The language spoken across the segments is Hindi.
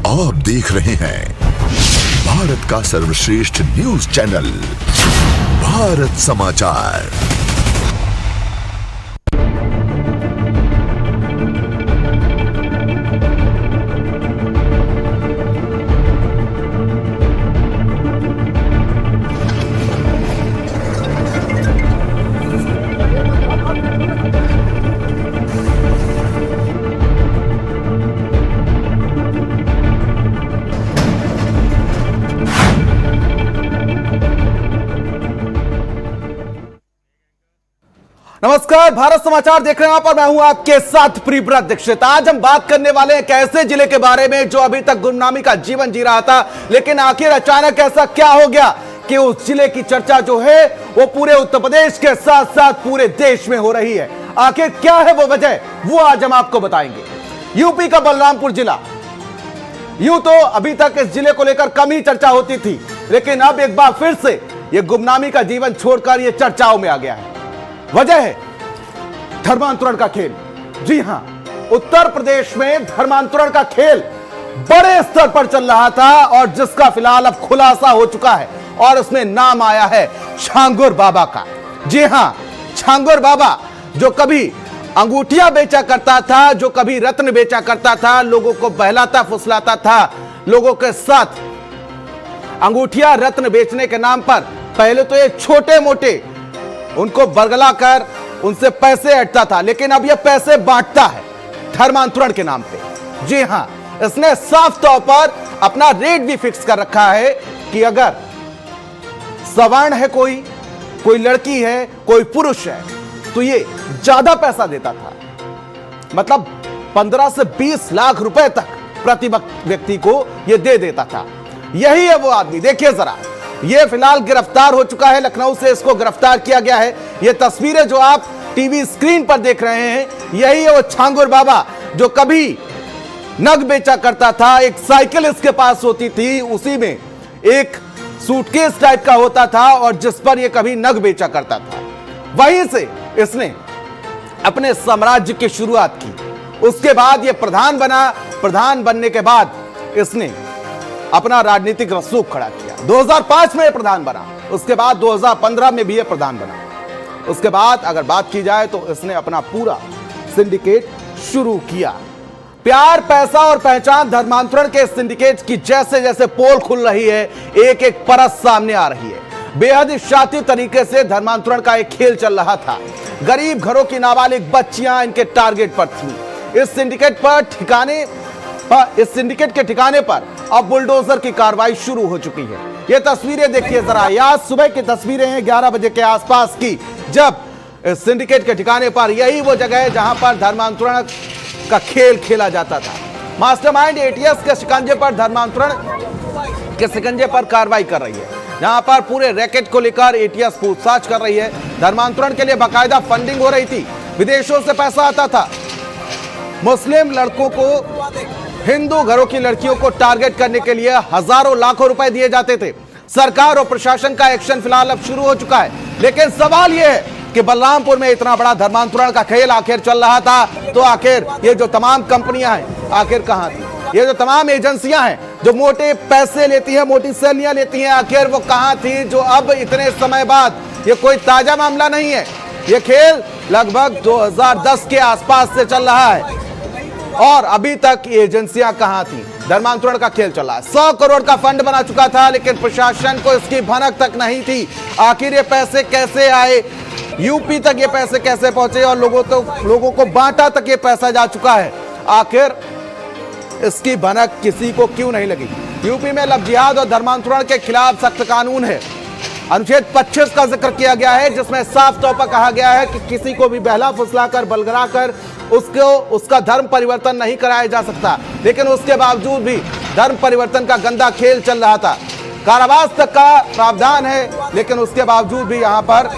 आप देख रहे हैं भारत का सर्वश्रेष्ठ न्यूज चैनल भारत समाचार। नमस्कार, भारत समाचार देख रहे हैं आप और मैं हूं आपके साथ प्रियव्रत दीक्षित। आज हम बात करने वाले हैं एक ऐसे जिले के बारे में जो अभी तक गुमनामी का जीवन जी रहा था, लेकिन आखिर अचानक ऐसा क्या हो गया कि उस जिले की चर्चा जो है वो पूरे उत्तर प्रदेश के साथ साथ पूरे देश में हो रही है। आखिर क्या है वो वजह, वो आज हम आपको बताएंगे। यूपी का बलरामपुर जिला, यूं तो अभी तक इस जिले को लेकर कम ही चर्चा होती थी, लेकिन अब एक बार फिर से यह गुमनामी का जीवन छोड़कर यह चर्चाओं में आ गया है। वजह है धर्मांतरण का खेल। जी हां, उत्तर प्रदेश में धर्मांतरण का खेल बड़े स्तर पर चल रहा था और जिसका फिलहाल अब खुलासा हो चुका है और उसमें नाम आया है छांगुर बाबा का। जी हां, छांगुर बाबा जो कभी अंगूठियां बेचा करता था, जो कभी रत्न बेचा करता था, लोगों को बहलाता फुसलाता था, लोगों के साथ अंगूठियां रत्न बेचने के नाम पर पहले तो ये छोटे मोटे उनको बरगला कर उनसे पैसे हटता था, लेकिन अब यह पैसे बांटता है धर्मांतरण के नाम पे। जी हां, इसने साफ तौर पर अपना रेट भी फिक्स कर रखा है कि अगर सवर्ण है, कोई लड़की है, कोई पुरुष है, तो ये ज्यादा पैसा देता था। मतलब 15 से 20 लाख रुपए तक प्रति व्यक्ति को यह दे देता था। यही है वो आदमी। देखिए जरा, ये फिलहाल गिरफ्तार हो चुका है, लखनऊ से इसको गिरफ्तार किया गया है। ये तस्वीरें जो आप टीवी स्क्रीन पर देख रहे हैं, यही है वो छांगुर बाबा जो कभी नग बेचा करता था। एक साइकिल इसके पास होती थी, उसी में एक सूटकेस टाइप का होता था और जिस पर ये कभी नग बेचा करता था। वहीं से इसने अपने साम्राज्य की शुरुआत की। उसके बाद ये प्रधान बना। प्रधान बनने के बाद इसने अपना राजनीतिक रसूख खड़ा किया। 2005 में प्रधान बना, उसके बाद 2015 में भी ये प्रधान बना। उसके बाद अगर बात की जाए तो इसने अपना पूरा सिंडिकेट शुरू किया। प्यार, पैसा और पहचान धर्मांतरण के सिंडिकेट की जैसे जैसे पोल खुल रही है, एक एक परत सामने आ रही है। बेहद शातिर तरीके से धर्मांतरण का एक खेल चल रहा था। गरीब घरों की नाबालिग बच्चियां इनके टारगेट पर थी। इस सिंडिकेट के ठिकाने पर अब बुलडोजर की कार्रवाई शुरू हो चुकी है। ये तस्वीरें देखिए जरा, आज सुबह की तस्वीरें हैं 11 बजे के आसपास की, जब इस सिंडिकेट के ठिकाने पर, यही वो जगह है जहां पर धर्मांतरण का खेल खेला जाता था। मास्टरमाइंड एटीएस के शिकंजे पर, धर्मांतरण के शिकंजे पर कार्रवाई कर रही है, जहां पर पूरे रैकेट को लेकर एटीएस पूछताछ कर रही है। धर्मांतरण के लिए बाकायदा फंडिंग हो रही थी, विदेशों से पैसा आता था। मुस्लिम लड़कों को हिंदू घरों की लड़कियों को टारगेट करने के लिए हजारों लाखों रुपए दिए जाते थे। सरकार और प्रशासन का एक्शन फिलहाल अब शुरू हो चुका है, लेकिन सवाल यह है कि बलरामपुर में इतना बड़ा धर्मांतरण का खेल आखिर चल रहा था, तो आखिर ये जो तमाम कंपनियां हैं आखिर कहां थी? ये जो तमाम एजेंसियां हैं जो मोटे पैसे लेती हैं, मोटी सैलरियां लेती हैं, आखिर वो कहां थी जो अब इतने समय बाद? ये कोई ताजा मामला नहीं है। ये खेल लगभग 2010 के आसपास से चल रहा है और अभी तक ये एजेंसियां कहां थी? धर्मांतरण का खेल चला है। 100 करोड़ का फंड बना चुका था, लेकिन प्रशासन को इसकी भनक तक नहीं थी। आखिर ये पैसे कैसे आए, यूपी तक ये पैसे कैसे पहुंचे और लोगों को बांटा तक ये पैसा जा चुका है, आखिर इसकी भनक किसी को क्यों नहीं लगी? यूपी में लव जिहाद और धर्मांतरण के खिलाफ सख्त कानून है। अनुच्छेद 25 का जिक्र किया गया है, जिसमें साफ तौर पर कहा गया है कि किसी को भी बहला फुसलाकर, बलगराकर उसका धर्म परिवर्तन नहीं कराया जा सकता। लेकिन उसके बावजूद भी धर्म परिवर्तन का गंदा खेल चल रहा था। कारावास तक का प्रावधान है, लेकिन उसके बावजूद भी यहां पर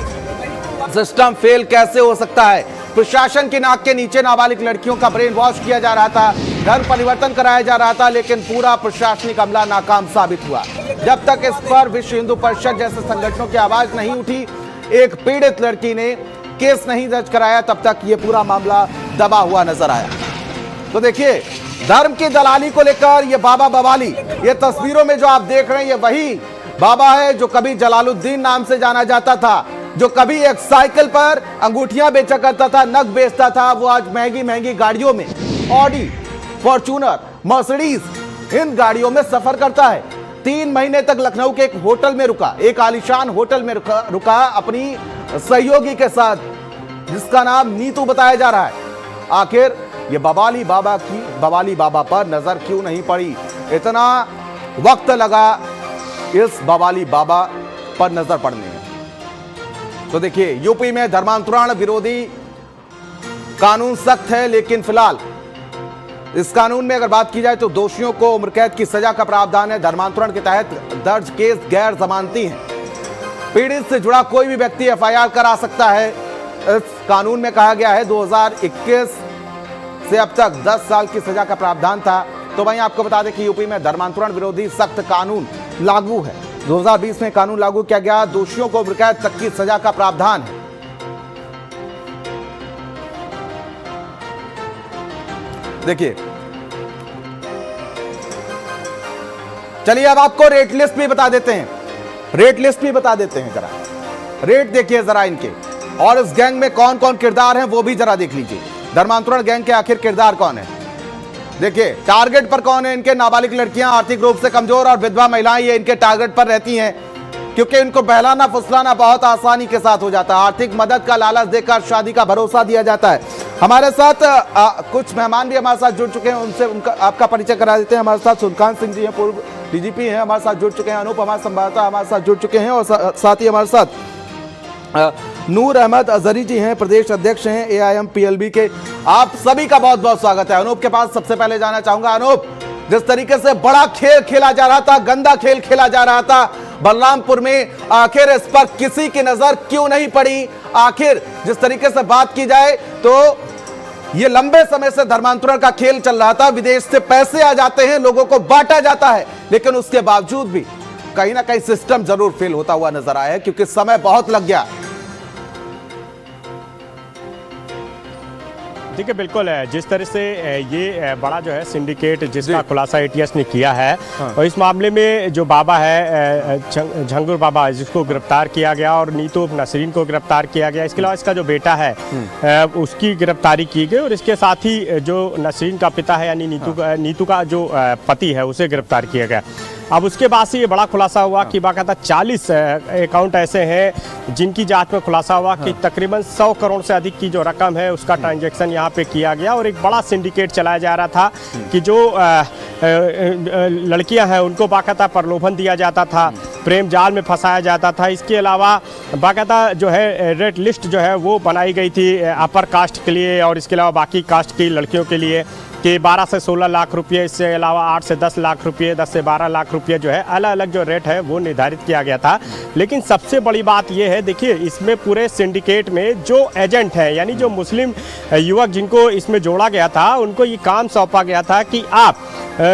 सिस्टम फेल कैसे हो सकता है? प्रशासन की नाक के नीचे नाबालिग लड़कियों का ब्रेन वॉश किया जा रहा था, धर्म परिवर्तन कराया जा रहा था, लेकिन पूरा प्रशासनिक अमला नाकाम साबित हुआ। जब तक इस पर विश्व हिंदू परिषद जैसे संगठनों की आवाज नहीं उठी, एक पीड़ित लड़की ने केस नहीं दर्ज कराया, तब तक ये पूरा मामला दबा हुआ नजर आया। तो देखिए, धर्म की दलाली को लेकर ये बाबा बवाली, ये तस्वीरों में जो आप देख रहे हैं ये वही बाबा है जो कभी जलालुद्दीन नाम से जाना जाता था, जो कभी एक साइकिल पर अंगूठियां बेचा करता था, नग बेचता था। वो आज महंगी महंगी गाड़ियों में, ऑडी, फॉर्च्यूनर, मर्सिडीज, इन गाड़ियों में सफर करता है। 3 महीने तक लखनऊ के एक होटल में रुका, एक आलीशान होटल में रुका अपनी सहयोगी के साथ, जिसका नाम नीतू बताया जा रहा है। आखिर ये बवाली बाबा पर नजर क्यों नहीं पड़ी? इतना वक्त लगा इस बवाली बाबा पर नजर पड़ने में। तो देखिए, यूपी में धर्मांतरण विरोधी कानून सख्त है, लेकिन फिलहाल इस कानून में अगर बात की जाए तो दोषियों को उम्र कैद की सजा का प्रावधान है। धर्मांतरण के तहत दर्ज केस गैर जमानती है। पीड़ित से जुड़ा कोई भी व्यक्ति एफआईआर करा सकता है। इस कानून में कहा गया है 2021 से अब तक 10 साल की सजा का प्रावधान था। तो वहीं आपको बता दें कि यूपी में धर्मांतरण विरोधी सख्त कानून लागू है। 2020 में कानून लागू किया गया। दोषियों को उम्र कैद तक की सजा का प्रावधान है। देखिए, चलिए अब आपको रेट लिस्ट भी बता देते हैं। जरा रेट देखिए जरा इनके, और इस गैंग में कौन कौन किरदार हैं वो भी जरा देख लीजिए। धर्मांतरण गैंग के आखिर किरदार कौन है? देखिए, टारगेट पर कौन है? इनके नाबालिग लड़कियां, आर्थिक रूप से कमजोर और विधवा महिलाएं, ये इनके टारगेट पर रहती हैं, क्योंकि इनको बहलाना फुसलाना बहुत आसानी के साथ हो जाता है। आर्थिक मदद का लालच देकर शादी का भरोसा दिया जाता है। हमारे साथ कुछ मेहमान भी हमारे साथ जुड़ चुके हैं, उनसे उनका आपका परिचय करा देते हैं। हमारे साथ सुल्तान सिंह जी हैं, पूर्व डीजीपी हैं, हमारे साथ जुड़ चुके हैं। अनूप हमारे संवाददाता हमारे साथ जुड़ चुके हैं, और साथ ही हमारे साथ नूर अहमद अजहरी जी हैं, प्रदेश अध्यक्ष हैं AIMPLB के। आप सभी का बहुत बहुत स्वागत है। अनूप के पास सबसे पहले जाना चाहूंगा। अनूप, जिस तरीके से बड़ा खेल खेला जा रहा था, गंदा खेल खेला जा रहा था बलरामपुर में, आखिर इस पर किसी की नजर क्यों नहीं पड़ी? आखिर जिस तरीके से बात की जाए तो ये लंबे समय से धर्मांतरण का खेल चल रहा था। विदेश से पैसे आ जाते हैं, लोगों को बांटा जाता है, लेकिन उसके बावजूद भी कहीं ना कहीं सिस्टम जरूर फेल होता हुआ नजर आया है, क्योंकि समय बहुत लग गया। देखिए, बिल्कुल है, जिस तरह से ये बड़ा जो है सिंडिकेट जिसका खुलासा ATS ने किया है, और इस मामले में जो बाबा है झंगुर बाबा, जिसको गिरफ्तार किया गया, और नीतू नसरीन को गिरफ्तार किया गया। इसके अलावा इसका जो बेटा है उसकी गिरफ्तारी की गई, और इसके साथ ही जो नसरीन का पिता है यानी नीतू का जो पति है उसे गिरफ्तार किया गया। अब उसके बाद से ये बड़ा खुलासा हुआ कि बाकायदा 40 अकाउंट ऐसे हैं जिनकी जांच में खुलासा हुआ कि तकरीबन 100 करोड़ से अधिक की जो रकम है उसका ट्रांजैक्शन यहाँ पे किया गया, और एक बड़ा सिंडिकेट चलाया जा रहा था कि जो लड़कियां हैं उनको बाकायदा प्रलोभन दिया जाता था, प्रेम जाल में फंसाया जाता था। इसके अलावा बाकायदा जो है रेड लिस्ट जो है वो बनाई गई थी अपर कास्ट के लिए, और इसके अलावा बाकी कास्ट की लड़कियों के लिए कि 12 से 16 लाख रुपये, इसके अलावा 8 से 10 लाख रुपये, 10 से 12 लाख रुपये जो है अलग अलग जो रेट है वो निर्धारित किया गया था। लेकिन सबसे बड़ी बात ये है, देखिए, इसमें पूरे सिंडिकेट में जो एजेंट हैं यानी जो मुस्लिम युवक जिनको इसमें जोड़ा गया था, उनको ये काम सौंपा गया था कि आप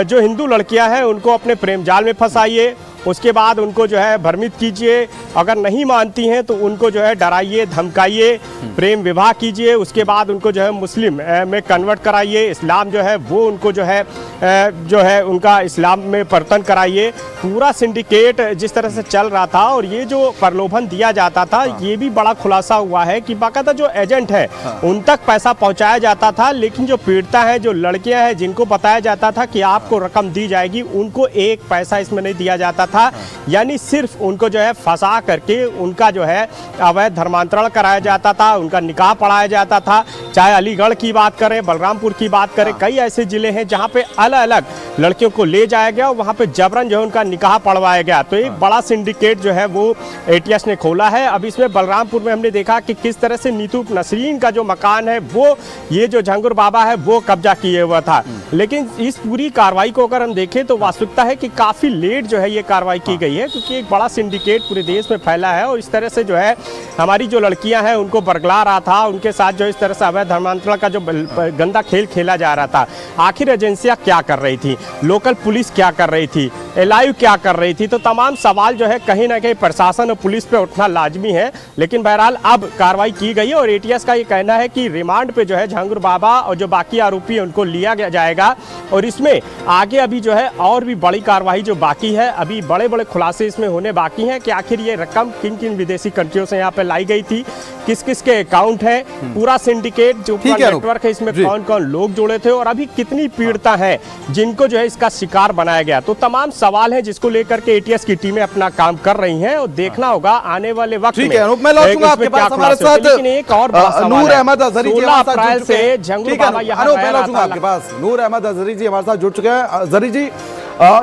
जो हिंदू लड़कियां हैं उनको अपने प्रेम जाल में फंसाइए, उसके बाद उनको जो है भ्रमित कीजिए, अगर नहीं मानती हैं तो उनको जो है डराइए, धमकाइए, प्रेम विवाह कीजिए, उसके बाद उनको जो है मुस्लिम में कन्वर्ट कराइए, इस्लाम जो है वो उनको जो है उनका इस्लाम में परिवर्तन कराइए। पूरा सिंडिकेट जिस तरह से चल रहा था, और ये जो प्रलोभन दिया जाता था, ये भी बड़ा खुलासा हुआ है कि बाकायदा जो एजेंट है उन तक पैसा पहुंचाया जाता था, लेकिन जो पीड़िता है, जो लड़कियां हैं जिनको बताया जाता था कि आपको रकम दी जाएगी, उनको एक पैसा इसमें नहीं दिया जाता था। यानी सिर्फ उनको जो है फंसा करके उनका जो है अवैध धर्मांतरण कराया जाता था, उनका निकाह पढ़ाया जाता था। चाहे अलीगढ़ की बात करें, बलरामपुर की बात करें, कई ऐसे जिले हैं जहां पे अलग अलग लड़कियों को ले जाया गया और वहां पे जबरन जो है उनका निकाह पढ़वाया गया। तो एक बड़ा सिंडिकेट जो है वो ATS ने खोला है। अब इसमें बलरामपुर में हमने देखा कि किस तरह से नीतू नसरीन का जो मकान है वो ये जो झंगुर बाबा है वो कब्जा किए हुआ था। लेकिन इस पूरी कार्रवाई को अगर हम देखें तो वास्तविकता है कि काफ़ी लेट जो है ये कार्रवाई की गई है, क्योंकि एक बड़ा सिंडिकेट पूरे देश में फैला है, और इस तरह से जो है हमारी जो लड़कियां हैं उनको बरगला रहा था, उनके साथ जो इस तरह से अवैध धर्मांतरण का जो गंदा खेल खेला जा रहा था। आखिर एजेंसियां क्या कर रही थी, लोकल पुलिस क्या कर रही थी, लाइव क्या कर रही थी। तो तमाम सवाल जो है कहीं ना कहीं प्रशासन और पुलिस पे उठना लाजमी है। लेकिन बहरहाल अब कार्रवाई की गई है और एटीएस का ये कहना है कि रिमांड पे जो है झंगुर बाबा और जो बाकी आरोपी हैं उनको लिया जाएगा और इसमें आगे अभी जो है और भी बड़ी कार्रवाई जो बाकी है, अभी बड़े बड़े खुलासे इसमें होने बाकी हैं कि आखिर ये रकम किन किन विदेशी कंट्रियों से यहाँ पे लाई गई थी, किस किस के अकाउंट है, पूरा सिंडिकेट जो नेटवर्क है इसमें कौन कौन लोग जुड़े थे और अभी कितनी पीड़िता है जिनको जो है इसका शिकार बनाया गया। तो तमाम सवाल है जिसको लेकर के एटीएस की टीमें अपना काम कर रही हैं और देखना होगा आने वाले वक्त में। मैं लौटूंगा आपके पास, हमारे साथ लेकिन एक और नूर अहमद अजहरी जी 16 अप्रैल से झंगुर बाबा यहाँ आपके पास नूर अहमद अजहरी जी हमारे साथ जुड़ चुके हैं। अजहरी जी,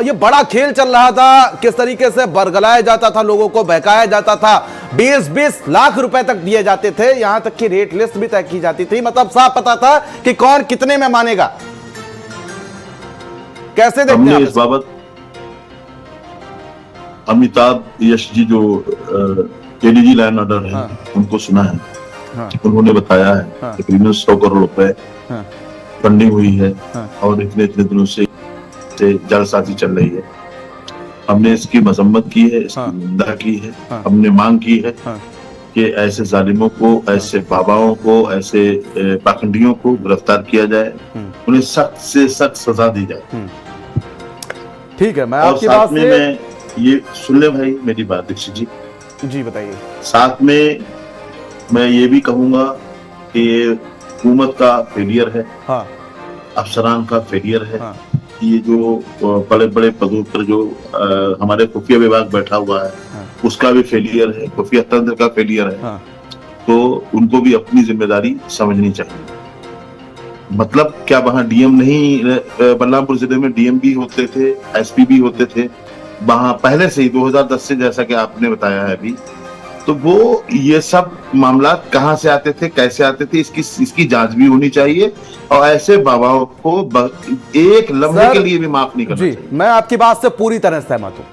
ये बड़ा खेल चल रहा था, किस तरीके से बरगलाया जाता था, लोगों को बहकाया जाता था, 20-20 लाख रुपए तक दिए जाते थे, यहां तक की रेट लिस्ट भी तय की जाती थी, मतलब साफ पता था कि कौन कितने में मानेगा। कैसे देखते हैं इस बाबत अमिताभ यश जी जो एडीजी लॉ एंड ऑर्डर है उनको सुना है। उन्होंने बताया है तकरीबन 100 करोड़ रुपए फंडिंग हुई है और इतने दिनों से जालसाजी चल रही है। हमने इसकी मजम्मत की है, इसकी निंदा की है, हमने मांग की है कि ऐसे जालिमों को, ऐसे बाबाओं को, ऐसे पाखंडियों को गिरफ्तार किया जाए, उन्हें सख्त से सख्त सजा दी जाए। ठीक है, मैं और आपकी साथ बात में से मैं ये सुन ले भाई मेरी बात दीक्षित जी। जी बताइए। साथ में मैं ये भी कहूंगा कि हुकूमत का फेलियर है, अफसरान का फेलियर है। ये जो बड़े बड़े पदों पर जो हमारे खुफिया विभाग बैठा हुआ है उसका भी फेलियर है, खुफिया तंत्र का फेलियर है। तो उनको भी अपनी जिम्मेदारी समझनी चाहिए। मतलब क्या वहाँ डीएम नहीं, बलरामपुर जिले में डीएम भी होते थे, एसपी भी होते थे वहाँ पहले से ही 2010 से, जैसा कि आपने बताया है अभी। तो वो ये सब मामला कहाँ से आते थे, कैसे आते थे, इसकी जांच भी होनी चाहिए और ऐसे बाबाओं को एक लम्हे के लिए भी माफ नहीं करना चाहिए। मैं आपकी बात से पूरी तरह सहमत हूं,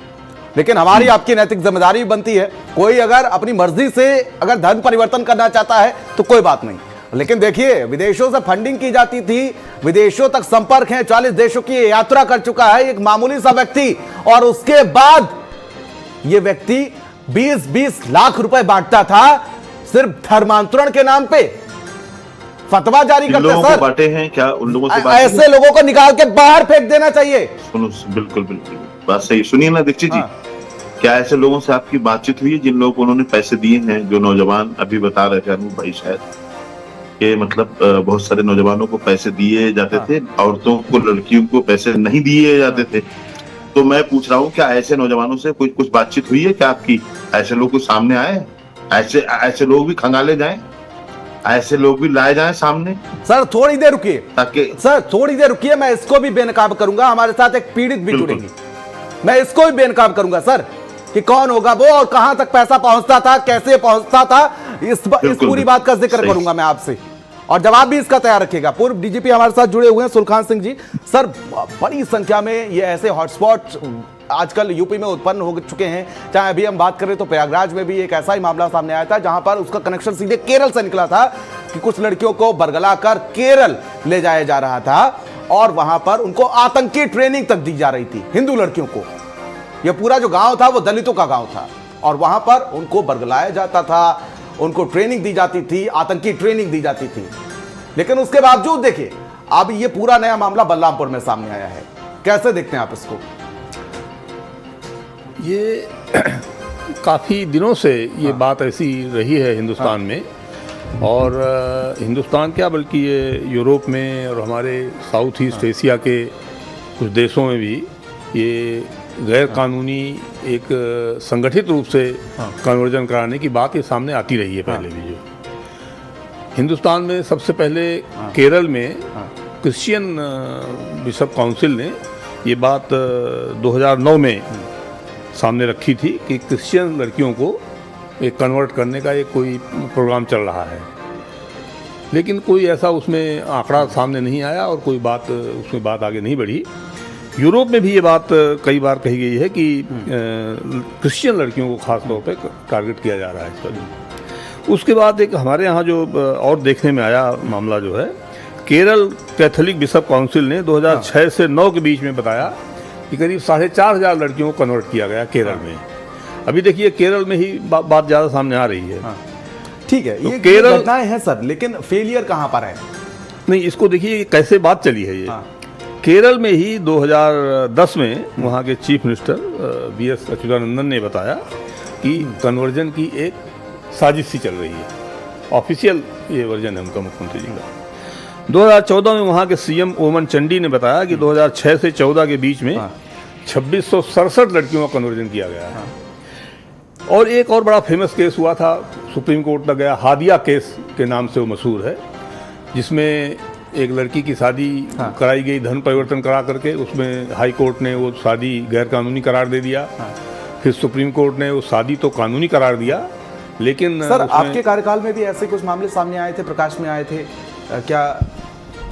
लेकिन हमारी आपकी नैतिक जिम्मेदारी भी बनती है। कोई अगर अपनी मर्जी से अगर धर्म परिवर्तन करना चाहता है तो कोई बात नहीं, लेकिन देखिए विदेशों से फंडिंग की जाती थी, विदेशों तक संपर्क है, 40 देशों की यात्रा कर चुका है एक मामूली सा व्यक्ति, और उसके बाद ये व्यक्ति 20-20 लाख रुपए बांटता था सिर्फ धर्मांतरण के नाम पे, फतवा जारी करते सर। बांटे हैं क्या उन लोगों से? ऐसे लोगों को निकाल के बाहर फेंक देना चाहिए। सुनो, बिल्कुल बिल्कुल बात सही। सुनिए ना दीक्षित जी, क्या ऐसे लोगों से आपकी बातचीत हुई है जिन लोगों को उन्होंने पैसे दिए हैं? जो नौजवान अभी बता रहे थे अनूप भाई शायद, कि मतलब बहुत सारे नौजवानों को पैसे दिए जाते थे, औरतों को, लड़कियों को पैसे नहीं दिए जाते थे। तो मैं पूछ रहा हूँ क्या ऐसे नौजवानों से कुछ बातचीत हुई है क्या आपकी? ऐसे लोग सामने आए, ऐसे लोग भी खंगाले जाएं, ऐसे लोग भी लाए जाएं सामने? सर थोड़ी देर रुकिए, ताकि सर थोड़ी देर रुकिए, मैं इसको भी बेनकाब करूंगा। हमारे साथ एक पीड़ित भी जुड़ेंगी, मैं इसको भी बेनकाब करूंगा सर कि कौन होगा वो और कहां तक पैसा पहुंचता था, कैसे पहुंचता था, इस पूरी बात का जिक्र करूंगा मैं आपसे, और जवाब भी इसका तैयार रखिएगा। पूर्व डीजीपी हमारे साथ जुड़े हुए हैं सुलखान सिंह जी। सर बड़ी संख्या में ये ऐसे हॉटस्पॉट आजकल यूपी में उत्पन्न हो चुके हैं, चाहे अभी हम बात करें तो प्रयागराज में भी एक ऐसा ही मामला सामने आया था जहां पर उसका कनेक्शन सीधे केरल से निकला था कि कुछ लड़कियों को बरगला कर केरल ले जाया जा रहा था और वहां पर उनको आतंकी ट्रेनिंग तक दी जा रही थी हिंदू लड़कियों को। यह पूरा जो गांव था वो दलितों का गांव था और वहां पर उनको बरगलाया जाता था, उनको ट्रेनिंग दी जाती थी, आतंकी ट्रेनिंग दी जाती थी। लेकिन उसके बावजूद देखिए अब ये पूरा नया मामला बलरामपुर में सामने आया है। कैसे देखते हैं आप इसको? ये काफ़ी दिनों से ये बात ऐसी रही है हिंदुस्तान में, और हिंदुस्तान क्या बल्कि ये यूरोप में और हमारे साउथ ईस्ट एशिया के कुछ देशों में भी ये गैर कानूनी एक संगठित रूप से कन्वर्जन कराने की बात ये सामने आती रही है पहले भी। जो हिंदुस्तान में सबसे पहले केरल में क्रिश्चियन बिशप काउंसिल ने ये बात 2009 में सामने रखी थी कि क्रिश्चियन लड़कियों को एक कन्वर्ट करने का एक कोई प्रोग्राम चल रहा है, लेकिन कोई ऐसा उसमें आंकड़ा सामने नहीं आया और कोई बात उसमें बात आगे नहीं बढ़ी। यूरोप में भी ये बात कई बार कही गई है कि क्रिश्चियन लड़कियों को खास तौर पे टारगेट किया जा रहा है इस पर। उसके बाद एक हमारे यहाँ जो और देखने में आया मामला जो है, केरल कैथोलिक बिशप काउंसिल ने 2006 से 9 के बीच में बताया कि करीब 4,500 लड़कियों को कन्वर्ट किया गया केरल में। अभी देखिए केरल में ही बात ज़्यादा सामने आ रही है। ठीक है, तो ये केरल घटनाएं हैं सर, लेकिन फेलियर कहाँ पर है? नहीं, इसको देखिए कैसे बात चली है ये। केरल में ही 2010 में वहाँ के चीफ मिनिस्टर BS अच्युतानंदन ने बताया कि कन्वर्जन की एक साजिश सी चल रही है। ऑफिशियल ये वर्जन है उनका, मुख्यमंत्री जी का। 2014 में वहाँ के CM ओमन चंडी ने बताया कि 2006 से 14 के बीच में 2667 लड़कियों का कन्वर्जन किया गया है। और एक और बड़ा फेमस केस हुआ था, सुप्रीम कोर्ट तक गया, हादिया केस के नाम से वो मशहूर है, जिसमें एक लड़की की शादी कराई गई धर्म परिवर्तन करा करके। उसमें हाई कोर्ट ने वो शादी गैरकानूनी करार दे दिया। फिर सुप्रीम कोर्ट ने वो शादी तो कानूनी करार दिया, लेकिन सर आपके कार्यकाल में भी ऐसे कुछ मामले सामने आए थे, प्रकाश में आए थे क्या?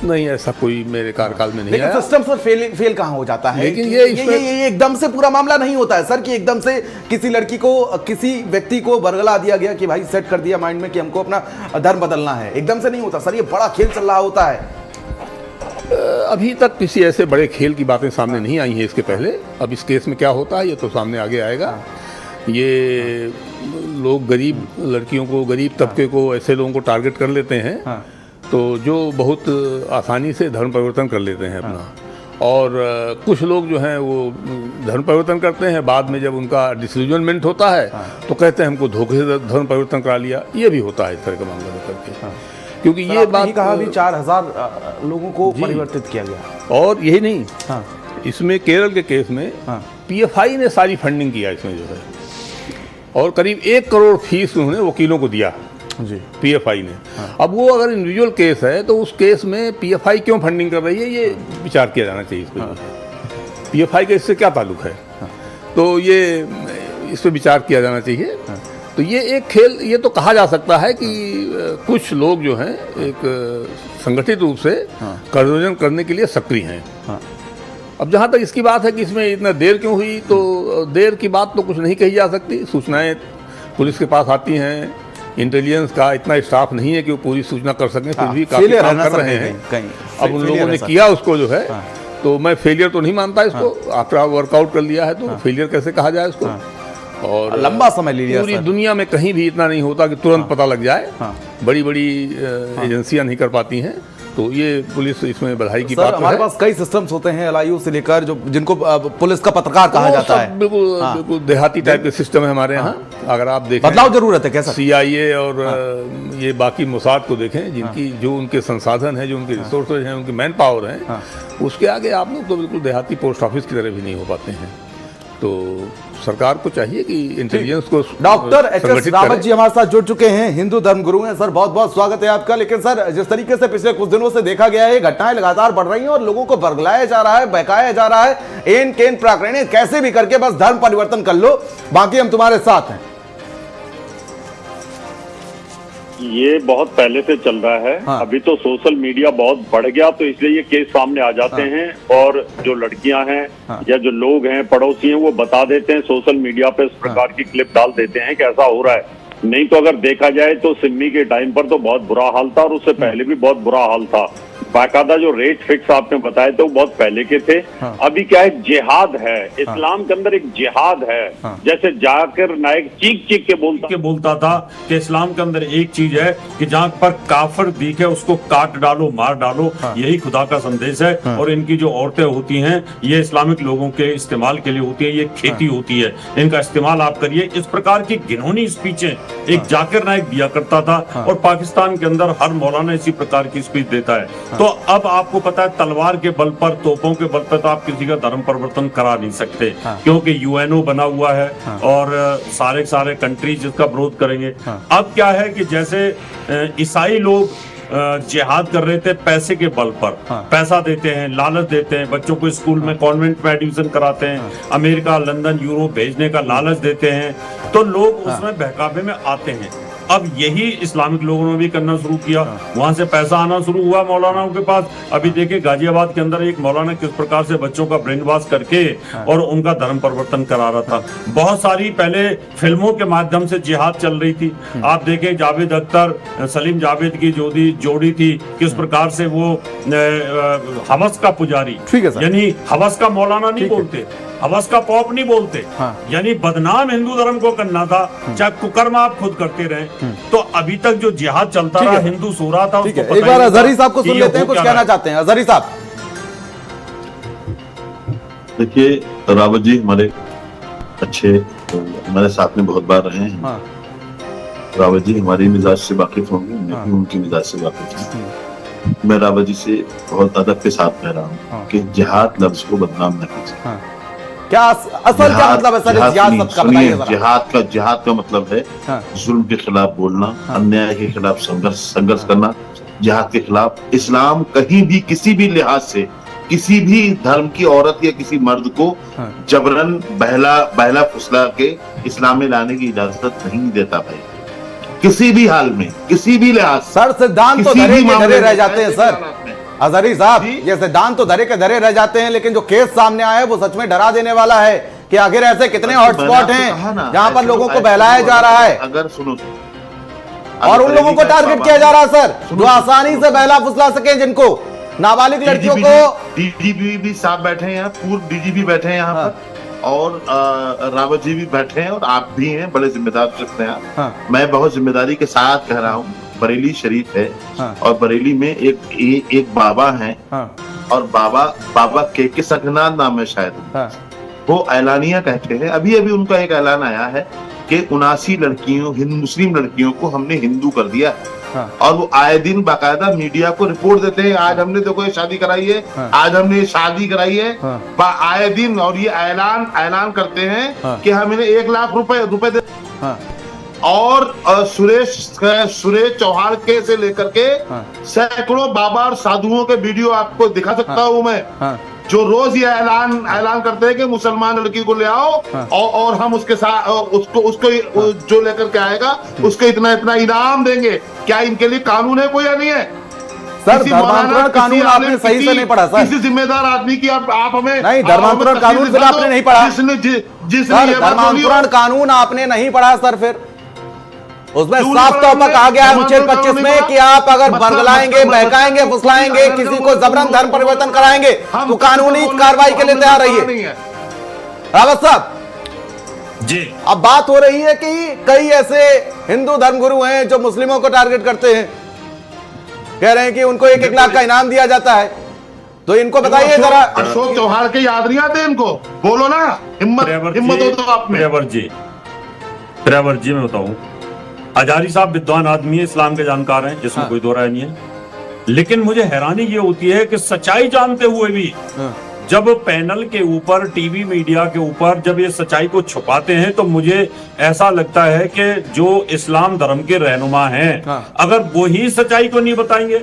नहीं, ऐसा कोई मेरे कार्यकाल में नहीं लेकिन आया। सिस्टम सर फेल कहाँ हो जाता है? लेकिन ये एकदम से पूरा मामला नहीं होता है सर, कि एकदम से किसी लड़की को, किसी व्यक्ति को बरगला दिया गया कि भाई सेट कर दिया माइंड में कि हमको अपना धर्म बदलना है। एकदम से नहीं होता सर, ये बड़ा खेल चल रहा होता है। अभी तक किसी ऐसे बड़े खेल की बातें सामने नहीं आई हैं इसके पहले। अब इस केस में क्या होता है ये तो सामने आगे आएगा। ये लोग गरीब लड़कियों को, गरीब तबके को, ऐसे लोगों को टारगेट कर लेते हैं तो जो बहुत आसानी से धर्म परिवर्तन कर लेते हैं अपना। और कुछ लोग जो हैं वो धर्म परिवर्तन करते हैं, बाद में जब उनका डिसल्यूजनमेंट होता है तो कहते हैं हमको धोखे से धर्म परिवर्तन करा लिया। ये भी होता है इस तरह का मामला करके। क्योंकि ये बात कहा भी 4000 लोगों को परिवर्तित किया गया। और यही नहीं, इसमें केरल के केस में PFI ने सारी फंडिंग किया इसमें जो है, और करीब 1 करोड़ फीस उन्होंने वकीलों को दिया जी, PFI ने। अब वो अगर इंडिविजुअल केस है तो उस केस में PFI क्यों फंडिंग कर रही है, ये विचार किया जाना चाहिए इस पर। PFI का इससे क्या ताल्लुक है, तो ये इस पर विचार किया जाना चाहिए। तो ये एक खेल, ये तो कहा जा सकता है कि कुछ लोग जो हैं एक संगठित रूप से कन्वर्जन करने के लिए सक्रिय हैं। अब जहाँ तक इसकी बात है कि इसमें इतना देर क्यों हुई, तो देर की बात तो कुछ नहीं कही जा सकती। सूचनाएं पुलिस के पास आती हैं, इंटेलिजेंस का इतना स्टाफ नहीं है कि वो पूरी सूचना कर सकें, फिर भी काफी काम कर रहे हैं। अब उन लोगों ने किया उसको जो है, तो मैं फेलियर तो नहीं मानता इसको। आफ्टर वर्कआउट कर लिया है तो फेलियर कैसे कहा जाए उसको। और लंबा समय ले लिया। पूरी दुनिया में कहीं भी इतना नहीं होता कि तुरंत पता लग जाए। बड़ी बड़ी एजेंसियां नहीं कर पाती हैं, तो ये पुलिस इसमें बधाई की बात है। हमारे पास कई सिस्टम्स होते हैं LIU से लेकर, जो जिनको पुलिस का पत्रकार कहा जाता है। बिल्कुल देहाती टाइप के सिस्टम है हमारे यहाँ। अगर आप देखें, बदलाव जरूरत है कैसा? CIA और ये बाकी मोसाद को देखें, जिनकी जो उनके संसाधन है, जो उनके रिसोर्सेज हैं, उनकी मैन पावर है, उसके आगे आप लोग तो बिल्कुल देहाती पोस्ट ऑफिस की तरह भी नहीं हो पाते हैं। तो सरकार को चाहिए कि इंटेलिजेंस को। डॉक्टर HS रावत जी हमारे साथ जुड़ चुके हैं, हिंदू धर्म गुरु हैं। सर बहुत बहुत स्वागत है आपका। लेकिन सर, जिस तरीके से पिछले कुछ दिनों से देखा गया है, घटनाएं लगातार बढ़ रही हैं और लोगों को बरगलाया जा रहा है, बहकाया जा रहा है, एन केन प्राकरण कैसे भी करके बस धर्म परिवर्तन कर लो, बाकी हम तुम्हारे साथ हैं। ये बहुत पहले से चल रहा है। अभी तो सोशल मीडिया बहुत बढ़ गया, तो इसलिए ये केस सामने आ जाते हैं और जो लड़कियां हैं या जो लोग हैं, पड़ोसी हैं, वो बता देते हैं सोशल मीडिया पे, इस प्रकार की क्लिप डाल देते हैं कि ऐसा हो रहा है। नहीं तो अगर देखा जाए तो सिमी के टाइम पर तो बहुत बुरा हाल था और उससे पहले भी बहुत बुरा हाल था। बाकायदा जो रेट फिक्स आपने बताए थे वो बहुत पहले के थे। अभी क्या है, जिहाद है इस्लाम के अंदर, एक जिहाद है। जैसे जाकिर नाइक चीख चीख के बोलता था कि इस्लाम के अंदर एक चीज है कि जहाँ पर काफिर दिखे उसको काट डालो, मार डालो, यही खुदा का संदेश है। और इनकी जो औरतें होती हैं ये इस्लामिक लोगों के इस्तेमाल के लिए होती है, ये खेती होती है, इनका इस्तेमाल आप करिए। इस प्रकार की घिनौनी स्पीचें एक जाकिर नाइक दिया करता था और पाकिस्तान के अंदर हर मौलाना इसी प्रकार की स्पीच देता है। तो अब आपको पता है, तलवार के बल पर, तोपों के बल पर तो आप किसी का धर्म परिवर्तन करा नहीं सकते, क्योंकि UNO बना हुआ है और सारे कंट्रीज इसका विरोध करेंगे। अब क्या है कि जैसे ईसाई लोग जिहाद कर रहे थे पैसे के बल पर, पैसा देते हैं, लालच देते हैं, बच्चों को स्कूल में कॉन्वेंट में एडमिशन कराते हैं, अमेरिका, लंदन, यूरोप भेजने का लालच देते हैं, तो लोग उसमें बहकावे में आते हैं। अब यही इस्लामिक लोगों ने भी करना शुरू किया, वहां से पैसा आना शुरू हुआ मौलानाओं के पास। अभी देखिए गाजियाबाद के अंदर एक मौलाना किस प्रकार से बच्चों का ब्रेन वॉश करके और उनका धर्म परिवर्तन करा रहा था। बहुत सारी पहले फिल्मों के माध्यम से जिहाद चल रही थी। आप देखें जावेद अख्तर सलीम जावेद की जोड़ी थी, किस प्रकार से वो हवस का पुजारी, यानी हवस का मौलाना नहीं बोलते, हवस का पॉप नहीं बोलते, यानी बदनाम हिंदू धर्म को करना था, चाहे कुकर्म आप खुद करते रहे। तो अभी तक जो जिहाद चलता रहा, हिंदू सो रहा था, उसको एक बार अजहरी साहब को सुन लेते हैं, कुछ कहना चाहते हैं अजहरी साहब। देखिए रावत जी हमारे अच्छे, हमारे साथ में बहुत बार रहे हैं। रावत जी हमारी मिजाज से वाकिफ होंगे, मैं भी उनकी मिजाज से वाकिफ हूँ। मैं रावत जी से बहुत अदब के साथ कह रहा हूँ कि जिहाद लफ्ज को बदनाम न कीजिए। क्या असल क्या मतलब है सर जिहाद का मतलब है जुल्म के खिलाफ बोलना, अन्याय के खिलाफ संघर्ष करना, जिहाद के खिलाफ। इस्लाम कहीं भी किसी भी लिहाज से किसी भी धर्म की औरत या किसी मर्द को जबरन बहला फुसला के इस्लाम में लाने की इजाजत नहीं देता भाई, किसी भी हाल में, किसी भी लिहाज। सर सिद्धांत तो धरे के धरे रह जाते हैं सर अजहरी साहब, ये सिद्धांत तो धरे के धरे रह जाते हैं, लेकिन जो केस सामने आया है वो सच में डरा देने वाला है कि आखिर ऐसे कितने हॉटस्पॉट हैं जहां पर लोगों को बहलाया जा रहा है। अगर सुनो, और उन लोगों को टारगेट किया जा रहा है सर जो आसानी से बहला फुसला सके, जिनको नाबालिग लड़कियों को। डीजीपी भी साहब बैठे हैं यहाँ, पूर्व डीजीपी बैठे हैं यहाँ पर, और रावत जी भी बैठे हैं, और आप भी हैं, बड़े जिम्मेदार शख्स हैं। मैं बहुत जिम्मेदारी के साथ कह रहा हूँ, बरेली शरीफ है और बरेली में एक बाबा हैं, और बाबा के सकनाथ नाम है शायद, वो ऐलानिया कहते हैं। अभी उनका एक ऐलान आया है कि 79 लड़कियों, मुस्लिम लड़कियों को हमने हिंदू कर दिया, और वो आए दिन बाकायदा मीडिया को रिपोर्ट देते हैं, आज हमने देखो ये शादी कराई है, आज हमने ये शादी कराई है, आए दिन। और ये ऐलान करते हैं कि हम इन्हें 1 लाख रुपए दे। और सुरेश चौहान के से लेकर के सैकड़ों बाबा और साधुओं के वीडियो आपको दिखा सकता हूँ मैं, जो रोज ये ऐलान करते हैं कि मुसलमान लड़की को ले आओ और हम उसके साथ उसको जो लेकर के आएगा उसको इतना इनाम देंगे। क्या इनके लिए कानून है कोई या नहीं है? सर धर्मांतरण कानून आपने सही से नहीं पढ़ा सर, किसी जिम्मेदार आदमी की आप हमें नहीं, धर्मांतरण कानून फिर आपने नहीं पढ़ा, धर्मांतरण कानून आपने नहीं पढ़ा सर। फिर उसमें साफ तौर पर कहा गया है अनुच्छेद 25 में कि आप अगर बरगलाएंगे, बहकाएंगे, फुसलाएंगे, किसी को जबरन धर्म परिवर्तन कराएंगे तो कानूनी कार्रवाई के लिए तैयार रहिए। रावत साहब जी, अब बात हो रही है कि कई ऐसे हिंदू धर्मगुरु हैं जो मुस्लिमों को टारगेट करते हैं, कह रहे हैं कि उनको 1-1 लाख का इनाम दिया जाता है, तो इनको बताइए जरा। अशोक चौहान के याद नहीं आते इनको? बोलो ना, हिम्मत हो तो आप में। ट्रेवर जी मैं बताऊं, अजारी साहब विद्वान आदमी है, इस्लाम के जानकार हैं, जिसमें कोई दो राय नहीं है, लेकिन मुझे हैरानी ये होती है कि सच्चाई जानते हुए भी जब पैनल के ऊपर, टीवी मीडिया के ऊपर जब ये सच्चाई को छुपाते हैं, तो मुझे ऐसा लगता है कि जो इस्लाम धर्म के रहनुमा हैं, अगर वही सच्चाई को नहीं बताएंगे,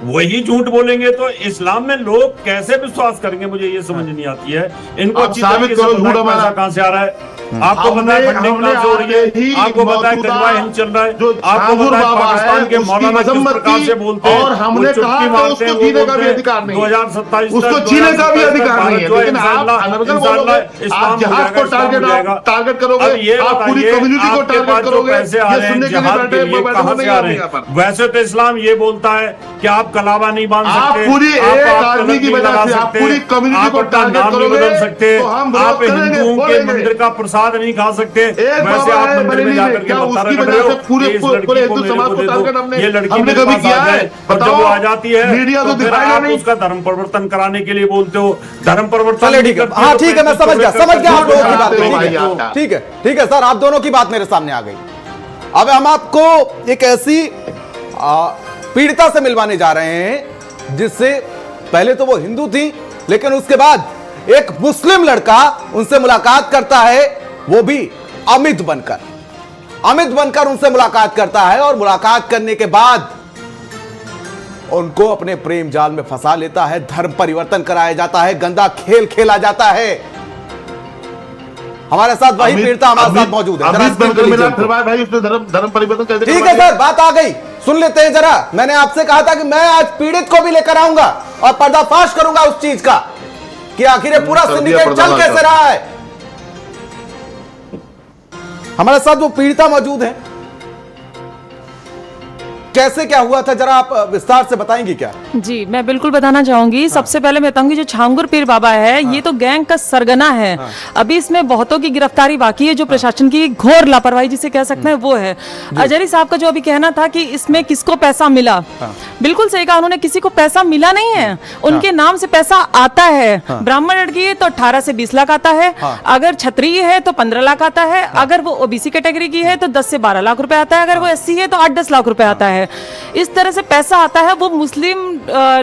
वही झूठ बोलेंगे, तो इस्लाम में लोग कैसे विश्वास करेंगे? मुझे ये समझ नहीं आती है। इनको अच्छी तरीके से पैसा कहां से आ रहा है? आपको पता है फंडिंग कहां से हो रही है? आपको पता है कजवा हिंद चल रहा है? आपको पता है पाकिस्तान के मौलाना किस प्रकार से बोलते हैं? और हमने कहा था उसको जीने का भी अधिकार नहीं, 2027 उसको जीने का भी अधिकार नहीं है, लेकिन आप आप जहाज को टारगेट करोगे, आप पूरी कम्युनिटी को टारगेट करोगे, ये सुनने के लिए बैठे। वैसे तो इस्लाम ये बोलता है कि आप कलावा नहीं बांध सकते, आप पूरी एक आदमी की वजह से आप पूरी कम्युनिटी को टारगेट करोगे, बदल सकते, आप हिंदुओं के मंदिर का प्रसाद नहीं खा सकते, वैसे आप मंदिर में जाकर के बता रहे हो पूरे हिंदू समाज को टारगेट ये लड़की मेरे पास आ जाए, और जब वो आ जाती है मीडिया तो दिखाएगा नहीं, उसका धर्म परिवर्तन कराने के लिए बोलते हो। धर्म परिवर्तन ठीक है, हाँ ठीक है, मैं समझ गया आप लोगों की बात। ठीक है सर, आप दोनों की बात मेरे सामने आ गई। अब हम आपको एक ऐसी पीड़िता से मिलवाने जा रहे हैं जिससे पहले तो वो हिंदू थी, लेकिन उसके बाद एक मुस्लिम लड़का उनसे मुलाकात करता है, वो भी अमित बनकर उनसे मुलाकात करता है, और मुलाकात करने के बाद उनको अपने प्रेम जाल में फंसा लेता है, धर्म परिवर्तन कराया जाता है, गंदा खेल खेला जाता है। हमारे साथ वही पीड़िता हमारे साथ मौजूद है। अमित बनकर मिला फिर भाई उसने धर्म परिवर्तन कैसे? ठीक है सर, बात आ गई, सुन लेते हैं जरा। मैंने आपसे कहा था कि मैं आज पीड़ित को भी लेकर आऊंगा और पर्दाफाश करूंगा उस चीज का कि आखिर ये पूरा सिंडिकेट चल कैसे रहा है। हमारे साथ वो पीड़िता मौजूद है, कैसे क्या हुआ था जरा आप विस्तार से बताएंगी क्या? जी, मैं बिल्कुल बताना चाहूंगी। सबसे पहले मैं बताऊंगी जो छांगुर पीर बाबा है, ये तो गैंग का सरगना है। अभी इसमें बहुतों की गिरफ्तारी बाकी है, जो प्रशासन की घोर लापरवाही जिसे कह सकते हैं वो है। अजहरी साहब का जो अभी कहना था कि इसमें किसको पैसा मिला, बिल्कुल सही कहा उन्होंने, किसी को पैसा मिला नहीं है, उनके नाम से पैसा आता है। ब्राह्मण लड़की है तो 18 से 20 लाख आता है, अगर क्षत्रिय है तो 15 लाख आता है, अगर वो ओबीसी कैटेगरी की है तो 10 से 12 लाख रुपए आता है, अगर वो एससी है तो 8-10 लाख रुपए आता है। इस तरह से पैसा आता है, वो मुस्लिम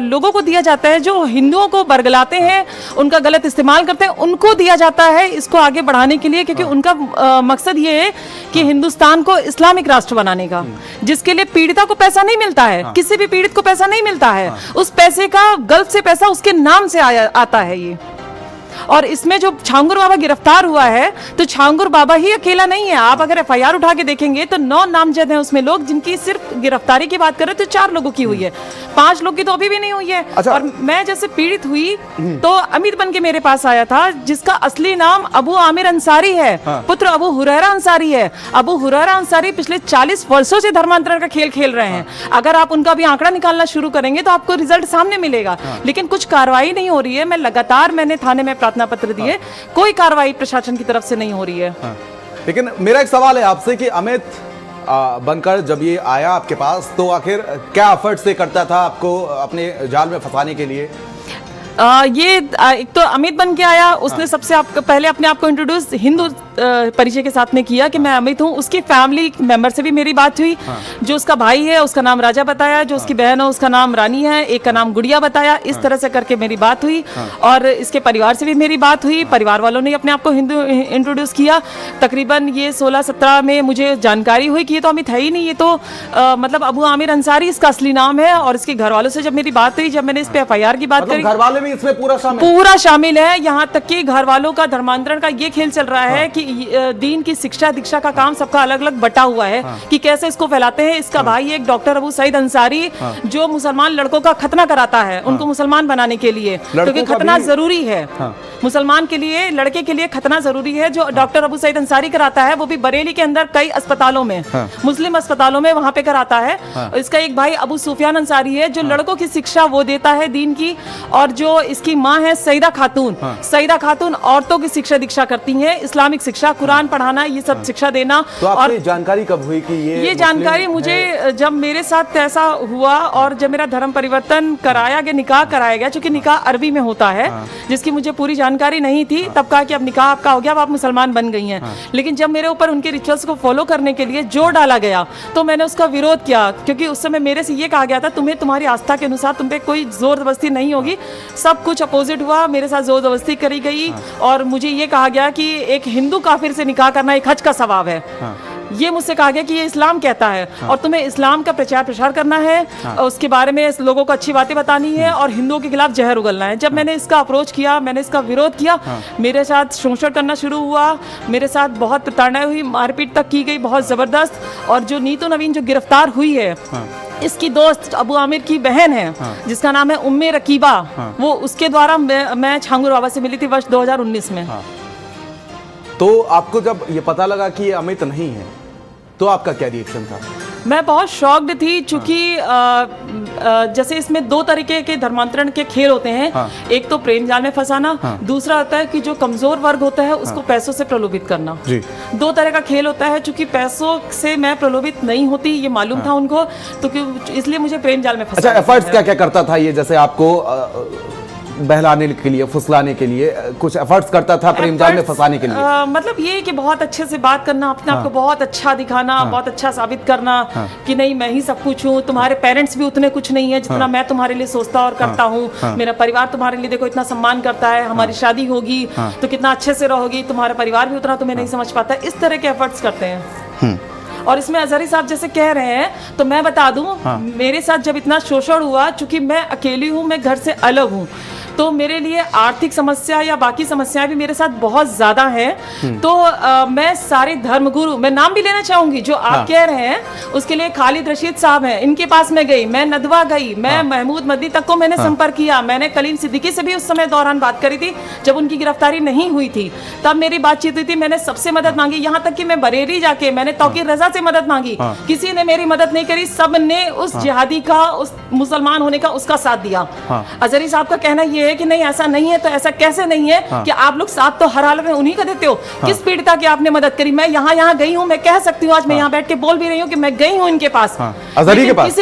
लोगों को दिया जाता है, जो हिंदुओं को बरगलाते हैं, उनका गलत इस्तेमाल करते हैं, उनको दिया जाता है इसको आगे बढ़ाने के लिए, क्योंकि उनका मकसद ये है कि हिंदुस्तान को इस्लामिक राष्ट्र बनाने का, जिसके लिए पीड़िता को पैसा नहीं मिलता है, किसी भी पीड़ित को पैसा नहीं मिलता है। उस पैसे का, गल्फ से पैसा उसके नाम से आता है ये। और इसमें जो छांगुर बाबा गिरफ्तार हुआ है, तो छांगुर बाबा ही अकेला नहीं है। आप अगर एफआईआर उठा के देखेंगे तो 9 नामजद हैं उसमें लोग, जिनकी सिर्फ गिरफ्तारी की बात करें तो 4 लोगों की हुई है, 5 लोग की तो अभी भी नहीं हुई है। अच्छा। और मैं जैसे पीड़ित हुई तो अमित बन के मेरे पास आया था, जिसका असली नाम अबू आमिर अंसारी है, पुत्र अबू हुरैरा अंसारी है। अबू हुरैरा अंसारी पिछले 40 वर्षों से धर्मांतरण का खेल खेल रहे हैं। अगर आप उनका भी आंकड़ा निकालना शुरू करेंगे तो आपको रिजल्ट सामने मिलेगा, लेकिन कुछ कार्रवाई नहीं हो रही है। मैंने थाने में प्रार्थना पत्र दिए, कोई कार्रवाई प्रशासन की तरफ से नहीं हो रही है। लेकिन मेरा एक सवाल है आपसे कि अमित बनकर जब ये आया आपके पास, तो आखिर क्या एफर्ट से करता था आपको अपने जाल में फंसाने के लिए? एक तो अमित बन के आया, उसने सबसे पहले अपने आप को इंट्रोड्यूस हिंदू परिचय के साथ में किया कि मैं अमित हूँ। उसकी फैमिली मेंबर से भी मेरी बात हुई। जो उसका भाई है उसका नाम राजा बताया, जो उसकी बहन है उसका नाम रानी है, एक का नाम गुड़िया बताया। इस तरह से करके मेरी बात हुई और इसके परिवार से भी मेरी बात हुई। परिवार वालों ने अपने आप को हिंदू इंट्रोड्यूस किया। तकरीबन ये 16-17 में मुझे जानकारी हुई कि ये तो अमित है ही नहीं, ये तो मतलब अबू आमिर अंसारी इसका असली नाम है। और इसके घर वालों से जब मेरी बात हुई, जब मैंने इस पे एफआईआर की बात करी, घर वाले भी इसमें पूरा शामिल है। यहाँ तक कि घर वालों का धर्मांतरण का ये खेल चल रहा है कि दीन की शिक्षा दीक्षा का काम सबका अलग अलग बटा हुआ है कि कैसे इसको फैलाते हैं। इसका भाई एक डॉक्टर अबू सईद अंसारी, जो मुसलमान लड़कों का खतना कराता है उनको मुसलमान बनाने के लिए, क्योंकि खतना जरूरी है मुसलमान के लिए, लड़के के लिए खतना जरूरी है। जो डॉक्टर अबू सईद अंसारी कराता है वो भी बरेली के अंदर कई अस्पतालों में, मुस्लिम अस्पतालों में, वहां पे कराता है। इसका एक भाई अबू सुफियान अंसारी है, जो लड़कों की शिक्षा वो देता है दीन की। और जो इसकी माँ है सईदा खातून, सईदा खातून औरतों की शिक्षा दीक्षा करती हैं, इस्लामिक शिक्षा, कुरान पढ़ाना, ये सब शिक्षा देना। तो और जानकारी कब हुई कि ये जानकारी मुझे जब मेरे साथ ऐसा हुआ और जब मेरा धर्म परिवर्तन कराया गया, निकाह कराया गया, क्योंकि निकाह अरबी में होता है, जिसकी मुझे पूरी जानकारी नहीं थी। तब कहा कि अब निकाह आपका हो गया, अब आप मुसलमान बन गई हैं। लेकिन जब मेरे ऊपर उनके रिचुअल्स को फॉलो करने के लिए जोर डाला गया तो मैंने उसका विरोध किया, क्योंकि उस समय मेरे से ये कहा गया था तुम्हें तुम्हारी आस्था के अनुसार तुम पे कोई जोर जबरदस्ती नहीं होगी। सब कुछ अपोजिट हुआ, मेरे साथ जोर जबरदस्ती करी गई और मुझे ये कहा गया कि एक हिंदू काफिर से निकाह करना एक हज का सवाब है। ये मुझसे कहा गया कि ये इस्लाम कहता है और तुम्हें इस्लाम का प्रचार प्रसार करना है, उसके बारे में लोगों को अच्छी बातें बतानी है और हिंदुओं के खिलाफ जहर उगलना है। जब मैंने इसका अप्रोच किया, मैंने इसका विरोध किया, मेरे साथ शोषण करना शुरू हुआ, मेरे साथ बहुत प्रताड़नाएं हुई, मारपीट तक की गई बहुत जबरदस्त। और जो नीतू नवीन जो गिरफ्तार हुई है, इसकी दोस्त अबू आमिर की बहन है जिसका नाम है उम्मे रकीबा, वो उसके द्वारा मैं छांगुर बाबा से मिली थी वर्ष 2019 में। तो आपको जब ये पता लगा कि ये अमित नहीं है तो आपका क्या रिएक्शन था? मैं बहुत शॉक्ड थी, चूंकि जैसे इसमें 2 तरीके के धर्मांतरण के खेल होते हैं। एक तो प्रेम जाल में फंसाना, दूसरा होता है कि जो कमजोर वर्ग होता है उसको पैसों से प्रलोभित करना। 2 तरह का खेल होता है। चूंकि पैसों से मैं प्रलोभित नहीं होती, ये मालूम था उनको, तो इसलिए मुझे प्रेम जाल में फंसा। अच्छा, एफर्ट्स क्या क्या करता था ये? जैसे आपको बहलाने के लिए, फुसलाने के लिए कुछ एफर्ट्स करता था प्रेम जाल में फंसाने के लिए? मतलब ये कि बहुत अच्छे से बात करना, अपने आप को बहुत अच्छा दिखाना, बहुत अच्छा साबित करना कि नहीं मैं ही सब कुछ हूँ, तुम्हारे पेरेंट्स भी उतने कुछ नहीं है जितना मैं तुम्हारे लिए सोचता और करता हूँ, मेरा परिवार तुम्हारे लिए देखो इतना सम्मान करता है, हमारी शादी होगी तो कितना अच्छे से रहोगी, तुम्हारा परिवार भी उतना तुम्हें नहीं समझ पाता। इस तरह के एफर्ट्स करते हैं। और इसमें अजहरी साहब जैसे कह रहे हैं तो मैं बता दूं, मेरे साथ जब इतना शोषण हुआ, चूंकि मैं अकेली हूं, मैं घर से अलग हूं, तो मेरे लिए आर्थिक समस्या या बाकी समस्याएं भी मेरे साथ बहुत ज्यादा हैं। तो मैं सारे धर्मगुरु, मैं नाम भी लेना चाहूंगी जो आप कह रहे हैं, उसके लिए खालिद रशीद साहब हैं, इनके पास मैं गई, मैं नदवा गई, मैं महमूद मदनी तक को मैंने संपर्क किया, मैंने कलीम सिद्दीकी से भी उस समय दौरान बात करी थी जब उनकी गिरफ्तारी नहीं हुई थी, तब मेरी बातचीत हुई थी, मैंने सबसे मदद मांगी, यहाँ तक कि मैं बरेली जाके मैंने तौकीर रजा से मदद मांगी, किसी ने मेरी मदद नहीं करी, सब ने उस जिहादी का, उस मुसलमान होने का उसका साथ दिया। अजहरी साहब का कहना यह है कि नहीं ऐसा नहीं है, तो ऐसा कैसे नहीं है कि आप लोग साथ तो हर हालत में उन्हीं का देते हो। किस पीड़िता की आपने मदद करी? मैं यहाँ गई हूँ, मैं कह सकती हूँ, आज मैं यहाँ बैठ के बोल भी रही हूँ कि मैं गई हूँ इनके पास। अजहरी के पास?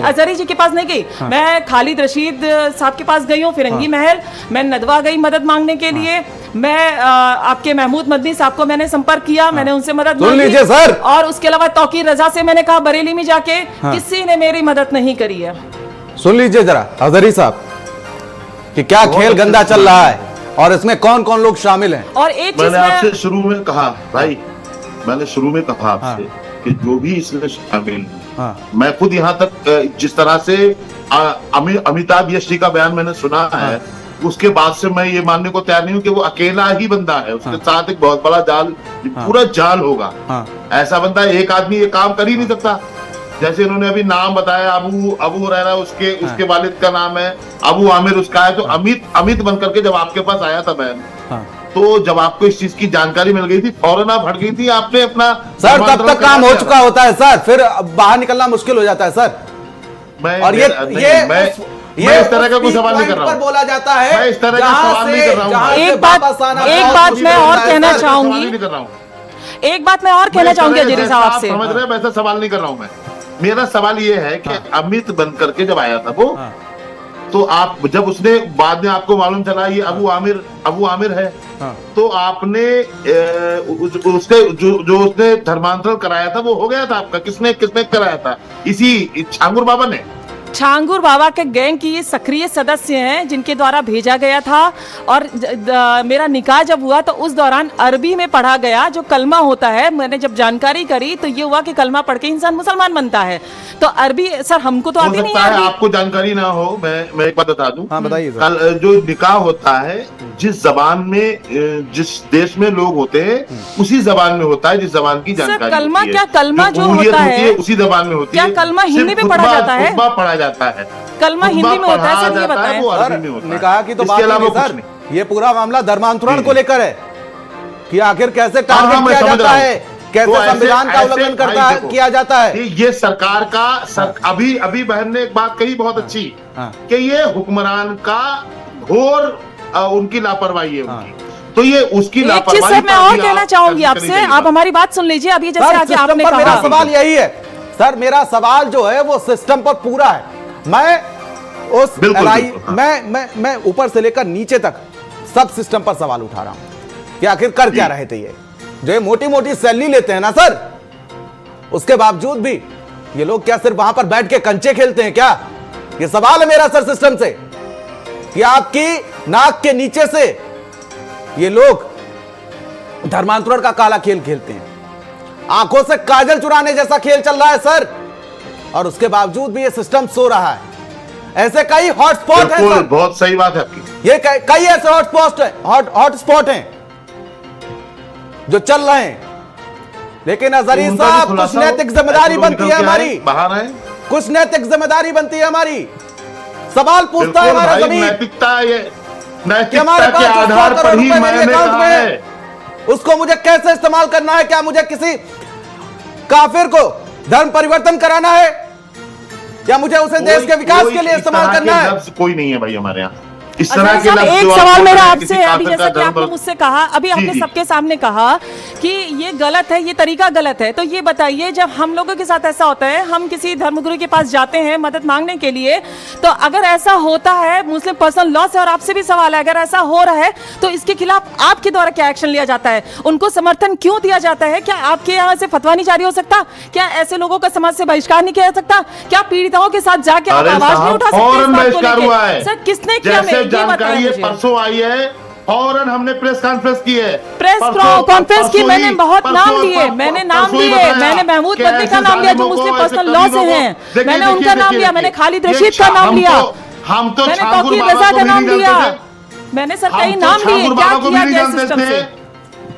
अजहरी जी के पास नहीं गई, मैं खालिद रशीद साहब के पास गई हूँ, फिरंगी महल, मैं नदवा गई मदद मांगने के लिए, मैं आपके महमूद मदनी साहब को मैंने संपर्क किया, मैंने उनसे मदद मांगी सर। और उसके अलावा तौकीर रजा से मैंने कहा बरेली में जाके, किसी ने मेरी मदद नहीं करी है। सुन लीजिए जरा अजहरी साहब कि क्या खेल गंदा चल रहा है और इसमें कौन कौन लोग शामिल हैं। और एक मैंने आपसे शुरू में कहा भाई, मैंने शुरू में कहा आपसे कि जो भी इसमें शामिल है, मैं खुद यहाँ तक जिस तरह से अमिताभ यशी का बयान मैंने सुना है, उसके बाद से मैं ये मानने को तैयार नहीं हूँ कि वो अकेला ही बंदा है, उसके साथ एक बहुत बड़ा जाल, पूरा जाल होगा। ऐसा बंदा एक आदमी ये काम कर ही नहीं सकता। जैसे इन्होंने अभी नाम बताया, अबू हुरैरा उसके वालिद का नाम है, अबू आमिर उसका है, तो अमित बन करके जब आपके पास आया था मैं, तो जब आपको इस चीज की जानकारी मिल गई थी, फौरन आप हट गई थी, आपने अपना सर तब तक काम हो चुका होता है सर, फिर बाहर निकलना मुश्किल हो जाता है सर। और मैं इस तरह का कोई सवाल नहीं कर रहा हूँ, बोला जाता है, मैं इस तरह का सवाल नहीं कर रहा हूँ। एक बात मैं और कहना चाहूंगी, एक बात मैं और कहना चाहूंगी अजहरी साहब आपसे, समझ रहे हैं, वैसा सवाल नहीं कर रहा हूँ मैं। मेरा सवाल ये है कि अमित बन करके जब आया था वो, तो आप जब उसने बाद में आपको मालूम चला ये अबू आमिर है, तो आपने उसके जो उसने धर्मांतरण कराया था वो हो गया था आपका? किसने कराया था? इसी छांगुर बाबा ने। छांगुर बाबा के गैंग की सक्रिय सदस्य हैं जिनके द्वारा भेजा गया था। और मेरा निकाह जब हुआ तो उस दौरान अरबी में पढ़ा गया जो कलमा होता है। मैंने जब जानकारी करी तो ये हुआ कि कलमा पढ़ के इंसान मुसलमान बनता है। तो अरबी सर हमको तो आती नहीं है। आपको जानकारी ना हो, मैं एक बात बता दूं। हाँ बताइए। जो निकाह होता है जिस जबान में जिस देश में लोग होते हैं उसी जबान में होता है जिस जबान की जानकारी। कलमा क्या कलमा जो होता है उसी जबान में होती है। क्या कलमा हिंदी में पढ़ा जाता है? पढ़ा जाता है। कलमा हिंदी में होता है सर, ये बताएं। वो अरबी में होता है। निकाह की तो बात नहीं सर, ये पूरा मामला धर्मांतरण को लेकर है कि आखिर कैसे टारगेट किया जाता है, कैसे संविधान का उल्लंघन किया जाता है। ये सरकार का अभी बहन ने एक बात कही बहुत अच्छी कि ये हुक्मरान का घोर उनकी लापरवाही है उनकी। तो ये उसकी लापरवाही मैं और कहना चाहूंगी आपसे, आप हमारी बात सुन लीजिए। अभी जैसे आगे आपने कहा, मेरा सवाल यही है सर, मेरा सवाल जो है वो सिस्टम पर पूरा है। मैं उस मैं ऊपर से लेकर नीचे तक सब सिस्टम पर सवाल उठा रहा हूं कि आखिर कर क्या रहे थे ये जो मोटी मोटी सैलरी लेते हैं ना सर, उसके बावजूद भी ये लोग क्या सिर्फ वहां पर बैठ के कंचे खेलते हैं क्या? ये सवाल है मेरा सर सिस्टम से कि आपकी नाक के नीचे से ये लोग धर्मांतरण का काला खेल खेलते हैं, आंखों से काजल चुराने जैसा खेल चल रहा है सर, और उसके बावजूद भी ये सिस्टम सो रहा है। ऐसे कई हॉटस्पॉट हैं सर। बहुत सही बात है आपकी। ये कई ऐसे हॉटस्पॉट हैं जो चल रहे हैं, लेकिन अजहरी साहब कुछ नैतिक जिम्मेदारी बनती है हमारी, कुछ नैतिक जिम्मेदारी बनती है हमारी। सवाल पूछता है हमारा जमीन, नैतिकता हमारे पास आधार पर ही अकाउंट में है, उसको मुझे कैसे इस्तेमाल करना है? क्या मुझे किसी काफिर को धर्म परिवर्तन कराना है या मुझे उसे देश के विकास के लिए इस्तेमाल करना है? कोई नहीं है भाई हमारे यहाँ इस तरह के लफ्ज़। एक सवाल मेरा आपसे है, अभी जैसा कि आपने मुझसे कहा, अभी आपने सबके सामने कहा कि ये गलत है, ये तरीका गलत है, तो ये बताइए जब हम लोगों के साथ ऐसा होता है, हम किसी धर्मगुरु के पास जाते हैं मदद मांगने के लिए, तो अगर ऐसा होता है, मुस्लिम पर्सनल लॉ से, और आपसे भी सवाल है, अगर ऐसा हो रहा है तो इसके खिलाफ आपके द्वारा क्या एक्शन लिया जाता है? उनको समर्थन क्यों दिया जाता है? क्या आपके यहाँ से फतवा नहीं जारी हो सकता? क्या ऐसे लोगों का समाज से बहिष्कार नहीं किया जा सकता? क्या पीड़िताओं के साथ जाके आप आवाज नहीं उठा सकते? सर किसने किया? जानकारी परसों आई है, फौरन हमने प्रेस कॉन्फ्रेंस की है, प्रेस कॉन्फ्रेंस की। मैंने बहुत नाम लिए, मैंने महमूद मदनी का नाम लिया जो मुस्लिम पर्सनल लॉ से हैं, मैंने उनका नाम लिया, मैंने खालिद रशीद का नाम लिया। हम तो मैंने छांगुर तौकीर बाबा रजा को का भी नाम नहीं दिया, जानते थे। मैंने सर हम कई तो नाम लिए, छांगुर क्या बाबा को भी किया नहीं गया जानते सिस्टम थे। से।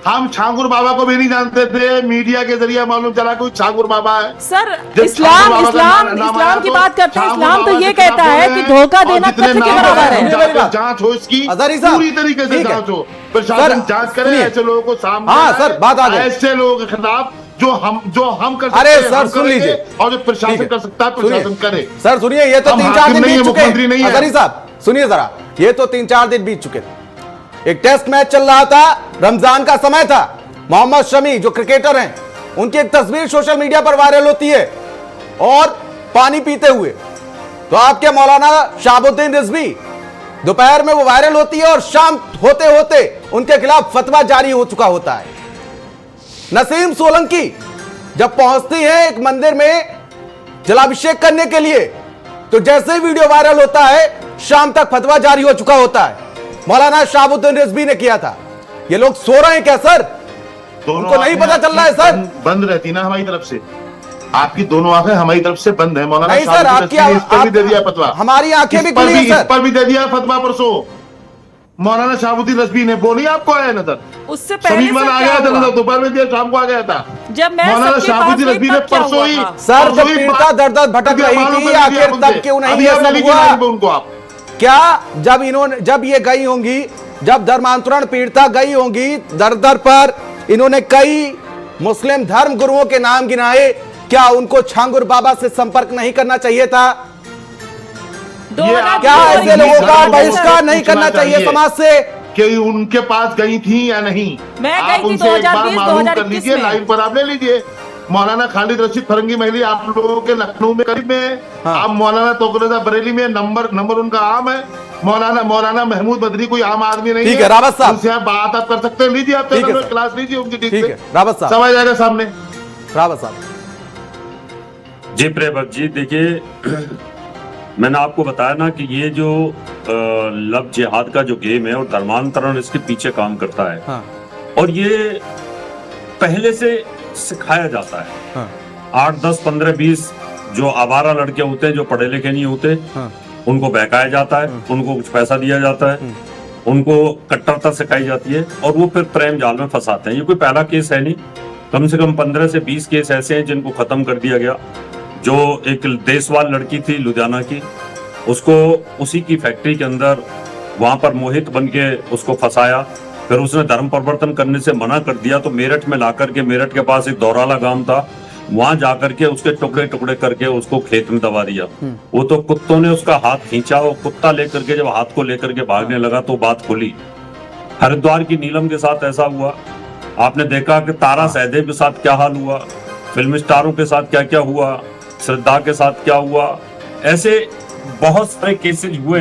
हम छांगुर बाबा को भी नहीं जानते थे, मीडिया के जरिए मालूम चला कोई छांगुर बाबा है। सर जब इस्लाम छांगुर बाबा का इस्लाम नाम आया इस्लाम की तो बात करते हैं, छांगुर इस्लाम तो बाबा ये के खिलाफ कहता है बोले कि धोखा और देना जितने कत्ल के नाम बराबर हैं, है। जांच हो इसकी, अजहरी साहब, पूरी तरीके से ठीक है। जांच हो, प्रशासन सर, जांच करे, सुनिए। ऐसे लोगों को सामने हाँ, लाए, सर, बात आ गई। ऐसे लोगों के खिलाफ जो हम कर सकते अरे हैं, सर, हम सुन करेंगे, लीजिए। और जो प्रशासन ठीक है। कर सकता है सुनिए। प्रशासन करे। सर सुनिए, ये तो हम 3-4 हाकिम दिन नहीं बीत है, चुके मुख्यमंत्री नहीं हैं। है। अजहरी साहब सुनिए जरा, ये तो 3-4 दिन बीत चुके थे। एक टेस्ट मैच चल रहा था, रमजान का समय था। मोहम्मद शमी जो क्रिकेटर हैं, उनकी एक तस्वीर सोशल मीडिया पर वायरल होती है और पानी पीते हुए। तो आपके मौलाना शहाबुद्दीन रिजवी, दोपहर में वो वायरल होती है और शाम होते होते उनके खिलाफ फतवा जारी हो चुका होता है। नसीम सोलंकी जब पहुंचती है एक मंदिर में जलाभिषेक करने के लिए, तो जैसे ही वीडियो वायरल होता है, शाम तक फतवा जारी हो चुका होता है। मौलाना शहाबुद्दीन रिजवी ने किया था। ये लोग सो रहे हैं क्या सर? उनको नहीं पता चल रहा है सर? बंद रहती ना हमारी तरफ से, आपकी दोनों आंखें हमारी तरफ से बंद है। मौलाना नहीं सर, शहाबुद्दीन आपकी रिजवी ने इस पर भी दे दिया आप, फतवा, हमारी आंखें भी इस पर खुली हैं इस सर। पर भी दे दिया फतवा परसों। मौलाना शहाबुद्दीन रिजवी ने, वो नहीं आपको आया नजर? उससे पहले समीर वाला आ सर गया क्या था हुआ? नजर, दोपहर में दिया, शाम को आ गया था। जब मैं मौलाना सबके शहाबुद्दीन पास रिजवी गई ने तब क्या परसों हुआ ही था? सर जब पीड़िता दर दर भटक रही थी, आखिर तब क्यों नहीं ये सब हुआ? उनको आप क्या जब ये गई होंगी, जब धर्मांतरण पीड़िता गई होंगी दर दर पर, इन्होंने कई मुस्लिम धर्म गुरुओं के नाम गिनाए, क्या उनको छांगुर बाबा से संपर्क नहीं करना चाहिए था? क्या ऐसे लोगों का बहिष्कार नहीं करना चाहिए समाज से? कि उनके पास गई थी या नहीं? मैं आप गई थी उनसे एक बार 2020, मालूम कर 2021 लीजिए, में। लाइन पर आप ले लीजिए। मौलाना खालिद रशीद फरंगी महली आप लोगों के लखनऊ में करीब में, आप मौलाना तोकरदा बरेली में, नंबर उनका आम है। मौलाना महमूद बदरी कोई आम आदमी नहीं ठीक है, रावत साहब। उनसे आप बात आप कर सकते हैं, लीजिए आप ठीक है चैनल में सर। क्लास लीजिए उनकी, ठीक है रावत साहब, सब आ जाएगा सामने। रावत साहब। जी प्रेमभक्त जी, देखिए मैंने आपको बताया ना कि ये जो लव जिहाद का जो गेम है और धर्मांतरण इसके पीछे काम करता है। हाँ। और ये पहले से सिखाया जाता है। हाँ। 8, 10, 15, 20 जो आवारा लड़के होते हैं, जो पढ़े लिखे नहीं होते, हाँ। उनको बहकाया जाता है, उनको कुछ पैसा दिया जाता है, उनको कट्टरता सिखाई जाती है और वो फिर प्रेम जाल में फंसाते हैं। ये कोई पहला केस है नहीं, कम से कम 15 से 20 केस ऐसे हैं जिनको खत्म कर दिया गया। जो एक देशवाल लड़की थी लुधियाना की, उसको उसी की फैक्ट्री के अंदर वहां पर मोहित बन के उसको फंसाया, फिर उसने धर्म परिवर्तन करने से मना कर दिया, तो मेरठ में लाकर के, मेरठ के पास एक दौराला गांव था, वहां जाकर के उसके टुकड़े टुकड़े करके उसको खेत में दबा दिया। वो तो कुत्तों ने उसका हाथ खींचा, वो कुत्ता लेकर के जब हाथ को लेकर के भागने लगा तो बात खुली। हरिद्वार की नीलम के साथ ऐसा हुआ। आपने देखा कि तारा सहदेव के साथ क्या हाल हुआ, फिल्म स्टारों के साथ क्या क्या हुआ, श्रद्धा के साथ क्या हुआ। ऐसे बहुत सारे केसेस हुए।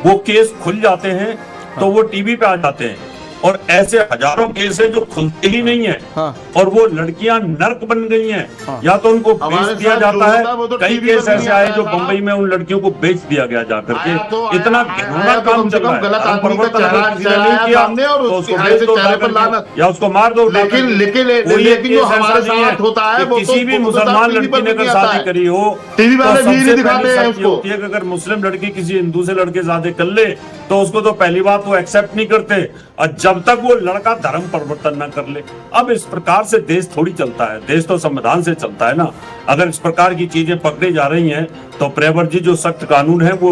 वो केस खुल जाते हैं तो वो टीवी पे आ जाते हैं, और ऐसे हजारों केस हैं जो खुलते ही नहीं है। हाँ। और वो लड़कियां नर्क बन गई हैं। हाँ। या तो उनको बेच हमारे दिया साथ जाता जो है, होता है वो तो कई टीवी केस पर नहीं ऐसे आए आता जो है बंबई में उन लड़कियों को बेच दिया गया जाकर आया तो के। इतना आया घिनौना तो काम कम से चल कम रहा है। गलत धर्म आदमी का परिवर्तन अगर चेहरा किसी ने चेहरा नहीं किया सामने और तो उसके उसको ऐसे बेच दो चेहरे उठा पर करके, लानत। या उसको मार दो उठा करके। कोई एक लेकिन जो केस ऐसा हमारे नहीं है साथ होता है कि वो किसी भी तो मुसलमान टीवी लड़की पर ने अगर नहीं आता शादी है। करी हो टीवी वाले तो भी नहीं सबसे दिखाते पहली हैं शर्त ये उसको। होती है कि अगर मुस्लिम लड़की किसी हिंदू से लड़के शादी कर ले तो उसको तो पहली बात वो एक्सेप्ट नहीं करते, और जब तक वो लड़का धर्म परिवर्तन ना कर ले। अब इस प्रकार से देश थोड़ी चलता है, देश तो संविधान से चलता है ना। अगर इस प्रकार की चीजें पकड़ी जा रही हैं तो प्रेवर जी जो सख्त कानून है वो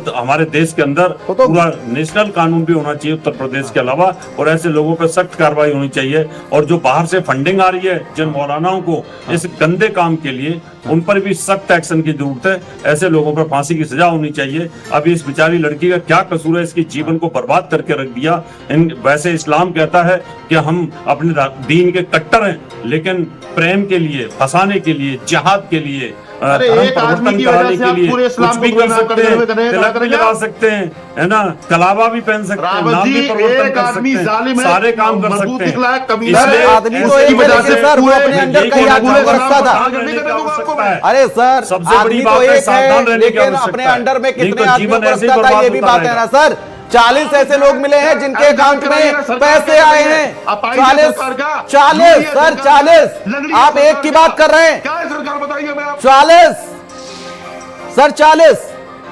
हमारे देश के अंदर तो पूरा नेशनल कानून भी होना चाहिए उत्तर प्रदेश के अलावा, और ऐसे लोगों पर सख्त कार्रवाई होनी चाहिए। और जो बाहर से फंडिंग आ रही है जिन मौलानाओं को इस गंदे काम के लिए, उन पर भी सख्त एक्शन की जरूरत है। ऐसे लोगों पर फांसी की सजा होनी चाहिए। अभी इस बेचारी लड़की का क्या कसूर है, इसकी जीवन को बर्बाद करके रख दिया। वैसे इस्लाम कहता है कि हम अपने दीन के कट्टर हैं, लेकिन प्रेम के लिए, फंसाने के लिए, जिहाद के लिए, अरे धर्म एक आदमी परिवर्तन की कराने वजह से के आप लिए पूरे इस्लाम कुछ भी को कर गुमराह सकते करने हैं, में करें, तिलक भी लगा सकते हैं, है ना, कलावा भी पहन सकते हैं, नाम भी परिवर्तन एक कर आदमी सकते जालिम हैं, है, सारे काम कर मजबूत सकते दिखला है, हैं। कमीज सर, इसलिए आदमी तो ऐसी एक है, वजह लेकिन से सर वो अपने अंदर यही कई कहना आदमियों को चाहूंगा, रखता था। सावधान रहने की आवश्यकता है। अरे सर, सबसे बड़ी आदमी बात तो है एक सावधान है, रहने की लेकिन आवश्यकता अपने है। अंडर में नहीं कितने तो आदमियों जीवन को ऐसे ही रखता था, बर्बाद ये भी होता बात है ना रहेगा। सर। 40 ऐसे लोग मिले हैं जिनके अकाउंट में पैसे आए हैं। 40 सर 40। आप एक की बात कर रहे हैं। क्या है सरकार बताइए, मैं आप 40 सर 40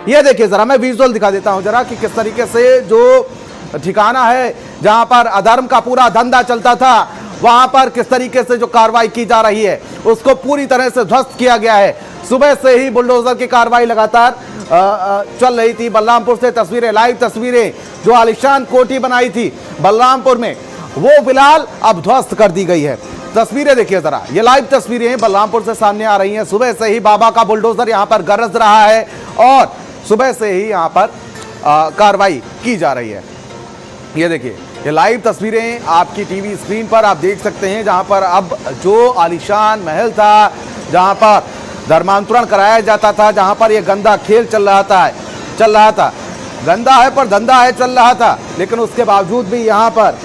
ये देखिए जरा, मैं विजुअल दिखा देता हूं जरा कि किस तरीके से जो ठिकाना है जहां पर अधर्म का पूरा धंधा चलता था, वहां पर किस तरीके से जो कार्रवाई की जा रही है उसको पूरी तरह से ध्वस्त किया गया है। सुबह से ही बुलडोजर की कार्रवाई लगातार चल रही थी। बलरामपुर से तस्वीरें, लाइव तस्वीरें जो आलिशान कोठी बनाई थी बलरामपुर में, वो फिलहाल अब ध्वस्त कर दी गई है। तस्वीरें देखिए जरा, ये लाइव तस्वीरें बलरामपुर से सामने आ रही हैं। सुबह से ही बाबा का बुलडोजर यहां पर गरज रहा है और सुबह से ही यहां पर कार्रवाई की जा रही है। ये देखिए, ये लाइव तस्वीरें आपकी टीवी स्क्रीन पर आप देख सकते हैं, जहां पर अब जो आलीशान महल था, जहां पर धर्मांतरण कराया जाता था, जहां पर ये गंदा खेल चल रहा था, गंदा है पर धंधा है चल रहा था, लेकिन उसके बावजूद भी यहां पर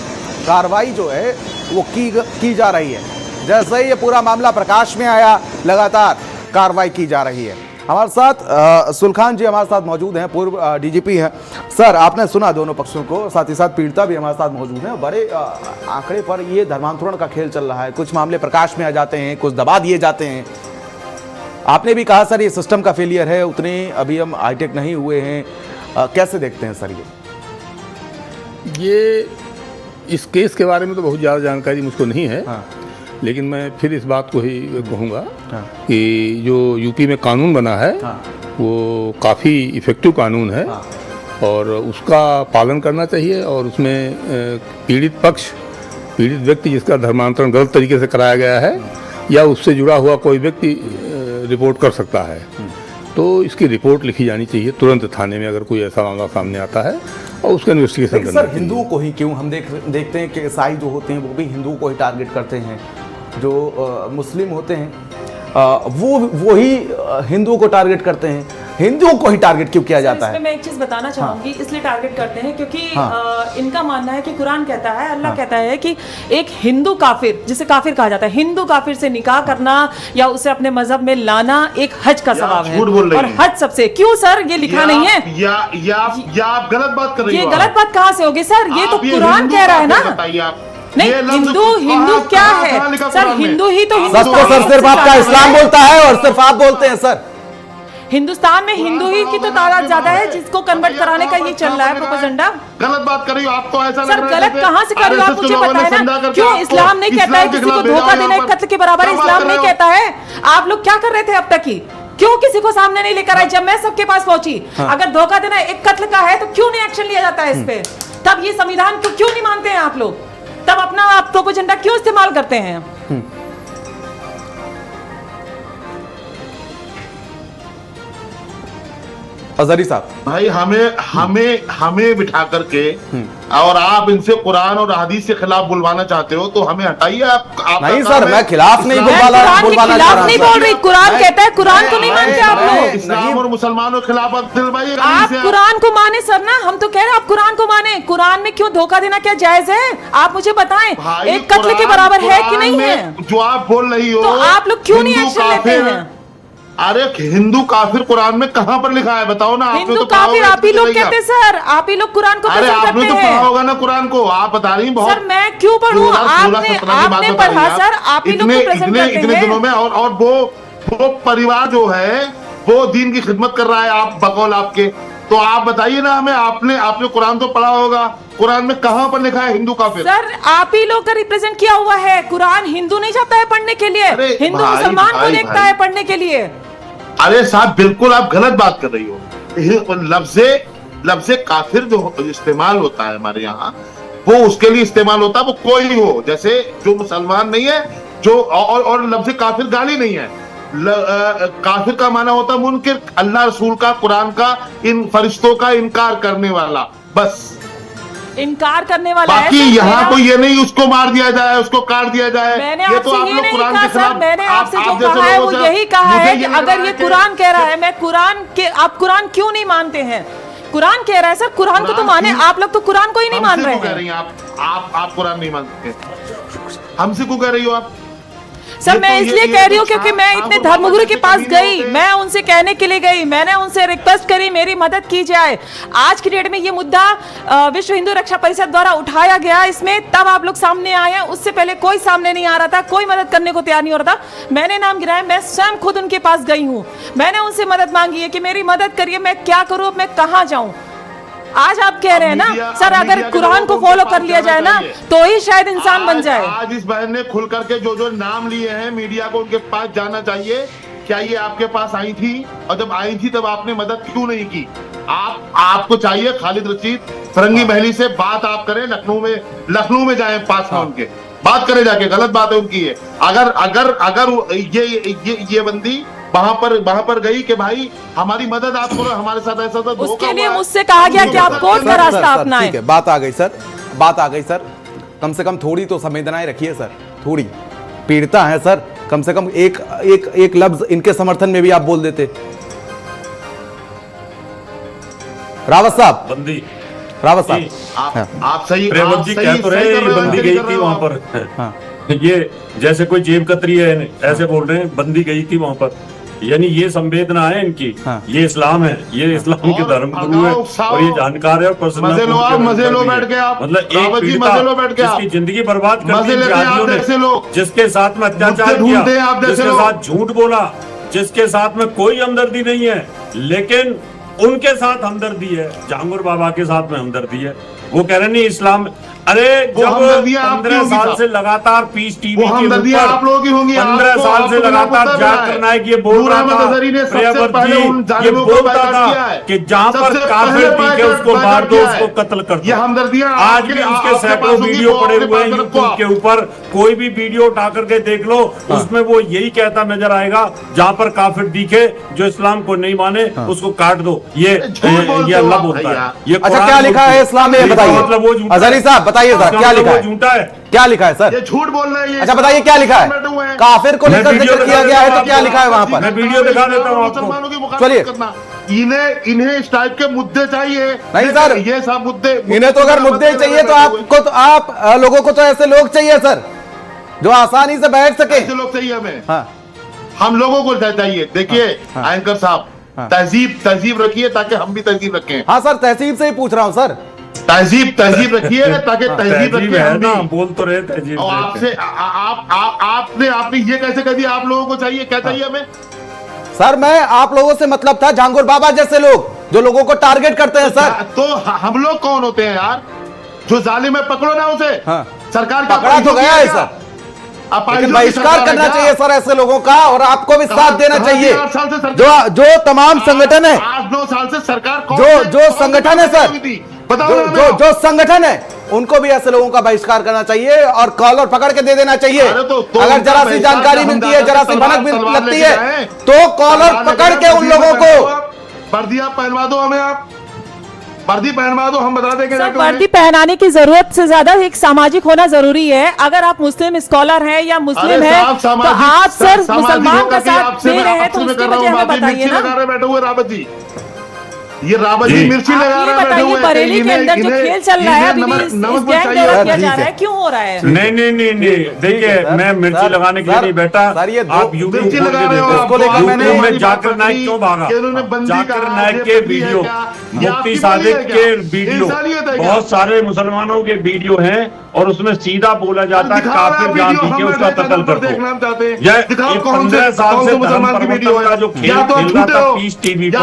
कार्रवाई जो है वो की जा रही है। जैसे ही ये पूरा मामला प्रकाश में आया, लगातार कार्रवाई की जा रही है। हमारे साथ सुलखान जी हमारे साथ मौजूद हैं, पूर्व डीजीपी हैं। सर, आपने सुना दोनों पक्षों को, साथ ही साथ पीड़िता भी हमारे साथ मौजूद हैं। बड़े आंकड़े पर ये धर्मांतरण का खेल चल रहा है, कुछ मामले प्रकाश में आ जाते हैं, कुछ दबा दिए जाते हैं। आपने भी कहा सर ये सिस्टम का फेलियर है, उतने अभी हम हाईटेक नहीं हुए हैं, कैसे देखते हैं सर ये इस केस के बारे में तो बहुत ज़्यादा जानकारी मुझको नहीं है। हाँ। लेकिन मैं फिर इस बात को ही कहूँगा हाँ। कि जो यूपी में कानून बना है हाँ। वो काफ़ी इफ़ेक्टिव कानून है। हाँ। और उसका पालन करना चाहिए, और उसमें पीड़ित व्यक्ति जिसका धर्मांतरण गलत तरीके से कराया गया है या उससे जुड़ा हुआ कोई व्यक्ति रिपोर्ट कर सकता है, तो इसकी रिपोर्ट लिखी जानी चाहिए तुरंत थाने में, अगर कोई ऐसा मामला सामने आता है, और उसका इन्वेस्टिगेशन करना चाहिए। सर, हिंदुओं को ही क्यों हम देखते हैं कि ईसाई जो होते हैं वो भी हिंदुओं को ही टारगेट करते हैं, जो मुस्लिम होते हैं वो ही हिंदुओं को टारगेट करते हैं, हिंदुओं को ही टारगेट क्यों किया जाता है? मैं एक चीज बताना चाहूंगी। इसलिए टारगेट करते हैं क्योंकि इनका मानना है कि कुरान कहता है, अल्लाह कहता है कि एक हिंदू काफिर, जिसे काफिर कहा जाता है, हिंदू काफिर से निकाह करना या उसे अपने मजहब में लाना एक हज का सवाब है। और हज सबसे क्यों सर ये लिखा नहीं है? या आप गलत बात कर रही हो। ये गलत बात कहाँ से होगी सर? ये तो कुरान कह रहा है ना। नहीं, हिंदू क्या है सर? हिंदू ही तो सच तो सर सिर्फ आपका इस्लाम बोलता है और सिर्फ आप बोलते हैं सर। हिंदुस्तान में हिंदू ही की तो तादाद ज्यादा है, जिसको कन्वर्ट कराने का ये चल रहा है प्रोपेगेंडा। गलत बात कर रही हो आप तो। ऐसा सर गलत कहाँ से कर रही हो आप? मुझे बताएं ना, क्यों इस्लाम नहीं कहता है किसी को धोखा देना एक कत्ल के बराबर? इस्लाम नहीं कहता है। आप लोग क्या कर रहे थे अब तक ही? क्यों किसी को सामने नहीं लेकर आए? जब मैं सबके पास पहुंची, अगर धोखा देना एक कत्ल का है तो क्यों नहीं एक्शन लिया जाता है इस पे? तब ये संविधान को क्यों नहीं मानते हैं आप लोग? तब अपना आप प्रोपेगेंडा क्यों इस्तेमाल करते हैं? अजहरी साहब, भाई हमें बिठा करके और आप इनसे कुरान और हदीस के खिलाफ बुलवाना चाहते हो तो हमें हटाइए। आप नहीं सर, मैं खिलाफ नहीं बुलवाना नहीं बोल रही। कुरान कहता है, कुरान को नहीं मानते आप लोग। इस्लाम और मुसलमानों के खिलाफ आप कुरान को माने सर ना, हम तो कह रहे हैं आप कुरान को माने। कुरान में क्यों धोखा देना क्या जायज है? आप मुझे बताएं, एक कत्ल के बराबर है कि नहीं है? जो आप बोल रही हो, तो आप लोग क्यों नहीं एक्शन लेते हैं? अरे हिंदू काफिर कुरान में कहां पर लिखा है बताओ ना। हिंदू काफिर आप ही लोग कहते हैं सर, आप ही लोग कुरान को पसंद करते हैं। आपने तो पढ़ा होगा ना कुरान को, आप बता रही हैं बहुत। सर मैं क्यों पढ़ूं? आपने पढ़ा सर, आप ही लोग को प्रेजेंट करते हैं इतने दिनों में। और वो परिवार जो है वो दीन की खिदमत कर रहा है, आप बकौल आपके। तो आप बताइए ना हमें, आपने कुरान तो पढ़ा होगा, कुरान में कहां पर लिखा है हिंदू काफिर? सर आप ही लोग का रिप्रेजेंट किया हुआ है। कुरान हिंदू नहीं जाता है पढ़ने के लिए, हिंदू मुसलमान को देखता है पढ़ने के लिए। अरे साहब बिल्कुल आप गलत बात कर रही हो। लफ्ज़े काफिर जो इस्तेमाल होता है हमारे यहाँ, वो उसके लिए इस्तेमाल होता है वो कोई हो, जैसे जो मुसलमान नहीं है जो, और लफ्ज़े काफिर गाली नहीं है। काफिर का माना होता है मुनकिर, अल्लाह रसूल का, कुरान का, इन फरिश्तों का इनकार करने वाला, बस इनकार करने वाला। बाकी यहाँ तो ये नहीं उसको मार दिया जाए, उसको काट दिया जाए। मैंने आपसे ये नहीं कहा सर, मैंने आपसे जो कहा है वो यही कहा है कि अगर ये कुरान कह रहा है, मैं कुरान के, आप कुरान क्यों नहीं मानते हैं? कुरान कह रहा है सर, कुरान को तो माने। आप लोग तो कुरान को ही नहीं मान रहे हैं। आप कुरान नहीं मानते, हमसे क्यों कह रही हो आप? सर मैं इसलिए कह रही हूँ क्योंकि मैं इतने धर्मगुरु के पास गई, मैं उनसे कहने के लिए गई, मैंने उनसे रिक्वेस्ट करी मेरी मदद की जाए। आज की डेट में ये मुद्दा विश्व हिंदू रक्षा परिषद द्वारा उठाया गया, इसमें तब आप लोग सामने आए हैं, उससे पहले कोई सामने नहीं आ रहा था, कोई मदद करने को तैयार नहीं हो रहा था। मैंने नाम गिराया, मैं स्वयं खुद उनके पास गई हूँ, मैंने उनसे मदद मांगी है कि मेरी मदद करिए, मैं क्या करूँ, मैं कहाँ जाऊँ। आज आप कह रहे हैं ना सर, अगर कुरान को फॉलो कर लिया जाए ना तो ही शायद इंसान बन जाए। आज इस बहन ने खुल करके जो नाम लिए हैं, मीडिया को उनके पास जाना चाहिए। क्या ये आपके पास आई थी, और जब आई थी तब आपने मदद क्यों नहीं की? आपको चाहिए खालिद रशीद फरंगी महली से बात आप करें, लखनऊ में जाएं पास में उनके, बात करें जाके, गलत बात है उनकी। अगर ये बंदी वहां पर गई कि भाई हमारी मदद आप करो, हमारे साथ ऐसा था, उसके लिए मुझसे कहा गया कि आप कोर्ट का रास्ता अपनाएं। ठीक है, बात आ गई सर, कम से कम थोड़ी तो संवेदनाएं रखिए सर, थोड़ी पीड़िता है सर, कम से कम एक लफ्ज इनके समर्थन में भी आप बोल देते। रावत साहब आप सही जी कह तो रहे बंदी गई थी वहां पर। ये जैसे कोई जेब कतरी है ऐसे बोल रहे हैं, बंदी गई थी वहां पर, यानी ये संवेदना है इनकी। ये इस्लाम है, ये इस्लाम के धर्म गुरु है और ये जानकार है। और मजे लो बैठ के आप, मतलब एक पीड़िता जिसकी जिंदगी बर्बाद कर दी जिहादियों ने, जिसके साथ में अत्याचार किया, जिसके साथ झूठ बोला, जिसके साथ में कोई हमदर्दी नहीं है, लेकिन उनके साथ हमदर्दी है, जहांगीर बाबा के साथ में हमदर्दी है। वो कह रहे नहीं इस्लाम, अरे जब 15 साल से लगातार पीस टीवी के ऊपर आप लोगों की होंगी, 15 साल से लगातार जाकिर नाइक ये बोल रहा था, ये बोलता था कि जहां पर काफिर दिखे उसको मार दो, उसको कत्ल कर दो। आज भी उसके सैकड़ों वीडियो पड़े हुए हैं यूट्यूब के ऊपर, कोई भी वीडियो उठा करके देख लो, उसमें वो यही कहता नजर आएगा, जहां पर काफिर दिखे जो इस्लाम को नहीं माने उसको काट दो। ये अल्लाह बोलता है। ये अच्छा क्या लिखा है इस्लाम में, बताइए मतलब वो अजहरी साहब, बताइए सर क्या लिखा है, झूठा है, क्या लिखा है सर? ये झूठ बोल रहे हैं। अच्छा बताइए क्या लिखा है, काफिर को लेकर जिक्र किया गया है तो क्या लिखा है वहां पर? मैं वीडियो दिखा देता हूँ आपको। चलिए, इन्हें इस टाइप के मुद्दे चाहिए नहीं सर, ये सब मुद्दे, इन्हें तो अगर मुद्दे चाहिए तो आपको तो आप लोगों को तो ऐसे लोग चाहिए सर जो आसानी से बैठ सके। ऐसे लोग चाहिए हमें, हम लोगों को चाहिए। देखिए एंकर साहब, तहजीब रखिए ताकि हम भी तहजीब रखें। हाँ सर, तहजीब से ही पूछ रहा हूँ सर, तहजीब रखिए ताकि तहजीब रखिए हम भी। बोल तो रहे तहजीब। और आपसे आपने ये कैसे कह दिया आप लोगों को चाहिए, क्या चाहिए हमें? सर मैं आप लोगों से मतलब था जहांगीर बाबा जैसे लोग जो लोगों को टारगेट करते हैं सर। तो हम लोग कौन होते हैं यार? जो जालिम है पकड़ो ना उसे। सरकार का पकड़ा तो गया है सर, लेकिन बहिष्कार करना चाहिए सर ऐसे लोगों का, और आपको भी साथ देना चाहिए। जो तमाम संगठन है, 8-9 साल से सरकार जो संगठन है सर, जो संगठन है उनको भी ऐसे लोगों का बहिष्कार करना चाहिए और कॉलर पकड़ के दे देना चाहिए। अगर जरा सी जानकारी मिलती है, जरा सी भनक लगती है तो कॉलर पकड़ के उन लोगों को वर्दियां पहनवा दो, हमें आप वर्दी पहनवा दो, हम बता देंगे। वर्दी पहनाने की जरूरत से ज्यादा एक सामाजिक होना जरूरी है। अगर आप मुस्लिम स्कॉलर हैं या मुस्लिम हैं तो आप सर मुसलमान का साथ दे रहे हैं तो उसकी वजह हमें बताइए ना। बैठे हुए रावत जी, ये रावत जी मिर्ची लगा रहे हैं, बताइए बरेली के अंदर जो खेल चल रहा है, अभी इस गैंग द्वारा किया जा रहा है, क्यों हो रहा है? नहीं, देखिए मैं मिर्ची लगाने के लिए नहीं बैठा। आप यूट्यूब में जाकिर नाइक क्यों भागा? जाकिर नाइक के वीडियो, मुफ्ती सादिक के वीडियो, बहुत सारे मुसलमानों के वीडियो हैं और उसमें सीधा बोला जाता है काफिर जान दिखे उसका कत्ल कर दो। ये 15 साल से धर्म परिवर्तन का जो खेल खेल रहा था पीस टीवी पर,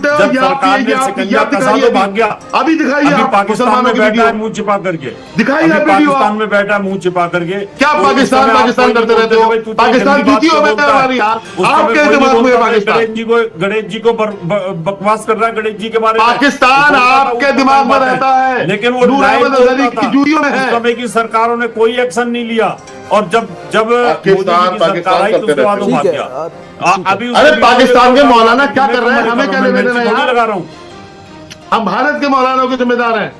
जब सरकार ने शिकंजा कसा तो भाग गया। अभी दिखाइए, अभी पाकिस्तान में बैठा है मुंह छिपा करके, दिखाइए पाकिस्तान में बैठा है मुंह छिपा करके। क्या पाकिस्तान करते रहते हो? पाकिस्तान द्वितीय में हमारी यार, आपके दिमाग में पाकिस्तान। गणेश जी को बकवास कर रहा है, गणेश जी के बारे में। पाकिस्तान आपके दिमाग में रहता है, लेकिन वो जूरियों में है की सरकारों ने कोई एक्शन नहीं लिया, और जब मोदी जी की सरकार आई तो उसके बाद वो भाग गया। अभी अरे पाकिस्तान के मौलाना क्या कर रहे हैं, हमें क्या लेने देना लगा रहा हूँ। हम भारत के मौलाना के जिम्मेदार हैं।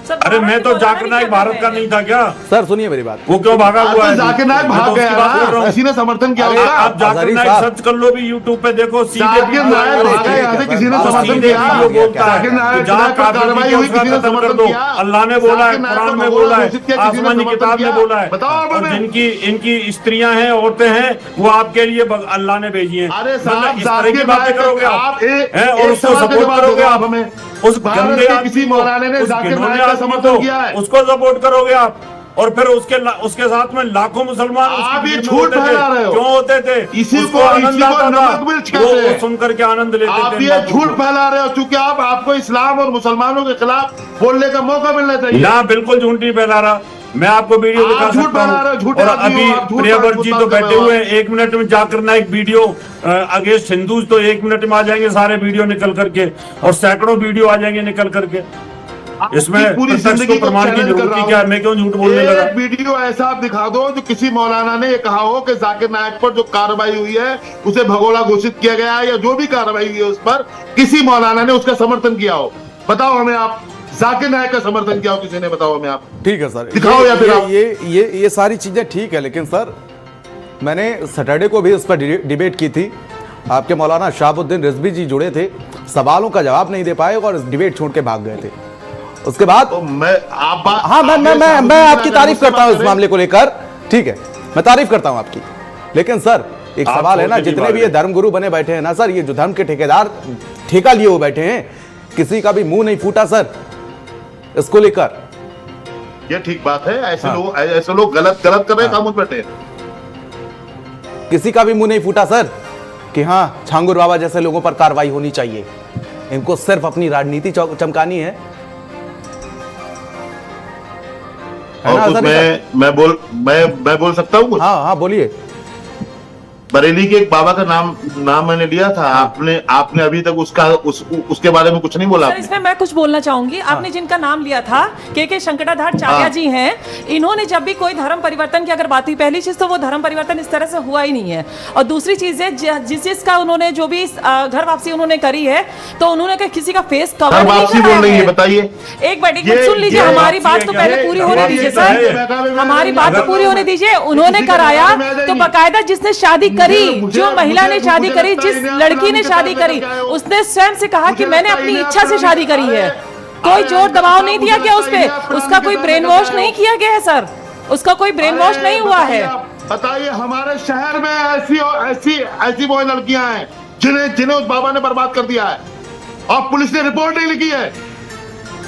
अरे मैं तो जाकिर नाइक भारत का नहीं था क्या? सर सुनिए मेरी बात, वो क्यों भागा हुआ है? जाकिर नाइक भाग गया, किसी ने समर्थन किया होगा। आप जाकिर नाइक सर्च कर लो भी यूट्यूब पे, देखो जाकिर नाइक भागा यहाँ से, किसी ने समर्थन किया? जाकिर नाइक कार्रवाई हुई, किसी ने समर्थन किया? अल्लाह ने बोला है, कुरान में बोला है, आसमानी किताब में बोला है। और जिनकी इनकी स्त्रियां हैं, औरतें हैं, वो आपके लिए अल्लाह ने भेजी हैं। मतलब इस तरह की बातें करोगे आप और उसको सपोर्ट करोगे आप? हमें उस गंदे किसी मौलाना ने जाकिर नाइक का समर्थन किया है, उसको सपोर्ट करोगे आप? और फिर उसके साथ में लाखों मुसलमान आप ये झूठ फैला रहे हो। क्यों होते थे? इसी को नमक मिर्च कहते हैं, वो सुन करके आनंद लेते थे। आप ये झूठ फैला रहे हो, क्योंकि आपको इस्लाम और मुसलमानों के खिलाफ बोलने का मौका मिलना चाहिए। ना, बिल्कुल झूठ नहीं फैला रहा मैं, आपको वीडियो दिखा सकता हूँ। और अभी प्रियव्रत जी तो बैठे हुए हैं, 1 मिनट में Zakir Naik video against Hindus, तो 1 मिनट में आ जाएंगे सारे वीडियो निकल करके, और सैकड़ों वीडियो आ जाएंगे निकल करके। इसमें पूरी जिंदगी को प्रमाण की जरूरत क्या है? मैं क्यों झूठ बोलने लगा? वीडियो ऐसा आप दिखा दो जो किसी मौलाना ने ये कहा हो कि जाकिर नाइक पर जो कार्रवाई हुई है उसे भगोड़ा घोषित किया गया है, या जो भी कार्रवाई हुई है उस पर किसी मौलाना ने उसका समर्थन किया हो। बताओ हमें आप, जाकिर नाइक का समर्थन किया हो किसी ने? बताओ हमें आप। ठीक है सर, दिखाओ या फिर आप। ये सारी चीजें ठीक है, लेकिन सर मैंने सैटरडे को भी उस पर डिबेट की थी। आपके मौलाना शहाबुद्दीन रिजवी जी जुड़े थे, सवालों का जवाब नहीं दे पाए और डिबेट छोड़ के भाग गए थे। उसके बाद मैं आपकी तारीफ करता हूं इस मामले को लेकर, ठीक है, मैं तारीफ करता हूं आपकी, लेकिन सर एक सवाल है ना, जितने भी ये धर्मगुरु बने बैठे हैं ना सर, ये जो धर्म के ठेकेदार ठेका लिए हुए बैठे हैं, किसी का भी मुंह नहीं फूटा सर इसको लेकर। ये ठीक बात है, ऐसे लोग गलत कर रहे हैं, कामों पे बैठे हैं। किसी का भी मुंह नहीं फूटा सर कि हाँ छांगुर बाबा जैसे लोगों पर कार्रवाई होनी चाहिए, इनको सिर्फ अपनी राजनीति चमकानी है। और मैं बोल सकता हूँ कुछ? हाँ बोलिए। बरेली के एक बाबा का नाम मैंने लिया था, आपने अभी तक उसके बारे में कुछ नहीं बोला। सर इसमें मैं कुछ बोलना चाहूंगी। आपने जिनका नाम लिया था के शंकराधार चार्या जी हैं, इन्होंने जब भी कोई धर्म परिवर्तन की अगर बात हुई, पहली चीज तो वो धर्म परिवर्तन इस तरह से हुआ ही नहीं है, और दूसरी चीज है जिसका उन्होंने जो भी घर वापसी उन्होंने करी है, तो उन्होंने किसी का फेस कवर नहीं बोल रही है, बताइए। एक मिनट सुन लीजिए, हमारी बात तो पहले पूरी होने दीजिए सर, हमारी बात तो पूरी होने दीजिए। उन्होंने कराया तो बाकायदा जिसने शादी करी, जो महिला ने शादी करी, जिस लड़की ने शादी करी, उसने स्वयं से कहा कि मैंने अपनी इच्छा से शादी करी है। कोई जोर दबाव नहीं दिया गया उस पे, उसका कोई ब्रेन वॉश नहीं किया गया है सर, उसका कोई ब्रेन वॉश नहीं हुआ है। बताइए, हमारे शहर में ऐसी वो लड़कियां हैं जिन्हें उस बाबा ने बर्बाद कर दिया है, और पुलिस ने रिपोर्ट नहीं लिखी है।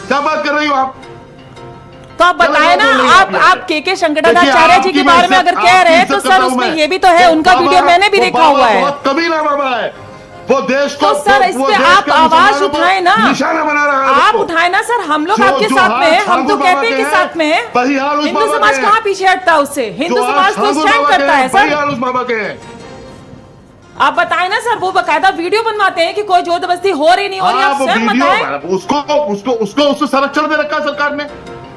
क्या बात कर रही हो आप? तो आप बताए ना, आप के शंकराचार्य जी के बारे में अगर कह रहे हैं तो सर उसमें ये भी तो है, उनका वीडियो मैंने भी देखा हुआ है। बहुत कबीला बाबा है वो, देश को तो सर इस पे आप आवाज उठाए ना, निशाना बना रहा है, आप उठाए ना सर। हम लोग आपके साथ में हैं, हम तो कहते हैं कि साथ में हैं। हिंदू समाज कहाँ पीछे हटता है उससे? हिंदू समाज तो स्टैंड करता है सर। उस बाबा के आप बताएं ना सर, वो बकायदा वीडियो बनवाते हैं कि कोई जोर जबरदस्ती हो रही नहीं हो रही, आप स्वयं बताएं। उसको संरक्षण दे रखा है सरकार ने,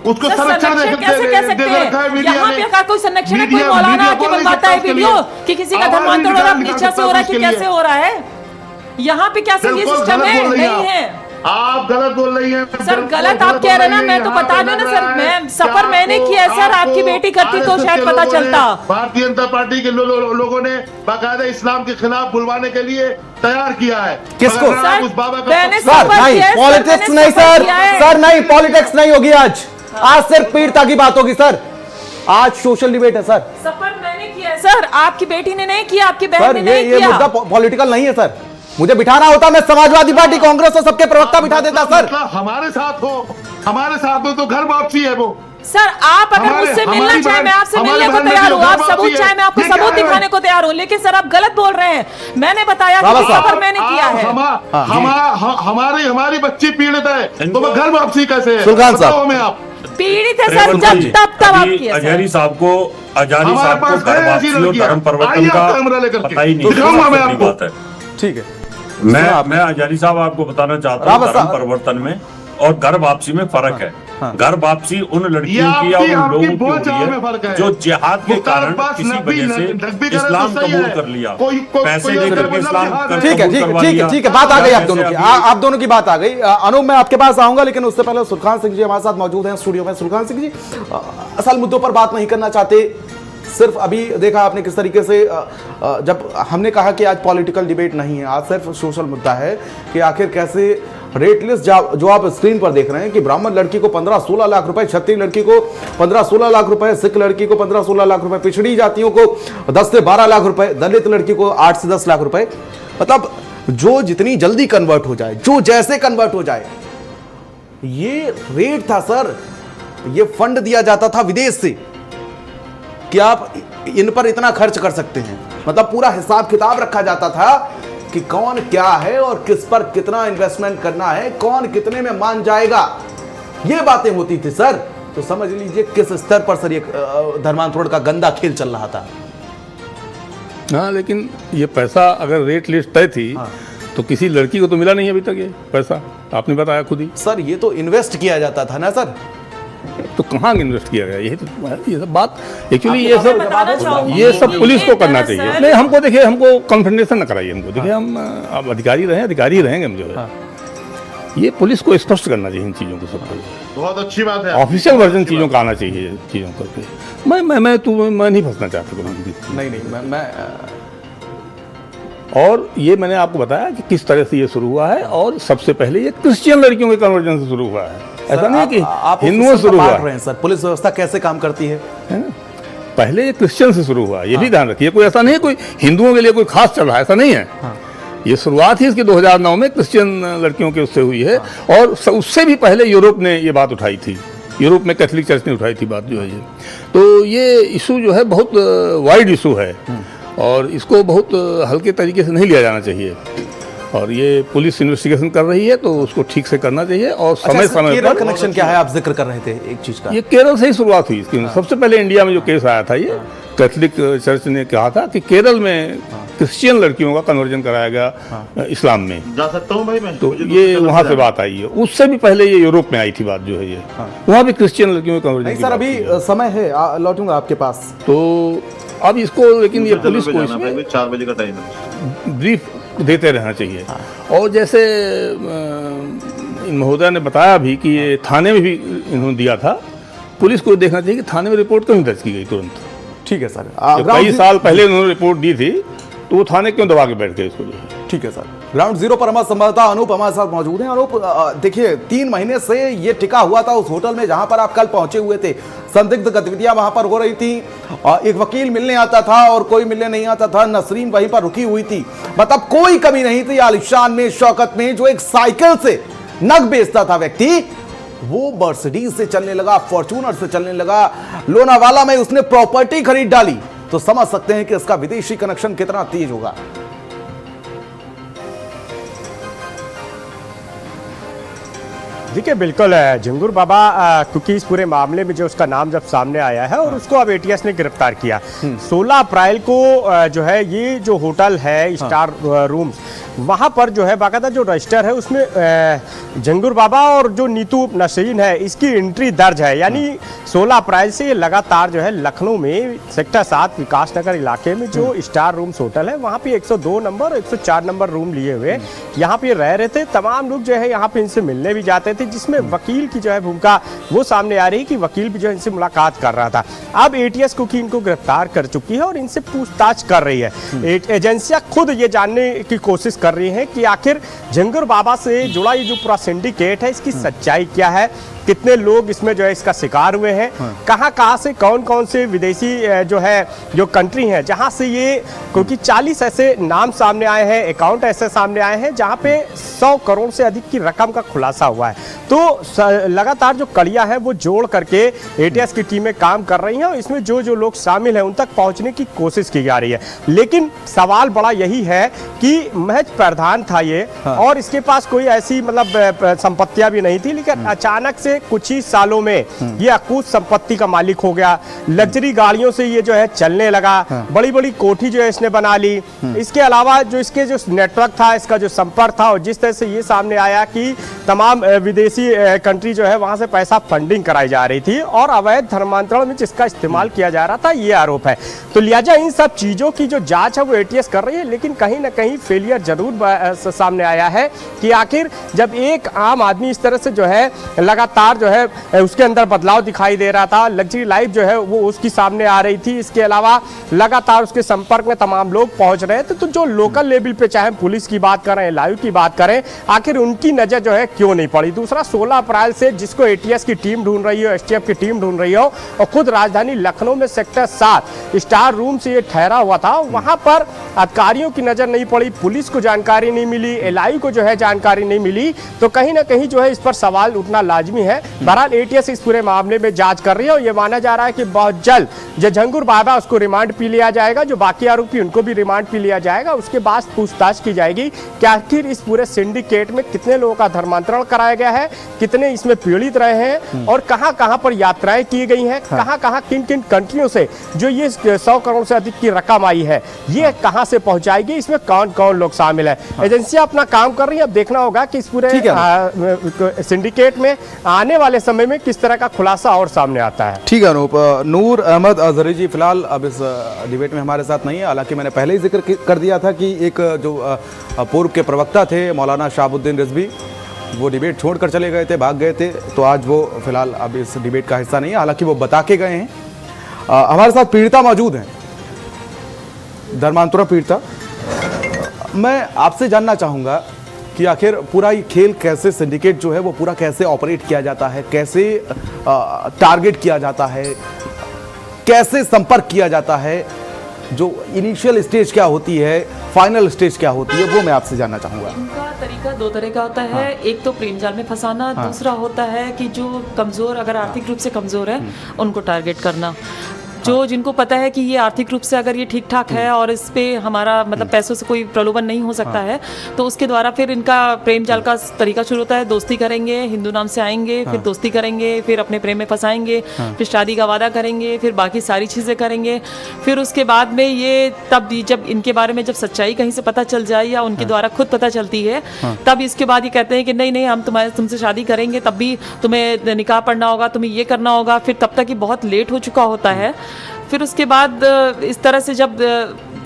उसको संरक्षण कैसे कह सकते हैं? यहाँ पे का कोई संरक्षण है? कोई मौलाना आके बनवाता है वीडियो कि किसी का धर्मांतरण हो रहा है, इच्छा से हो रहा है कि कैसे हो रहा है? यहाँ पे क्या सही सिस्टम है? नहीं है। आप गलत बोल रही हैं सर, गलत आप कह रहे हैं ना, मैं तो बता रही हूँ ना सर, मैं सफर मैंने किया है सर, आपकी बेटी करती तो शायद पता चलता। भारतीय जनता पार्टी के लोगों ने बाकायदा इस्लाम के खिलाफ बुलवाने के लिए तैयार किया है। किसको? उस बाबा का नहीं, पॉलिटिक्स नहीं सर, नहीं पॉलिटिक्स नहीं होगी आज सिर्फ पीड़ता की बात होगी सर, आज सोशल डिबेट है सर। सफर मैंने किया है सर, आपकी बेटी ने नहीं किया, आपकी बहन ने नहीं किया। ये मुद्दा पॉलिटिकल नहीं है सर, मुझे बिठाना होता मैं समाजवादी पार्टी कांग्रेस और सबके प्रवक्ता बिठा देता सर। हमारे साथ हो तो घर वापसी है वो सर। आप अगर मुझसे मिलना चाहे, मैं आपसे मिलने को तैयार हूँ, आप सबूत चाहे मैं आपको सबूत दिखाने को तैयार हूँ, लेकिन सर आप गलत बोल रहे हैं। मैंने बताया कि सफर मैंने किया है। हमारी बच्ची पीड़ित है तो घर वापसी कैसे है? सुल्तान साहब आप पीड़ित है सर, जब तब आप किया। अजहरी साहब को धर्म परिवर्तन का पता ही नहीं बात है। ठीक है, मैं अजहरी साहब आपको बताना चाहता हूँ, धर्म परिवर्तन में और घर वापसी में फर्क है। घर वापसी उन लड़कियों की या उन लोगों की होती है जो जिहाद के कारण किसी वजह से इस्लाम कबूल कर लिया, पैसे देकर के इस्लाम ठीक है, बात आ गई आप दोनों की, आप दोनों की बात आ गई। अनूप, मैं आपके पास आऊंगा, लेकिन उससे पहले सुरखान सिंह जी हमारे साथ मौजूद हैं स्टूडियो में। सुरखान सिंह जी, असल मुद्दों पर बात नहीं करना चाहते, सिर्फ अभी देखा आपने किस तरीके से, जब हमने कहा कि आज पॉलिटिकल डिबेट नहीं है, आज सिर्फ सोशल मुद्दा है कि आखिर कैसे रेट लिस्ट जो आप स्क्रीन पर देख रहे हैं कि ब्राह्मण लड़की को 15-16 लाख रुपए, क्षत्रिय लड़की को 15-16 लाख रुपए, सिख लड़की को 15-16 लाख रुपए, पिछड़ी जातियों को 10 से 12 लाख रुपए, दलित लड़की को 8 से 10 लाख रुपए, मतलब जो जितनी जल्दी कन्वर्ट हो जाए, जो जैसे कन्वर्ट हो जाए, ये रेट था सर। ये फंड दिया जाता था विदेश से कि आप इन पर इतना खर्च कर सकते हैं, मतलब पूरा हिसाब किताब रखा जाता था कि कौन क्या है और किस पर कितना इन्वेस्टमेंट करना है, कौन कितने में मान जाएगा, ये बातें होती थी सर। तो समझ लीजिए किस स्तर पर सर ये धर्मांतरण का गंदा खेल चल रहा था। हाँ, लेकिन ये पैसा अगर रेट लिस्ट तय थी तो किसी लड़की को तो मिला नहीं अभी तक ये पैसा, आपने बताया खुद ही। सर ये तो इन्वेस्ट किया जाता था ना सर, तो कहाँ इन्वेस्ट किया गया? ये सब बात एक्चुअली ये सब पुलिस को करना चाहिए। नहीं, हमको देखिए, हमको कॉन्फिडेंशन न कराइए, हमको देखिए, हम अब अधिकारी रहेंगे हम जो है, ये पुलिस को स्पष्ट करना चाहिए इन चीज़ों को सब। बहुत अच्छी बात है, ऑफिशियल वर्जन चीज़ों का आना चाहिए चीज़ों करके। मैं नहीं फंसना चाहता। नहीं, और ये मैंने आपको बताया कि किस तरह से ये शुरू हुआ है, और सबसे पहले ये क्रिश्चियन लड़कियों के कन्वर्जन से शुरू हुआ है। ऐसा नहीं है कि हिंदुओं से शुरू हुआ है सर। पुलिस व्यवस्था कैसे काम करती है ना? पहले ये क्रिश्चियन से शुरू हुआ, ये भी ध्यान रखिए। कोई ऐसा नहीं है कोई हिंदुओं के लिए कोई खास चल रहा है, ऐसा नहीं है। ये शुरुआत ही इसकी 2009 में क्रिश्चियन लड़कियों के उससे हुई है, और उससे भी पहले यूरोप ने ये बात उठाई थी, यूरोप में कैथोलिक चर्च ने उठाई थी बात जो है ये। तो ये इशू जो है बहुत वाइड इशू है, और इसको बहुत हल्के तरीके से नहीं लिया जाना चाहिए, और ये पुलिस इन्वेस्टिगेशन कर रही है तो उसको ठीक से करना चाहिए। और समय पर कनेक्शन क्या है, आप जिक्र कर रहे थे एक चीज का, ये केरल से ही शुरुआत हुई इसकी। सबसे पहले इंडिया में जो केस आया था, ये कैथोलिक चर्च ने कहा था कि केरल में क्रिश्चियन लड़कियों का कन्वर्जन कराया गया इस्लाम में। जा सकता हूं भाई मैं? तो ये वहाँ से बात आई है, उससे भी पहले ये यूरोप में आई थी बात जो है ये, वहाँ भी क्रिश्चियन लड़कियों का कन्वर्जन। सर अभी समय है, लौटूंगा आपके पास। तो अब इसको, लेकिन ये पुलिस को इसमें 4 बजे का टाइम है, ब्रीफ देते रहना चाहिए। और जैसे इन महोदय ने बताया भी कि ये थाने में भी इन्होंने दिया था, पुलिस को देखना चाहिए कि थाने में रिपोर्ट क्यों दर्ज की गई तुरंत। ठीक है सर, कई साल पहले उन्होंने रिपोर्ट दी थी, तो वो थाने क्यों दबा के बैठ गए इसको? ठीक है सर। ग्राउंड जीरो पर हमारे संवाददाता अनूप हमारे साथ मौजूद हैं। अनूप, देखिए 3 महीने से ये टिका हुआ था उस होटल में जहां पर आप कल पहुंचे हुए थे, संदिग्ध गतिविधियां वहां पर हो रही थी, एक वकील मिलने आता था और कोई मिलने नहीं आता था, नसरीन वहीं पर रुकी हुई थी, मतलब कोई कमी नहीं थी आलिशान में, शौकत में। जो एक साइकिल से नग बेचता था व्यक्ति, वो मर्सिडीज से चलने लगा, फॉर्च्यूनर से चलने लगा, लोनावाला में उसने प्रॉपर्टी खरीद डाली। तो समझ सकते हैं कि इसका विदेशी कनेक्शन कितना तेज होगा। देखिए बिल्कुल झिंगुर बाबा, क्योंकि इस पूरे मामले में जो उसका नाम जब सामने आया है और उसको अब एटीएस ने गिरफ्तार किया। 16 अप्रैल को जो है ये जो होटल है स्टार रूम्स, वहाँ पर जो है बाकायदा जो रजिस्टर है उसमें झिंगुर बाबा और जो नीतू नसरीन है इसकी एंट्री दर्ज है। यानी 16 अप्रैल से ये लगातार जो है लखनऊ में सेक्टर 7 विकास नगर इलाके में जो स्टार रूम्स होटल है, वहाँ पे 102 नंबर 104 नंबर रूम लिए हुए यहाँ पे रह रहे थे। तमाम लोग जो है यहाँ पे इनसे मिलने भी जाते थे, जिसमें वकील की जो है भूमिका वो सामने आ रही कि वकील भी जो है इनसे मुलाकात कर रहा था। अब एटीएस को की इनको गिरफ्तार कर चुकी है और इनसे पूछताछ कर रही है। एजेंसियां खुद ये जानने की कोशिश कर रही हैं कि आखिर झिंगुर बाबा से जुड़ा ये जो पूरा सिंडिकेट है इसकी सच्चाई क्या है, कितने लोग इसमें जो है इसका शिकार हुए हैं, कहां से कौन से विदेशी जो है जो कंट्री है जहां से ये, क्योंकि 40 ऐसे नाम सामने आए हैं, अकाउंट ऐसे सामने आए हैं जहां पे 100 करोड़ से अधिक की रकम का खुलासा हुआ है। तो लगातार जो कड़ियां हैं वो जोड़ करके एटीएस की टीमें काम कर रही हैं और इसमें जो लोग शामिल हैं उन तक पहुंचने की कोशिश की जा रही है। लेकिन सवाल बड़ा यही है कि महज प्रधान था ये और इसके पास कोई ऐसी मतलब संपत्तियां भी नहीं थी, लेकिन अचानक से पिछले कुछ ही सालों में ये अकूत संपत्ति का मालिक हो गया। लग्जरी गाड़ियों से ये जो है चलने लगा, बड़ी बड़ी कोठी जो है इसने बना ली। इसके अलावा जो इसके जो नेटवर्क था, इसका जो संपर्क था, और जिस तरह से ये सामने आया कि तमाम विदेशी कंट्री जो है वहां से पैसा फंडिंग कराई जा रही थी और अवैध धर्मांतरण में जिसका इस्तेमाल किया जा रहा था, ये आरोप है। तो लिहाजा इन सब चीजों की जो जांच है वो एटीएस कर रही है, लेकिन कहीं ना कहीं फेलियर जरूर सामने आया है कि आखिर जब एक आम आदमी इस तरह से जो है लगातार जो है उसके अंदर बदलाव दिखाई दे रहा था, लग्जरी लाइफ जो है वो उसकी सामने आ रही थी, इसके अलावा लगातार उसके संपर्क में तमाम लोग पहुंच रहे थे, तो जो लोकल लेवल पे चाहे पुलिस की बात करें, लाइव की बात करें, आखिर उनकी नजर जो है क्यों नहीं पड़ी। दूसरा, 16 अप्रैल से जिसको एटीएस की टीम ढूंढ रही हो, एसटीएफ की टीम ढूंढ रही हो, और खुद राजधानी लखनऊ में सेक्टर 7 स्टार रूम से ये ठहरा हुआ था, वहां पर अधिकारियों की नजर नहीं पड़ी, पुलिस को जानकारी नहीं मिली, एलआई को जो है जानकारी नहीं मिली, तो कहीं ना कहीं जो है इस पर सवाल उठना लाजमी है। बहरहाल एटीएस इस पूरे मामले में जांच कर रही है और ये माना जा रहा है कि बहुत जल्द जो झंगुर बाबा उसको रिमांड पे लिया जाएगा, जो बाकी आरोपी उनको भी रिमांड पे लिया जाएगा। उसके बाद पूछताछ की जाएगी कि आखिर इस पूरे सिंडिकेट में कितने लोगों का धर्मांतरण कराया गया है, कितने इसमें पीड़ित रहे हैं और कहां कहां पर यात्राएं की गई हैं, कहां कहां किन किन कंट्रियों से जो ये 100 करोड़ से अधिक की रकम आई है ये कहां से पहुंचाएगी, इसमें कौन कौन लोग शामिल है। एजेंसियां अपना काम कर रही है, अब देखना होगा कि इस पूरे सिंडिकेट में आने वाले समय में किस तरह का खुलासा और सामने आता है। ठीक है अनूप। नूर अहमद अजहरी जी फिलहाल अब इस डिबेट में हमारे साथ नहीं है, हालांकि मैंने पहले ही जिक्र कर दिया था कि एक जो पूर्व के प्रवक्ता थे मौलाना शहाबुद्दीन रिजवी, वो डिबेट छोड़कर चले गए थे, भाग गए थे, तो आज वो फिलहाल अब इस डिबेट का हिस्सा नहीं है, हालांकि वो बता के गए हैं। हमारे साथ पीड़िता मौजूद हैं, धर्मांतरण पीड़िता। मैं आपसे जानना चाहूँगा कि आखिर पूरा ये खेल कैसे, सिंडिकेट जो है वो पूरा कैसे ऑपरेट किया जाता है, कैसे टारगेट किया जाता है, कैसे संपर्क किया जाता है, जो इनिशियल स्टेज क्या होती है, फाइनल स्टेज क्या होती है, वो मैं आपसे जानना चाहूँगा। इनका तरीका 2 तरह का होता है। एक तो प्रेम जाल में फंसाना, दूसरा होता है कि जो कमज़ोर, अगर आर्थिक रूप से कमज़ोर है उनको टारगेट करना। जो जिनको पता है कि ये आर्थिक रूप से अगर ये ठीक ठाक है और इस पे हमारा मतलब पैसों से कोई प्रलोभन नहीं हो सकता है, तो उसके द्वारा फिर इनका प्रेम जाल का तरीका शुरू होता है। दोस्ती करेंगे, हिंदू नाम से आएंगे, फिर दोस्ती करेंगे, फिर अपने प्रेम में फंसाएंगे, फिर शादी का वादा करेंगे, फिर बाकी सारी चीज़ें करेंगे। फिर उसके बाद में ये तब जब इनके बारे में जब सच्चाई कहीं से पता चल जाए या उनके द्वारा खुद पता चलती है, तब इसके बाद ये कहते हैं कि नहीं नहीं हम तुमसे शादी करेंगे, तब भी तुम्हें निकाह पढ़ना होगा, तुम्हें ये करना होगा। फिर तब तक ये बहुत लेट हो चुका होता है। फिर उसके बाद इस तरह से जब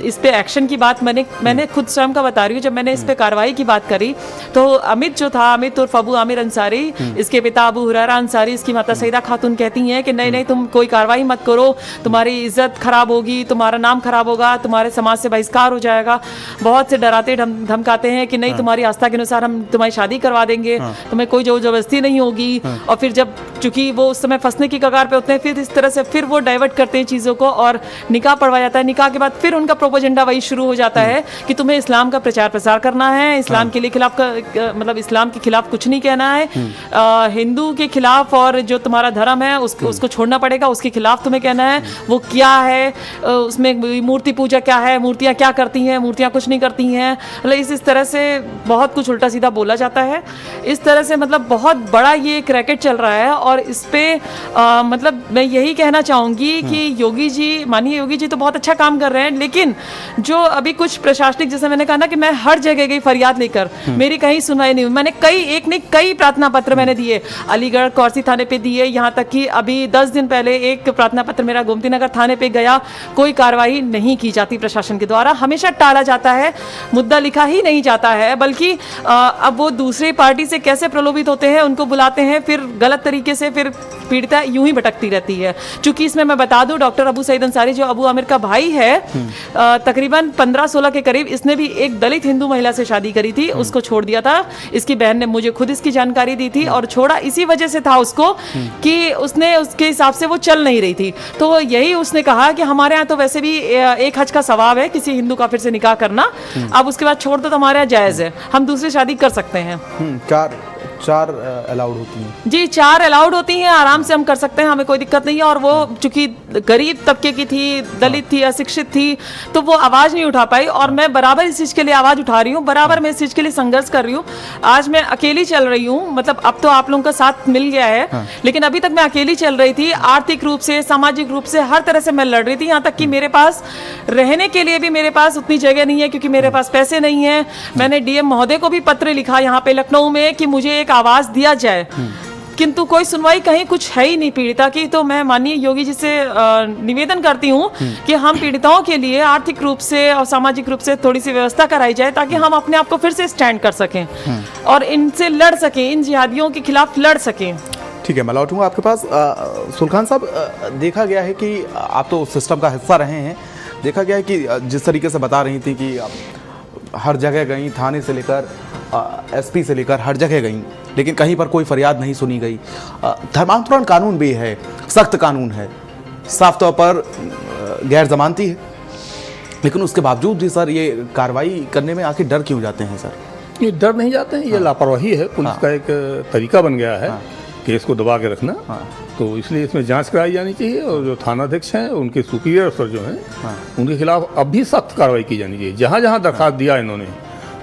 इस पे एक्शन की बात मैंने खुद स्वयं का बता रही हूँ, जब मैंने इस पे कार्रवाई की बात करी तो अमित जो था, अमित उर्फ अबू आमिर अंसारी, इसके पिता अबू हुरैरा अंसारी, इसकी माता सईदा खातून कहती हैं कि नहीं नहीं तुम कोई कार्रवाई मत करो, तुम्हारी इज्जत खराब होगी, तुम्हारा नाम खराब होगा, तुम्हारे समाज से बहिष्कार हो जाएगा। बहुत से डराते धमकाते हैं कि नहीं तुम्हारी आस्था के अनुसार हम तुम्हारी शादी करवा देंगे, तुम्हें कोई जोर जबरदस्ती नहीं होगी। और फिर जब चूंकि वो उस समय फंसने की कगार पे होते हैं, फिर इस तरह से फिर वो डाइवर्ट करते हैं चीज़ों को और निकाह पढ़वाया जाता है। निकाह के बाद फिर उनका प्रोपोजेंडा वही शुरू हो जाता है कि तुम्हें इस्लाम का प्रचार प्रसार करना है, इस्लाम के लिए खिलाफ मतलब इस्लाम के खिलाफ कुछ नहीं कहना है, हिंदू के खिलाफ और जो तुम्हारा धर्म है उसको छोड़ना पड़ेगा, उसके खिलाफ तुम्हें कहना है। वो क्या है, उसमें मूर्ति पूजा क्या है, मूर्तियाँ क्या करती हैं, मूर्तियाँ कुछ नहीं करती हैं, मतलब इस तरह से बहुत कुछ उल्टा सीधा बोला जाता है। इस तरह से मतलब बहुत बड़ा ये एक रैकेट चल रहा है। और इस पे मतलब मैं यही कहना चाहूँगी कि योगी जी, माननीय योगी जी तो बहुत अच्छा काम कर रहे हैं, लेकिन जो अभी कुछ प्रशासनिक, जैसे मैंने कहा ना कि मैं हर जगह गई फरियाद लेकर, मेरी कहीं सुनवाई नहीं हुई। मैंने कई प्रार्थना पत्र मैंने दिए, अलीगढ़ कौरसी थाने पे दिए, यहाँ तक कि अभी 10 दिन पहले एक प्रार्थना पत्र मेरा गोमती नगर थाने पे गया, कोई कार्रवाई नहीं की जाती प्रशासन के द्वारा, हमेशा टाला जाता है, मुद्दा लिखा ही नहीं जाता है। बल्कि अब वो दूसरी पार्टी से कैसे प्रलोभित होते हैं, उनको बुलाते हैं, फिर गलत तरीके से फिर पीड़िता यूं ही भटकती रहती है। चूंकि इसमें मैं बता दूं, डॉक्टर अबू सईद अंसारी जो अबू आमिर का भाई है, तकरीबन 15-16 के करीब इसने भी एक दलित हिंदू महिला से शादी करी थी, उसको छोड़ दिया था। इसकी बहन ने मुझे खुद इसकी जानकारी दी थी, और छोड़ा इसी वजह से था उसको कि उसने उसके हिसाब से वो चल नहीं रही थी। तो यही उसने कहा कि हमारे यहाँ तो वैसे भी एक हज का सवाब है किसी हिंदू काफिर से निकाह करना, अब उसके बाद छोड़ दो तो हमारे यहाँ जायज है, हम दूसरी शादी कर सकते हैं। 4 अलाउड होती हैं? जी 4 अलाउड होती हैं, आराम से हम कर सकते हैं, हमें कोई दिक्कत नहीं है। और वो चूंकि गरीब तबके की थी, दलित थी, अशिक्षित थी, तो वो आवाज़ नहीं उठा पाई। और मैं बराबर इस चीज़ के लिए आवाज़ उठा रही हूँ, बराबर मैं इस चीज़ के लिए संघर्ष कर रही हूँ। आज मैं अकेली चल रही हूँ, मतलब अब तो आप लोगों का साथ मिल गया है, लेकिन अभी तक मैं अकेली चल रही थी। आर्थिक रूप से, सामाजिक रूप से, हर तरह से मैं लड़ रही थी। यहाँ तक कि मेरे पास रहने के लिए भी मेरे पास उतनी जगह नहीं है, क्योंकि मेरे पास पैसे नहीं है। मैंने डीएम महोदय को भी पत्र लिखा यहाँ पे लखनऊ में कि मुझे एक आवाज़ दिया जाए, किंतु कोई सुनवाई कहीं कुछ है ही नहीं पीड़िता की। तो मैं माननीय योगी जी से निवेदन करती हूँ कि हम पीड़िताओं के लिए आर्थिक रूप से और सामाजिक रूप से थोड़ी सी व्यवस्था कराई जाए, ताकि हम अपने आप को फिर से स्टैंड कर सकें और इनसे लड़ सकें, इन जिहादियों के खिलाफ लड़ सकें। ठीक है, मैं लौटूंगा आपके पास। सुलखान साहब, देखा गया है कि आप तो सिस्टम का हिस्सा रहे हैं, देखा गया है कि जिस तरीके से बता रही थी कि हर जगह गई, थाने से लेकर एसपी से लेकर हर जगह गई, लेकिन कहीं पर कोई फरियाद नहीं सुनी गई। धर्मांतरण कानून भी है, सख्त कानून है, साफ तौर पर गैर जमानती है, लेकिन उसके बावजूद भी सर ये कार्रवाई करने में आखिर डर क्यों जाते हैं सर? ये डर नहीं जाते हैं, ये लापरवाही है। पुलिस का एक तरीका बन गया है केस को दबा के रखना। तो इसलिए इसमें जांच कराई जानी चाहिए, और जो थानाध्यक्ष हैं उनके सुपीरियर अफसर जो हैं उनके खिलाफ अब भी सख्त कार्रवाई की जानी चाहिए। जहाँ जहाँ दरखास्त दिया इन्होंने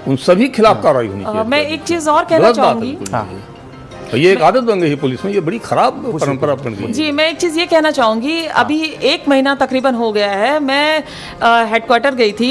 उन सभी खिलाफ कार्रवाई होनी चाहिए। मैं एक चीज और कहना चाहूंगी, ये एक आदत बन गई है पुलिस में, ये बड़ी खराब परंपरा बन गई। जी मैं एक चीज़ ये कहना चाहूँगी, अभी 1 महीना तकरीबन हो गया है, मैं हेडक्वार्टर गई थी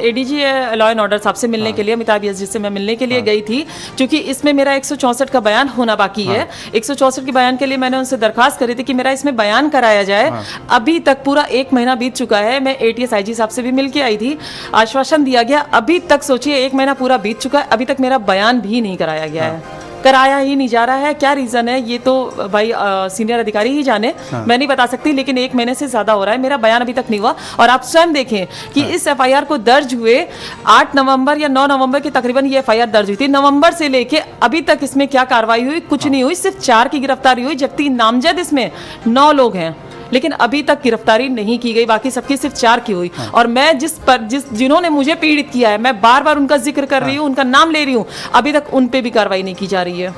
एडीजी लॉ एंड ऑर्डर साहब से मिलने के लिए, अमिताभ एसजी से मैं मिलने के लिए गई थी, क्योंकि इसमें मेरा 164 का बयान होना बाकी है। 164 के बयान के लिए मैंने उनसे दरखास्त करी थी कि मेरा इसमें बयान कराया जाए। अभी तक पूरा 1 महीना बीत चुका है। मैं ATS IG साहब से भी मिल के आई थी, आश्वासन दिया गया। अभी तक सोचिए 1 महीना पूरा बीत चुका है, अभी तक मेरा बयान भी नहीं कराया गया है, कराया ही नहीं जा रहा है। क्या रीज़न है ये तो भाई सीनियर अधिकारी ही जाने, मैं नहीं बता सकती, लेकिन 1 महीने से ज़्यादा हो रहा है, मेरा बयान अभी तक नहीं हुआ। और आप स्वयं देखें कि इस FIR को दर्ज हुए 8 नवंबर या 9 नवंबर की तकरीबन ये FIR दर्ज हुई थी। नवंबर से लेके अभी तक इसमें क्या कार्रवाई हुई? कुछ नहीं हुई, सिर्फ 4 की गिरफ्तारी हुई, जबकि नामजद इसमें 9 लोग हैं, लेकिन अभी तक गिरफ्तारी नहीं की गई, बाकी सबकी सिर्फ 4 की हुई। और मैं जिन्होंने मुझे पीड़ित किया है, मैं बार बार उनका जिक्र कर रही हूँ, उनका नाम ले रही हूँ, अभी तक उन पे भी कार्रवाई नहीं की जा रही है।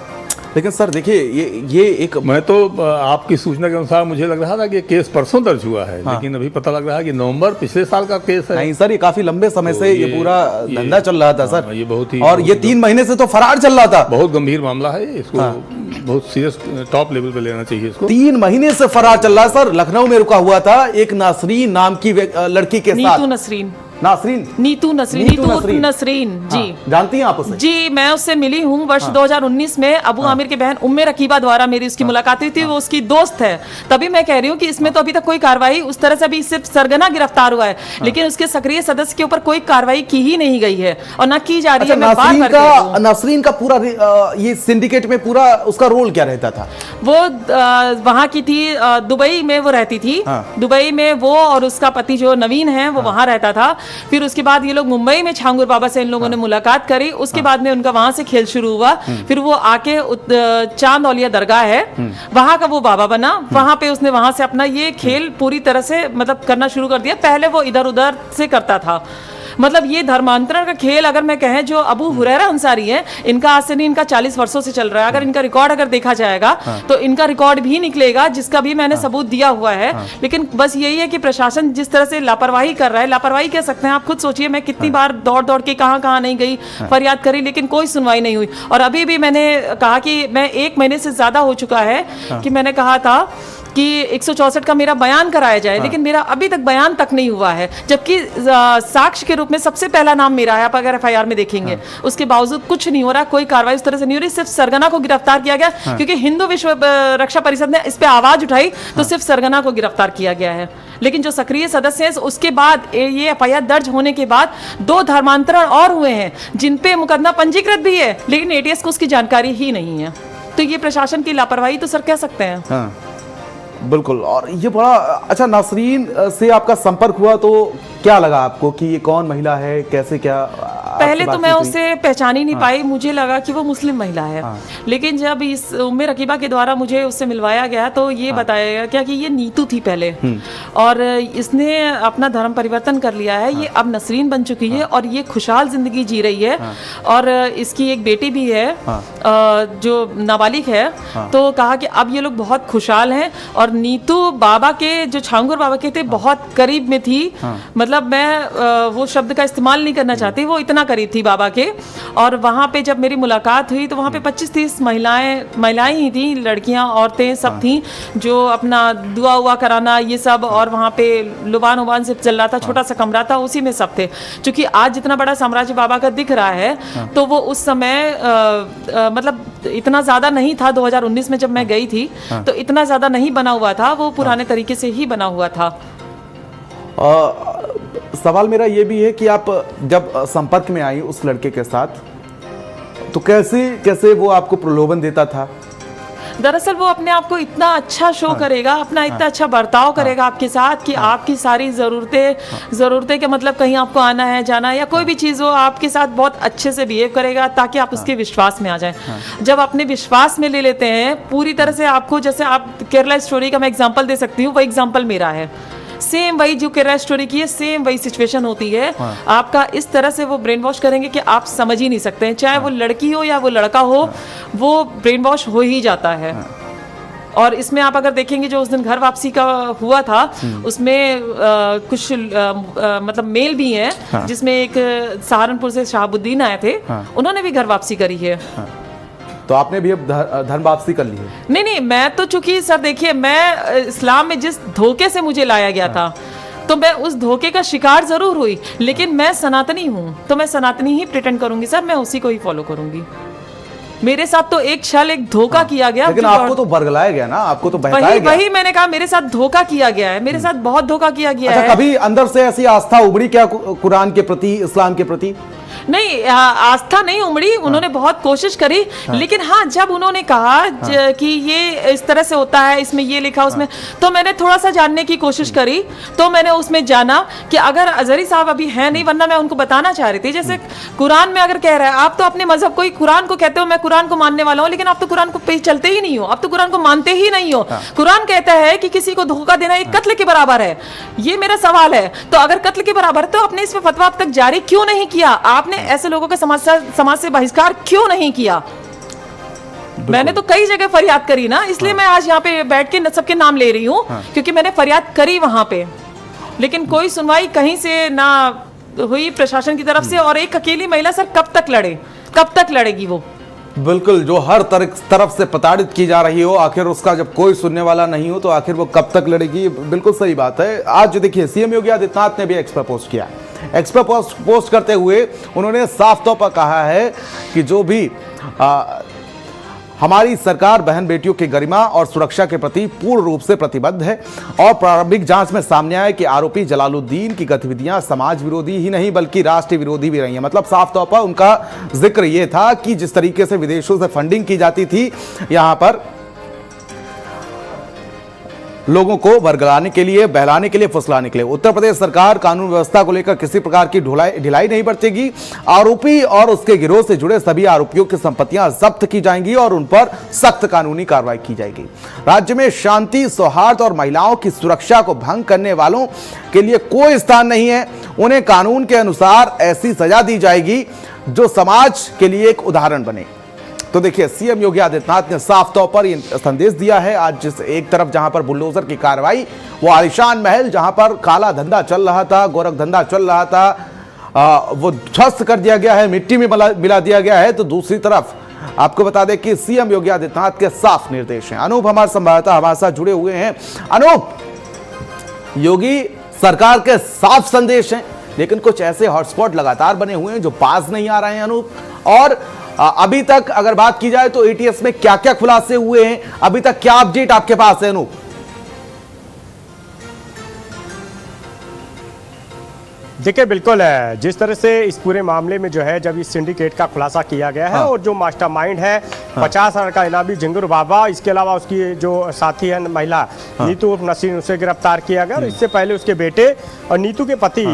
लेकिन सर देखिए, ये एक, मैं तो आपकी सूचना के अनुसार मुझे लग रहा था कि केस परसों दर्ज हुआ है, लेकिन अभी पता लग रहा है कि नवंबर पिछले साल का केस है। नहीं सर, ये काफी लंबे समय से ये पूरा धंधा चल रहा था सर, ये बहुत ही, और ये 3 महीने से तो फरार चल रहा था। बहुत गंभीर मामला है, इसको बहुत सीरियस टॉप लेवल पे लेना चाहिए इसको। 3 महीने से फरार चल रहा है सर। लखनऊ में रुका हुआ था एक नासरीन नाम की लड़की के साथ। नीतू नसरीन जी, जानती हैं आप उसे? जी मैं उससे मिली हूँ वर्ष 2019 में। अबू आमिर की बहन उम्मे रकीबा द्वारा मेरी उसकी मुलाकात हुई थी, वो उसकी दोस्त है। तभी मैं कह रही हूँ कि इसमें तो अभी तक कोई कार्रवाई उस तरह से, अभी सिर्फ सरगना गिरफ्तार हुआ है, लेकिन उसके सक्रिय सदस्य के ऊपर कोई कार्रवाई की ही नहीं गई है और ना की जा रही है। नासरीन का पूरा ये सिंडिकेट में पूरा उसका रोल क्या रहता था? वो वहाँ की थी, दुबई में वो रहती थी। दुबई में वो और उसका पति जो नवीन है वो वहाँ रहता था। फिर उसके बाद ये लोग मुंबई में छांगुर बाबा से इन लोगों ने मुलाकात करी। उसके बाद में उनका वहां से खेल शुरू हुआ। फिर वो आके चांद औलिया दरगाह है, वहां का वो बाबा बना। वहां पे उसने वहां से अपना ये खेल पूरी तरह से मतलब करना शुरू कर दिया। पहले वो इधर उधर से करता था, मतलब ये धर्मांतरण का खेल अगर मैं कहें, जो अबू हुरैरा अंसारी है, इनका आज से नहीं, इनका 40 वर्षों से चल रहा है। अगर इनका रिकॉर्ड अगर देखा जाएगा तो इनका रिकॉर्ड भी निकलेगा, जिसका भी मैंने सबूत दिया हुआ है। लेकिन बस यही है कि प्रशासन जिस तरह से लापरवाही कर रहा है, लापरवाही कह सकते हैं आप, खुद सोचिए मैं कितनी बार दौड़ दौड़ के कहां नहीं गई, फरियाद करी, लेकिन कोई सुनवाई नहीं हुई। और अभी भी मैंने कहा कि मैं 1 महीने से ज्यादा हो चुका है कि मैंने कहा था कि 164 का मेरा बयान कराया जाए, लेकिन मेरा अभी तक बयान तक नहीं हुआ है, जबकि साक्ष्य के रूप में सबसे पहला नाम मेरा है। आप अगर FIR में देखेंगे, उसके बावजूद कुछ नहीं हो रहा, कोई कार्रवाई उस तरह से नहीं हो रही। सिर्फ सरगना को गिरफ्तार किया गया क्योंकि हिंदू विश्व रक्षा परिषद ने इस पे आवाज उठाई, तो सिर्फ सरगना को गिरफ्तार किया गया है। लेकिन जो सक्रिय सदस्य हैं, उसके बाद ये FIR दर्ज होने के बाद 2 धर्मांतरण और हुए हैं जिनपे मुकदमा पंजीकृत भी है, लेकिन ATS को उसकी जानकारी ही नहीं है। तो ये प्रशासन की लापरवाही तो सर कह सकते हैं। बिल्कुल। और ये बड़ा अच्छा, नासरीन से आपका संपर्क हुआ तो क्या लगा आपको कि ये कौन महिला है, कैसे क्या? पहले तो मैं उसे पहचान ही नहीं पाई, मुझे लगा कि वो मुस्लिम महिला है। लेकिन जब इस उम्मे रकीबा के द्वारा मुझे उससे मिलवाया गया तो ये बताया गया क्या कि ये नीतू थी पहले, और इसने अपना धर्म परिवर्तन कर लिया है, ये अब नसरीन बन चुकी है और ये खुशहाल जिंदगी जी रही है। और इसकी एक बेटी भी है जो नाबालिग है। तो कहा कि अब ये लोग बहुत खुशहाल हैं। और नीतू बाबा के, जो छांगुर बाबा के थे, बहुत करीब में थी। मतलब मैं वो शब्द का इस्तेमाल नहीं करना चाहती, वो इतना करीब थी बाबा के। और वहाँ पे जब मेरी मुलाकात हुई तो वहाँ पे 25-30 महिलाएं ही थी, लड़कियां, औरतें सब थीं, जो अपना दुआ हुआ कराना ये सब। और वहाँ पे लुबान उबान से चल रहा था, छोटा सा कमरा था, उसी में सब थे। क्योंकि आज जितना बड़ा साम्राज्य बाबा का दिख रहा है तो वो उस समय मतलब इतना ज्यादा नहीं था। 2019 में जब मैं गई थी तो इतना ज्यादा नहीं बना हुआ था, वो पुराने तरीके से ही बना हुआ था। सवाल मेरा ये भी है कि आप जब संपर्क में आई उस लड़के के साथ तो कैसे वो आपको प्रलोभन देता था? दरअसल वो अपने आप को इतना अच्छा शो करेगा, अपना इतना अच्छा बर्ताव करेगा आपके साथ कि आपकी सारी ज़रूरतें के मतलब कहीं आपको आना है जाना है या कोई भी चीज़ हो, आपके साथ बहुत अच्छे से बिहेव करेगा ताकि आप उसके विश्वास में आ जाएं। जब अपने विश्वास में ले लेते हैं पूरी तरह से आपको, जैसे आप केरला स्टोरी का मैं एग्जाम्पल दे सकती हूँ, वो एग्जाम्पल मेरा है। सेम वही जो केरला स्टोरी की है, सेम वही सिचुएशन होती है। आपका इस तरह से वो ब्रेन वॉश करेंगे कि आप समझ ही नहीं सकते हैं, चाहे वो लड़की हो या वो लड़का हो, वो ब्रेन वॉश हो ही जाता है। और इसमें आप अगर देखेंगे जो उस दिन घर वापसी का हुआ था उसमें कुछ मतलब मेल भी हैं, जिसमें एक सहारनपुर से शहाबुद्दीन आए थे, उन्होंने भी घर वापसी करी है। तो आपने भी अब धर्म वापसी कर ली है? नहीं, मैं तो चूंकि सर देखिए, मैं इस्लाम में जिस धोखे से मुझे लाया गया था तो मैं उस धोखे का शिकार जरूर हुई, लेकिन मैं सनातनी हूँ तो मैं सनातनी ही प्रिटेंड करूंगी सर, मैं उसी को ही फॉलो करूंगी। मेरे साथ तो एक छल, एक धोखा किया गया, लेकिन आपको तो बरगलाया गया ना, आपको तो बहकाया गया। वही मैंने कहा, मेरे साथ धोखा किया गया है, मेरे साथ बहुत धोखा किया गया है। कभी अंदर से ऐसी आस्था उभरी क्या कुरान के प्रति, इस्लाम के प्रति? नहीं, आस्था नहीं उमड़ी, उन्होंने बहुत कोशिश करी। लेकिन हाँ, जब उन्होंने कहा कि ये इस तरह से होता है, इसमें ये लिखा उसमें, तो मैंने थोड़ा सा जानने की कोशिश करी। तो मैंने उसमें जाना कि अगर अजहरी साहब अभी है नहीं, वरना मैं उनको बताना चाह रही थी, जैसे कुरान में अगर कह रहा है, आप तो अपने मजहब को ही, कुरान को कहते हो मैं कुरान को मानने वाला हूँ, लेकिन आप तो कुरान को पे चलते ही नहीं हो, आप तो कुरान को मानते ही नहीं हो। कुरान कहता है कि किसी को धोखा देना एक कत्ल के बराबर है। ये मेरा सवाल है, तो अगर कत्ल के बराबर है तो आपने इस पे फतवा अब तक जारी क्यों नहीं किया? आपने ऐसे लोगों का समाज से बहिष्कार क्यों नहीं किया? मैंने तो कई जगह फरियाद करी ना, इसलिए मैं आज यहाँ पे बैठ के सबके नाम ले रही हूँ, क्योंकि मैंने फरियाद करी वहां पे, लेकिन कोई सुनवाई कहीं से ना हुई प्रशासन की तरफ से। और एक अकेली महिला सर कब तक लड़ेगी वो? बिल्कुल, जो हर तरफ से प्रताड़ित की जा रही हो, आखिर उसका जब कोई सुनने वाला नहीं हो तो आखिर वो कब तक लड़ेगी? बिल्कुल सही बात है। आज देखिए, सीएम योगी आदित्यनाथ ने भी एक्सप्रेस पोस्ट किया। एक्सप्रेस पोस्ट करते हुए उन्होंने साफ तौर पर कहा है कि जो भी हमारी सरकार बहन बेटियों की गरिमा और सुरक्षा के प्रति पूर्ण रूप से प्रतिबद्ध है। और प्रारंभिक जांच में सामने आया कि आरोपी जलालुद्दीन की गतिविधियां समाज विरोधी ही नहीं बल्कि राष्ट्र विरोधी भी रही हैं। मतलब साफ तौर पर उनका जिक्र यह था कि जिस तरीके से विदेशों से फंडिंग की जाती थी यहां पर लोगों को बरगलाने के लिए, बहलाने के लिए, फुसलाने के लिए, उत्तर प्रदेश सरकार कानून व्यवस्था को लेकर किसी प्रकार की ढिलाई नहीं बरतेगी। आरोपी और उसके गिरोह से जुड़े सभी आरोपियों की संपत्तियां जब्त की जाएंगी और उन पर सख्त कानूनी कार्रवाई की जाएगी। राज्य में शांति, सौहार्द और महिलाओं की सुरक्षा को भंग करने वालों के लिए कोई स्थान नहीं है। उन्हें कानून के अनुसार ऐसी सजा दी जाएगी जो समाज के लिए एक उदाहरण बने। तो देखिए, सीएम योगी आदित्यनाथ ने साफ तौर पर यह संदेश दिया है। आज जिस एक तरफ जहां पर बुलडोजर की कार्रवाई, वो आलिशान महल जहां पर काला धंधा चल रहा था, गोरख धंधा चल रहा था, वो ध्वस्त कर दिया गया है, मिट्टी में मिला दिया गया है। तो दूसरी तरफ आपको बता दें कि सीएम योगी आदित्यनाथ के साफ निर्देश हैं। अनूप हमारे संवाददाता हमारे साथ जुड़े हुए हैं। अनूप, योगी सरकार के साफ संदेश हैं, लेकिन कुछ ऐसे हॉटस्पॉट लगातार बने हुए हैं जो पास नहीं आ रहे हैं अनूप। और अभी तक अगर बात की जाए तो एटीएस में क्या क्या खुलासे हुए हैं, अभी तक क्या अपडेट आपके पास है अनूप? देखिए बिल्कुल है, जिस तरह से इस पूरे मामले में जो है जब इस सिंडिकेट का खुलासा किया गया है और जो मास्टरमाइंड है 50,000 का इनामी झिंगुर बाबा, इसके अलावा उसकी जो साथी है महिला नीतू नसीर, उसे गिरफ्तार किया गया और इससे पहले उसके बेटे और नीतू के पति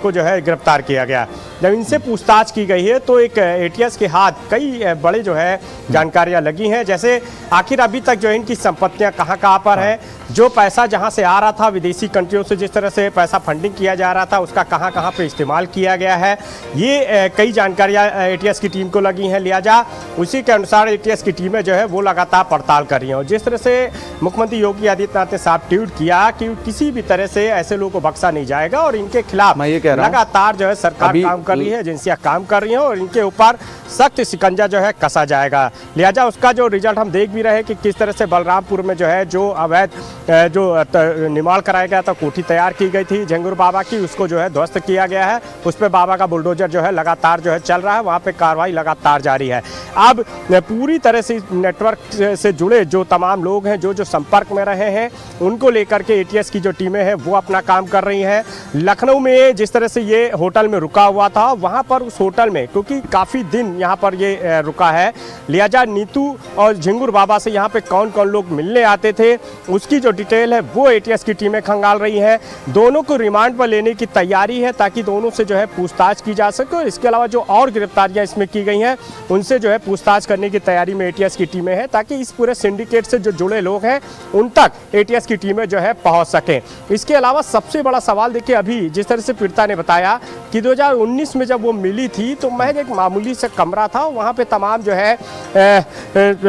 को जो है गिरफ्तार किया गया। जब इनसे पूछताछ की गई है तो एक एटीएस के हाथ कई बड़े जो है जानकारियां लगी हैं, जैसे आखिर अभी तक जो है इनकी संपत्तियां कहां पर है, जो पैसा जहां से आ रहा था विदेशी कंट्रियों से, जिस तरह से पैसा फंडिंग किया जा रहा था, उसका कहां पे इस्तेमाल किया गया है, ये कई जानकारियां एटीएस की टीम को लगी हैं। लिहाजा उसी के अनुसार एटीएस की टीमें जो है वो लगातार पड़ताल कर रही हैं। और जिस तरह से मुख्यमंत्री योगी आदित्यनाथ ने साफ ट्वीट किया कि किसी भी तरह से ऐसे लोगों को बख्शा नहीं जाएगा और इनके खिलाफ लगातार जो है सरकार काम कर रही है, एजेंसियां काम कर रही हैं और इनके ऊपर सख्त शिकंजा जो है कसा जाएगा। लिहाजा उसका जो रिजल्ट हम देख भी रहे हैं कि किस तरह से बलरामपुर में जो है जो अवैध जो निर्माण कराया गया था, कोठी तैयार की गई थी झिंगुर बाबा की, उसको जो है ध्वस्त किया गया है। उस पर बाबा का बुलडोजर जो है लगातार जो है चल रहा है, वहाँ पे कार्रवाई लगातार जारी है। अब पूरी तरह से नेटवर्क से जुड़े जो तमाम लोग हैं, जो संपर्क में रहे हैं, उनको लेकर के एटीएस की जो टीमें हैं वो अपना काम कर रही हैं। लखनऊ में जिस तरह से ये होटल में रुका हुआ था, वहाँ पर उस होटल में क्योंकि काफ़ी दिन यहाँ पर ये रुका है, लिहाजा नीतू और झिंगुर बाबा से यहाँ पे कौन कौन लोग मिलने आते थे उसकी जो डिटेल है वो एटीएस की टीमें खंगाल रही हैं। दोनों को रिमांड पर लेने की तैयारी है ताकि दोनों से जो है पूछताछ की जा सके और इसके अलावा जो और गिरफ्तारियां इसमें की गई हैं उनसे जो है पूछताछ करने की तैयारी में एटीएस की टीमें हैं, ताकि इस पूरे सिंडिकेट से जो जुड़े लोग हैं उन तक एटीएस की टीमें जो है पहुंच सकें। इसके अलावा सबसे बड़ा सवाल देखिए, अभी जिस तरह से पीड़िता ने बताया कि 2019 में जब वो मिली थी तो महज एक मामूली से कमरा था, वहाँ पे तमाम जो है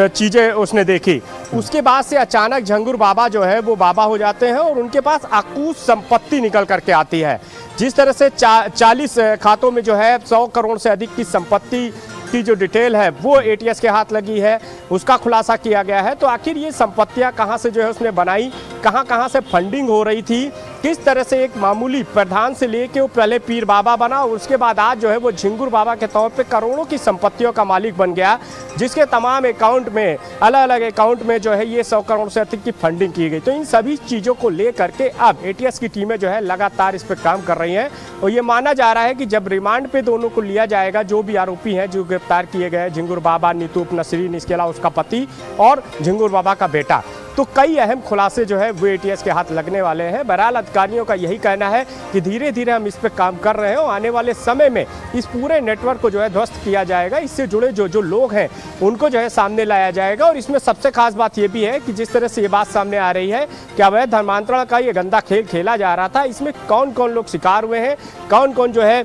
चीज़ें उसने देखी। उसके बाद से अचानक झिंगुर बाबा जो है वो बाबा हो जाते हैं और उनके पास अकूत संपत्ति निकल करके आती है। जिस तरह से 40 खातों में जो है 100 करोड़ से अधिक की संपत्ति की जो डिटेल है वो एटीएस के हाथ लगी है, उसका खुलासा किया गया है। तो आखिर ये संपत्तियां कहां से जो है उसने बनाई, कहां से फंडिंग हो रही थी, किस तरह से एक मामूली प्रधान से लेके वो पहले पीर बाबा बना और उसके बाद आज जो है वो झिंगुर बाबा के तौर पे करोड़ों की संपत्तियों का मालिक बन गया, जिसके तमाम अकाउंट में अलग अलग अकाउंट में जो है ये 100 करोड़ से अधिक की फंडिंग की गई। तो इन सभी चीज़ों को ले करके अब एटीएस की टीमें जो है लगातार इस पर काम कर रही हैं और ये माना जा रहा है कि जब रिमांड पे दोनों को लिया जाएगा, जो भी आरोपी हैं जो गिरफ्तार किए गए, झिंगुर बाबा, नीतू नसरीन, इसके अलावा उसका पति और झिंगुर बाबा का बेटा, तो कई अहम खुलासे जो है वो एटीएस के हाथ लगने वाले हैं। बहरहाल अधिकारियों का यही कहना है कि धीरे धीरे हम इस पर काम कर रहे हैं और आने वाले समय में इस पूरे नेटवर्क को जो है ध्वस्त किया जाएगा, इससे जुड़े जो लोग हैं उनको जो है सामने लाया जाएगा। और इसमें सबसे खास बात ये भी है कि जिस तरह से ये बात सामने आ रही है कि अवैध धर्मांतरण का ये गंदा खेल खेला जा रहा था, इसमें कौन कौन लोग शिकार हुए हैं, कौन कौन जो है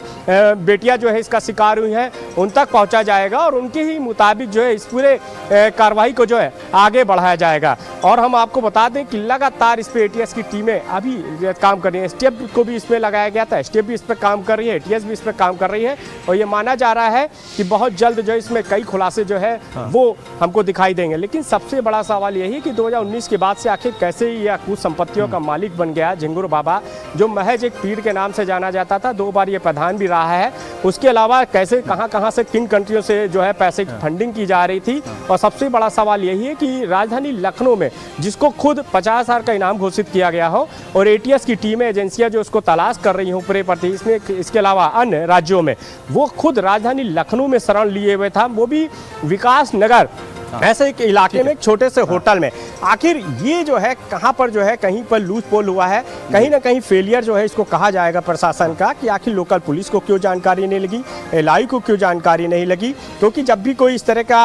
बेटियां जो है इसका शिकार हुई हैं, उन तक पहुँचा जाएगा और उनके ही मुताबिक जो है इस पूरे कार्रवाई को जो है आगे बढ़ाया जाएगा। और हम आपको बता दें कि लगातार इस पे एटीएस की टीमें अभी काम कर रही हैं। एसटीएफ को भी इसमें लगाया गया था, एसटीएफ भी इस पर काम कर रही है, एटीएस भी इस पर काम कर रही है और ये माना जा रहा है कि बहुत जल्द जो इसमें कई खुलासे जो है वो हमको दिखाई देंगे। लेकिन सबसे बड़ा सवाल यही कि 2019 के बाद से आखिर कैसे ये अकूत संपत्तियों का मालिक बन गया झिंगुर बाबा, जो महज एक पीर के नाम से जाना जाता था, 2 बार ये प्रधान भी रहा है। उसके अलावा कैसे कहां से किन कंट्रियों से जो है पैसे की फंडिंग की जा रही थी। और सबसे बड़ा सवाल यही है कि राजधानी लखनऊ में जिसको खुद 50,000 का इनाम घोषित किया गया हो और एटीएस की टीमें, एजेंसियां जो उसको तलाश कर रही हों पूरे प्रति, इसमें इसके अलावा अन्य राज्यों में, वो खुद राजधानी लखनऊ में शरण लिए हुए था, वो भी विकास नगर ऐसे एक इलाके में, एक छोटे से होटल में। आखिर ये जो है कहाँ पर जो है कहीं पर लूज पोल हुआ है, कहीं ना कहीं फेलियर जो है इसको कहा जाएगा प्रशासन का कि आखिर लोकल पुलिस को क्यों जानकारी नहीं लगी, एलआई को क्यों जानकारी नहीं लगी। क्योंकि जब भी कोई इस तरह का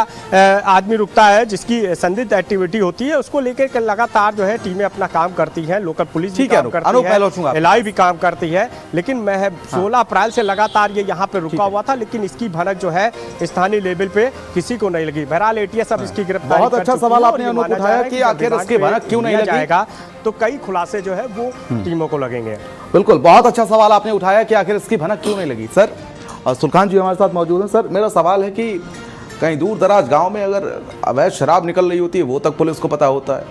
आदमी रुकता है जिसकी संदिग्ध एक्टिविटी होती है, उसको लेकर लगातार जो है टीमें अपना काम करती हैं, लोकल पुलिस भी काम करती है, एलआई भी काम करती है। लेकिन 16 अप्रैल से लगातार ये यहाँ पे रुका हुआ था, लेकिन इसकी भनक जो है स्थानीय लेवल पे किसी को नहीं लगी। बहरहाल एटीएस अब इसकी गिरफ्तारी बहुत अच्छा सवाल आपने उठाया कि आखिर इसकी भनक क्यों नहीं लगेगा, तो कई खुलासे जो है वो टीमों को लगेंगे। बिल्कुल, बहुत अच्छा सवाल आपने उठाया कि आखिर इसकी भनक क्यों नहीं लगी। सर सुल्तान जी हमारे साथ मौजूद हैं। सर मेरा सवाल है कि कहीं दूर दराज गांव में अगर अवैध शराब निकल रही होती है वो तक पुलिस को पता होता है,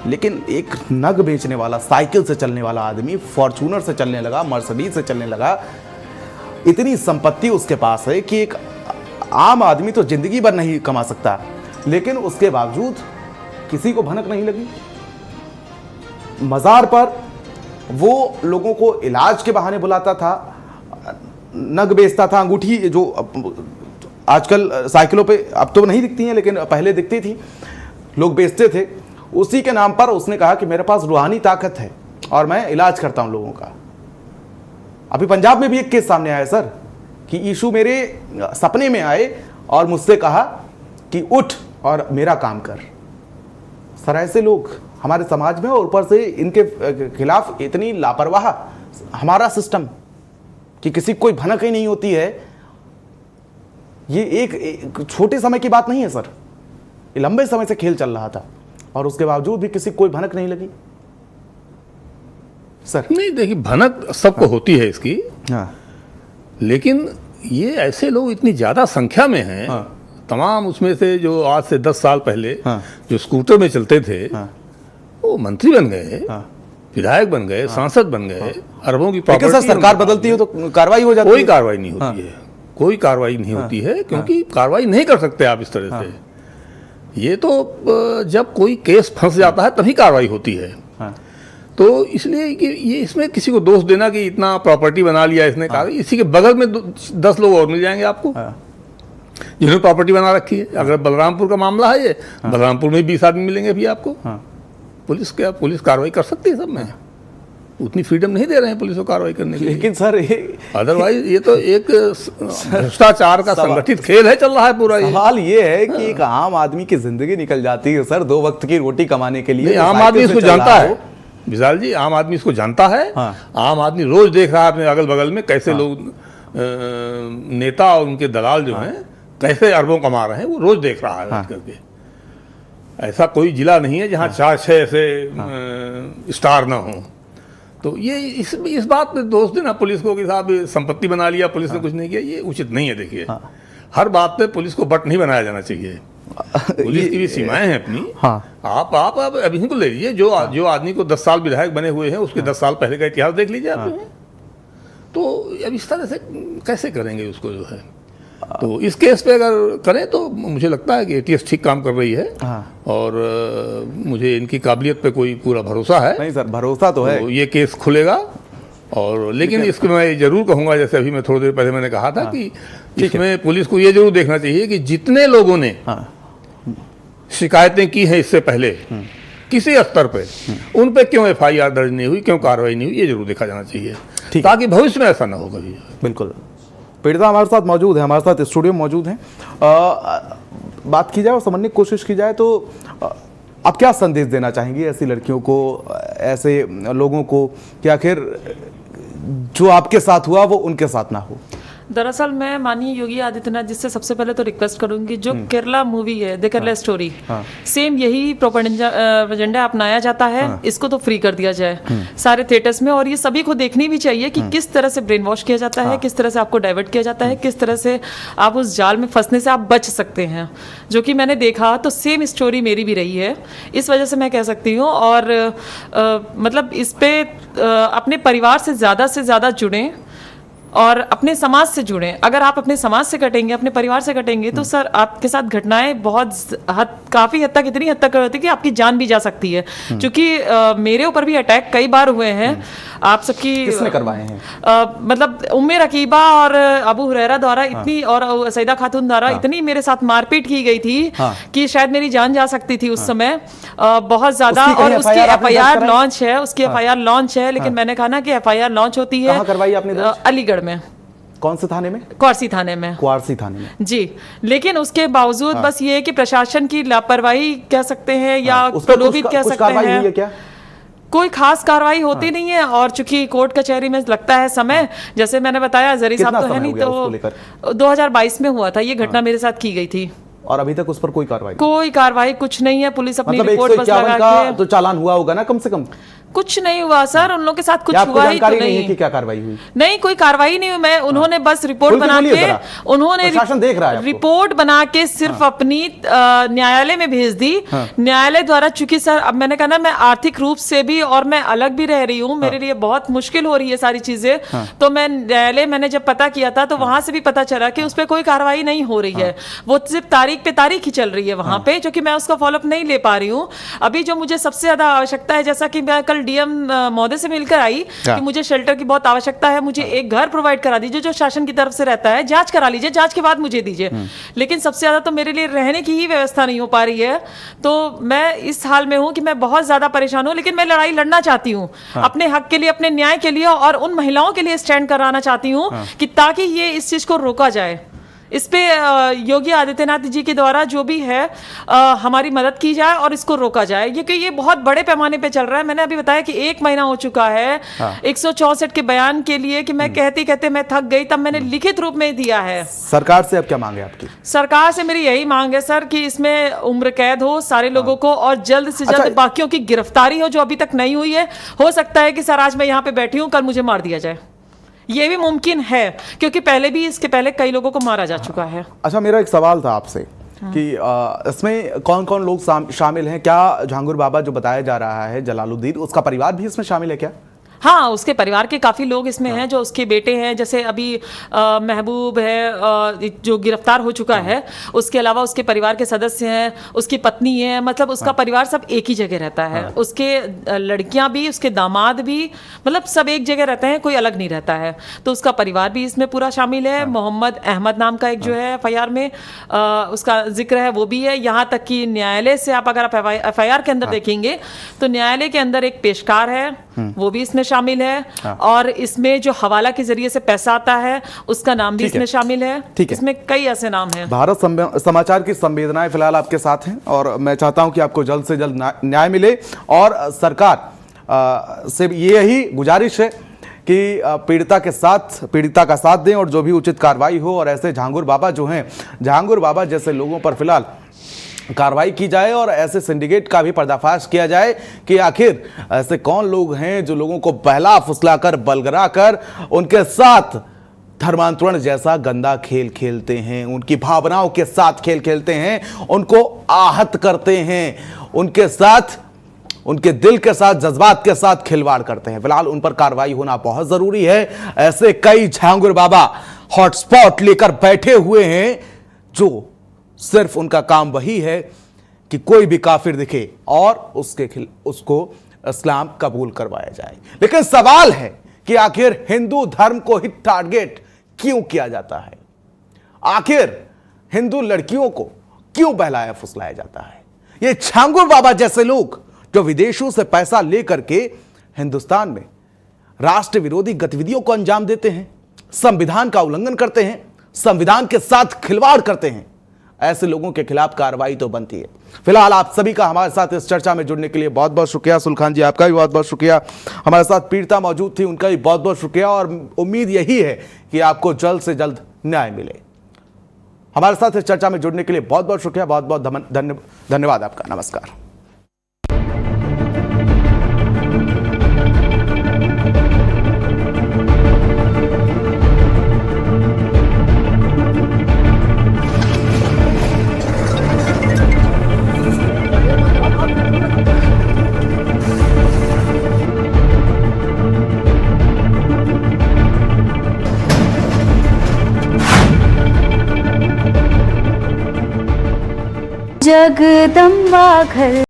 लेकिन एक नग बेचने वाला, साइकिल से चलने वाला आदमी फॉर्च्यूनर से चलने लगा, मर्सिडीज से चलने लगा, इतनी संपत्ति उसके पास है कि एक आम आदमी तो जिंदगी भर नहीं कमा सकता, लेकिन उसके बावजूद किसी को भनक नहीं लगी। मज़ार पर वो लोगों को इलाज के बहाने बुलाता था, नग बेचता था, अंगूठी जो आजकल साइकिलों पे अब तो नहीं दिखती हैं लेकिन पहले दिखती थी, लोग बेचते थे, उसी के नाम पर उसने कहा कि मेरे पास रूहानी ताकत है और मैं इलाज करता हूं लोगों का। अभी पंजाब में भी एक केस सामने आया सर कि यीशु मेरे सपने में आए और मुझसे कहा कि उठ और मेरा काम कर। सर ऐसे लोग हमारे समाज में, और ऊपर से इनके खिलाफ इतनी लापरवाह हमारा सिस्टम कि किसी को कोई भनक ही नहीं होती है। ये एक छोटे समय की बात नहीं है सर, ये लंबे समय से खेल चल रहा था और उसके बावजूद भी किसी को कोई भनक नहीं लगी सर। नहीं देखिए, भनक सबको होती है इसकी, लेकिन ये ऐसे लोग इतनी ज्यादा संख्या में हैं, तमाम उसमें से जो आज से 10 साल पहले जो स्कूटर में चलते थे वो मंत्री बन गए, विधायक बन गए, सांसद बन गए, अरबों की प्रॉपर्टी। सर सरकार बदलती है तो कार्रवाई हो जाती है? कोई कार्रवाई नहीं होती है, कोई कार्रवाई नहीं होती है, क्योंकि कार्रवाई नहीं कर सकते आप इस तरह से। ये तो जब कोई केस फंस जाता है तभी कार्रवाई होती है। तो इसलिए कि ये इसमें किसी को दोष देना कि इतना प्रॉपर्टी बना लिया इसने, इसी के बगल में 10 लोग और मिल जाएंगे आपको जिन्होंने प्रॉपर्टी बना रखी है। अगर बलरामपुर का मामला है ये, बलरामपुर में 20 आदमी मिलेंगे भी आपको। पुलिस कार्रवाई कर सकती है सब में, उतनी फ्रीडम नहीं दे रहे हैं पुलिस को कार्रवाई करने की। लेकिन सर अदरवाइज ये तो एक भ्रष्टाचार का संगठित खेल है, चल रहा है पूरा। सवाल ये है कि एक आम आदमी की जिंदगी निकल जाती है सर 2 वक्त की रोटी कमाने के लिए। आम आदमी इसको जानता है विशाल जी, आम आदमी इसको जानता है। आम आदमी रोज देख रहा है अपने अगल बगल में कैसे लोग नेता और उनके दलाल जो हैं कैसे अरबों कमा रहे हैं, वो रोज देख रहा है करके। ऐसा कोई जिला नहीं है जहाँ 4-6 ऐसे स्टार ना हो। तो ये इस बात पे दोष देना पुलिस को कि साहब संपत्ति बना लिया पुलिस ने, कुछ नहीं किया, ये उचित नहीं है। देखिए हर बात पे पुलिस को बट नहीं बनाया जाना चाहिए, पुलिस की भी सीमाएं हैं अपनी। आप अभी को ले लीजिए, जो आदमी को 10 साल विधायक बने हुए हैं उसके 10 साल पहले का इतिहास देख लीजिए आप। तो अब इस तरह से कैसे करेंगे उसको जो है। तो इस केस पे अगर करें तो मुझे लगता है कि एटीएस ठीक काम कर रही है और मुझे इनकी काबिलियत पे कोई पूरा भरोसा है। नहीं सर, भरोसा तो है। ये केस खुलेगा और लेकिन इसको मैं जरूर कहूँगा, जैसे अभी मैं थोड़ी देर पहले मैंने कहा था कि इसमें पुलिस को ये जरूर देखना चाहिए कि जितने लोगों ने शिकायतें की हैं इससे पहले किसी स्तर पे, उन पे क्यों एफआईआर दर्ज नहीं हुई, क्यों कार्रवाई नहीं हुई, ये जरूर देखा जाना चाहिए ताकि भविष्य में ऐसा ना हो कभी। बिल्कुल। पीड़िता हमारे साथ मौजूद है, हमारे साथ स्टूडियो में मौजूद हैं। बात की जाए और समझने की कोशिश की जाए तो आप क्या संदेश देना चाहेंगे ऐसी लड़कियों को, ऐसे लोगों को कि आखिर जो आपके साथ हुआ वो उनके साथ ना हो? दरअसल मैं माननीय योगी आदित्यनाथ जी से सबसे पहले तो रिक्वेस्ट करूंगी, जो केरला मूवी है द केरला स्टोरी, सेम यही प्रोपेगेंडा अपनाया जाता है, इसको तो फ्री कर दिया जाए सारे थिएटर्स में। और ये सभी को देखनी भी चाहिए कि किस तरह से ब्रेन वॉश किया जाता है, किस तरह से आपको डाइवर्ट किया जाता है, किस तरह से आप उस जाल में फंसने से आप बच सकते हैं, जो कि मैंने देखा। तो सेम स्टोरी मेरी भी रही है, इस वजह से मैं कह सकती हूँ। और मतलब इस पे अपने परिवार से ज़्यादा जुड़ें और अपने समाज से जुड़ें। अगर आप अपने समाज से कटेंगे, अपने परिवार से कटेंगे, तो सर आपके साथ घटनाएं काफी हद तक, इतनी हद तक होती है कि आपकी जान भी जा सकती है। क्योंकि मेरे ऊपर भी अटैक कई बार हुए हैं। आप सबकी किसने करवाए हैं? मतलब उम्मे रकीबा और अबू हुरैरा द्वारा इतनी और सईदा खातून द्वारा इतनी मेरे साथ मारपीट की गई थी कि शायद मेरी जान जा सकती थी उस समय, बहुत ज्यादा। और उसकी एफआईआर लॉन्च है, लेकिन मैंने कहा ना कि एफआईआर लॉन्च होती है अलीगढ़ में। कौन से थाने में? क्वारसी थाने में। क्वारसी थाने में जी। लेकिन उसके बावजूद बस ये है कि प्रशासन की लापरवाही कह सकते हैं या प्रलोभित कह सकते हैं, क्या कोई खास कार्रवाई होती नहीं है। और चूंकि कोर्ट कचहरी में लगता है समय, जैसे मैंने बताया जरी साहब तो है नहीं, तो 2022 में हुआ था ये घटना, मेरे साथ की गई थी। और अभी तक उस पर कोई कार्रवाई कुछ नहीं है। पुलिस अपनी मतलब रिपोर्ट बस लगा के, तो चालान हुआ होगा ना कम से कम? कुछ नहीं हुआ सर, उन लोगों के साथ कुछ हुआ ही तो नहीं है कि क्या कार्रवाई हुई? नहीं, कोई कार्रवाई नहीं हुई। मैं उन्होंने बस रिपोर्ट बना के, उन्होंने रिपोर्ट बना के सिर्फ अपनी न्यायालय में भेज दी। न्यायालय द्वारा, चूंकि सर अब मैंने कहा ना, मैं आर्थिक रूप से भी और मैं अलग भी रह रही हूँ, मेरे लिए बहुत मुश्किल हो रही है सारी चीजें। तो मैं न्यायालय, मैंने जब पता किया था तो वहां से भी पता चला कि उस पर कोई कार्रवाई नहीं हो रही है, वो सिर्फ तारीख पे तारीख ही चल रही है वहां पे, जो कि मैं उसका फॉलोअप नहीं ले पा रही हूँ। अभी जो मुझे सबसे ज्यादा आवश्यकता है, जैसा कि मैं कल डीएम महोदय से मिलकर आई कि मुझे शेल्टर की बहुत आवश्यकता है, मुझे एक घर प्रोवाइड करा दीजिए जो शासन की तरफ से रहता है, जांच करा लीजिए, जांच के बाद मुझे दीजिए। लेकिन सबसे ज्यादा तो मेरे लिए रहने की ही व्यवस्था नहीं हो पा रही है। तो मैं इस हाल में हूं कि मैं बहुत ज्यादा परेशान हूं, लेकिन मैं लड़ाई लड़ना चाहती हूं अपने हक के लिए, अपने न्याय के लिए, और उन महिलाओं के लिए स्टैंड कराना चाहती हूं कि ताकि ये इस चीज को रोका जाए। इस पे योगी आदित्यनाथ जी के द्वारा जो भी है हमारी मदद की जाए और इसको रोका जाए, क्योंकि ये बहुत बड़े पैमाने पे चल रहा है। मैंने अभी बताया कि 1 महीना हो चुका है 164 के बयान के लिए कि मैं कहते कहते मैं थक गई, तब मैंने लिखित रूप में दिया है। सरकार से अब क्या मांगे आपकी? सरकार से मेरी यही मांग है सर कि इसमें उम्र कैद हो सारे लोगों को, और जल्द से जल्द बाकियों की गिरफ्तारी हो जो अभी तक नहीं हुई है। हो सकता है कि सर आज मैं यहाँ पे बैठी हूँ, कल मुझे मार दिया जाए, ये भी मुमकिन है, क्योंकि पहले भी इसके पहले कई लोगों को मारा जा चुका है। अच्छा, मेरा एक सवाल था आपसे कि इसमें कौन कौन लोग शामिल हैं? क्या झांगुर बाबा जो बताया जा रहा है जलालुद्दीन, उसका परिवार भी इसमें शामिल है क्या? हाँ, उसके परिवार के काफ़ी लोग इसमें हैं, जो उसके बेटे हैं, जैसे अभी महबूब है जो गिरफ्तार हो चुका है, उसके अलावा उसके परिवार के सदस्य हैं, उसकी पत्नी है, मतलब उसका परिवार सब एक ही जगह रहता है। उसके लड़कियां भी, उसके दामाद भी, मतलब सब एक जगह रहते हैं, कोई अलग नहीं रहता है। तो उसका परिवार भी इसमें पूरा शामिल है। मोहम्मद अहमद नाम का एक जो है FIR में उसका जिक्र है, वो भी है। यहाँ तक कि न्यायालय से आप अगर FIR के अंदर देखेंगे तो न्यायालय के अंदर एक पेशकार है, वो भी इसमें शामिल है। और इसमें जो हवाला के जरिए से पैसा आता है उसका नाम भी इसमें शामिल है। इसमें कई ऐसे नाम हैं। भारत समाचार की संवेदनाएं फिलहाल आपके साथ हैं, और मैं चाहता हूं कि आपको जल्द से जल्द न्याय मिले, और सरकार से यही गुजारिश है कि पीड़िता का साथ दें और जो भी उचित कार्रवाई हो, और ऐसे झांगुर बाबा जो हैं, झांगुर बाबा जैसे लोगों पर फिलहाल कार्रवाई की जाए, और ऐसे सिंडिकेट का भी पर्दाफाश किया जाए कि आखिर ऐसे कौन लोग हैं जो लोगों को बहला फुसलाकर, बलगराकर उनके साथ धर्मांतरण जैसा गंदा खेल खेलते हैं, उनकी भावनाओं के साथ खेल खेलते हैं, उनको आहत करते हैं, उनके साथ, उनके दिल के साथ, जज्बात के साथ खिलवाड़ करते हैं। फिलहाल उन पर कार्रवाई होना बहुत जरूरी है। ऐसे कई झांगुर बाबा हॉटस्पॉट लेकर बैठे हुए हैं, जो सिर्फ उनका काम वही है कि कोई भी काफिर दिखे और उसको इस्लाम कबूल करवाया जाए। लेकिन सवाल है कि आखिर हिंदू धर्म को ही टारगेट क्यों किया जाता है? आखिर हिंदू लड़कियों को क्यों बहलाया फुसलाया जाता है? ये झांगुर बाबा जैसे लोग जो विदेशों से पैसा लेकर के हिंदुस्तान में राष्ट्र विरोधी गतिविधियों को अंजाम देते हैं, संविधान का उल्लंघन करते हैं, संविधान के साथ खिलवाड़ करते हैं, ऐसे लोगों के खिलाफ कार्रवाई तो बनती है। फिलहाल आप सभी का हमारे साथ इस चर्चा में जुड़ने के लिए बहुत बहुत शुक्रिया। सुलखान जी, आपका भी बहुत बहुत शुक्रिया। हमारे साथ पीड़िता मौजूद थी, उनका भी बहुत बहुत शुक्रिया, और उम्मीद यही है कि आपको जल्द से जल्द न्याय मिले। हमारे साथ इस चर्चा में जुड़ने के लिए बहुत बहुत शुक्रिया, बहुत बहुत धन्यवाद आपका। नमस्कार। जगदम्बा घर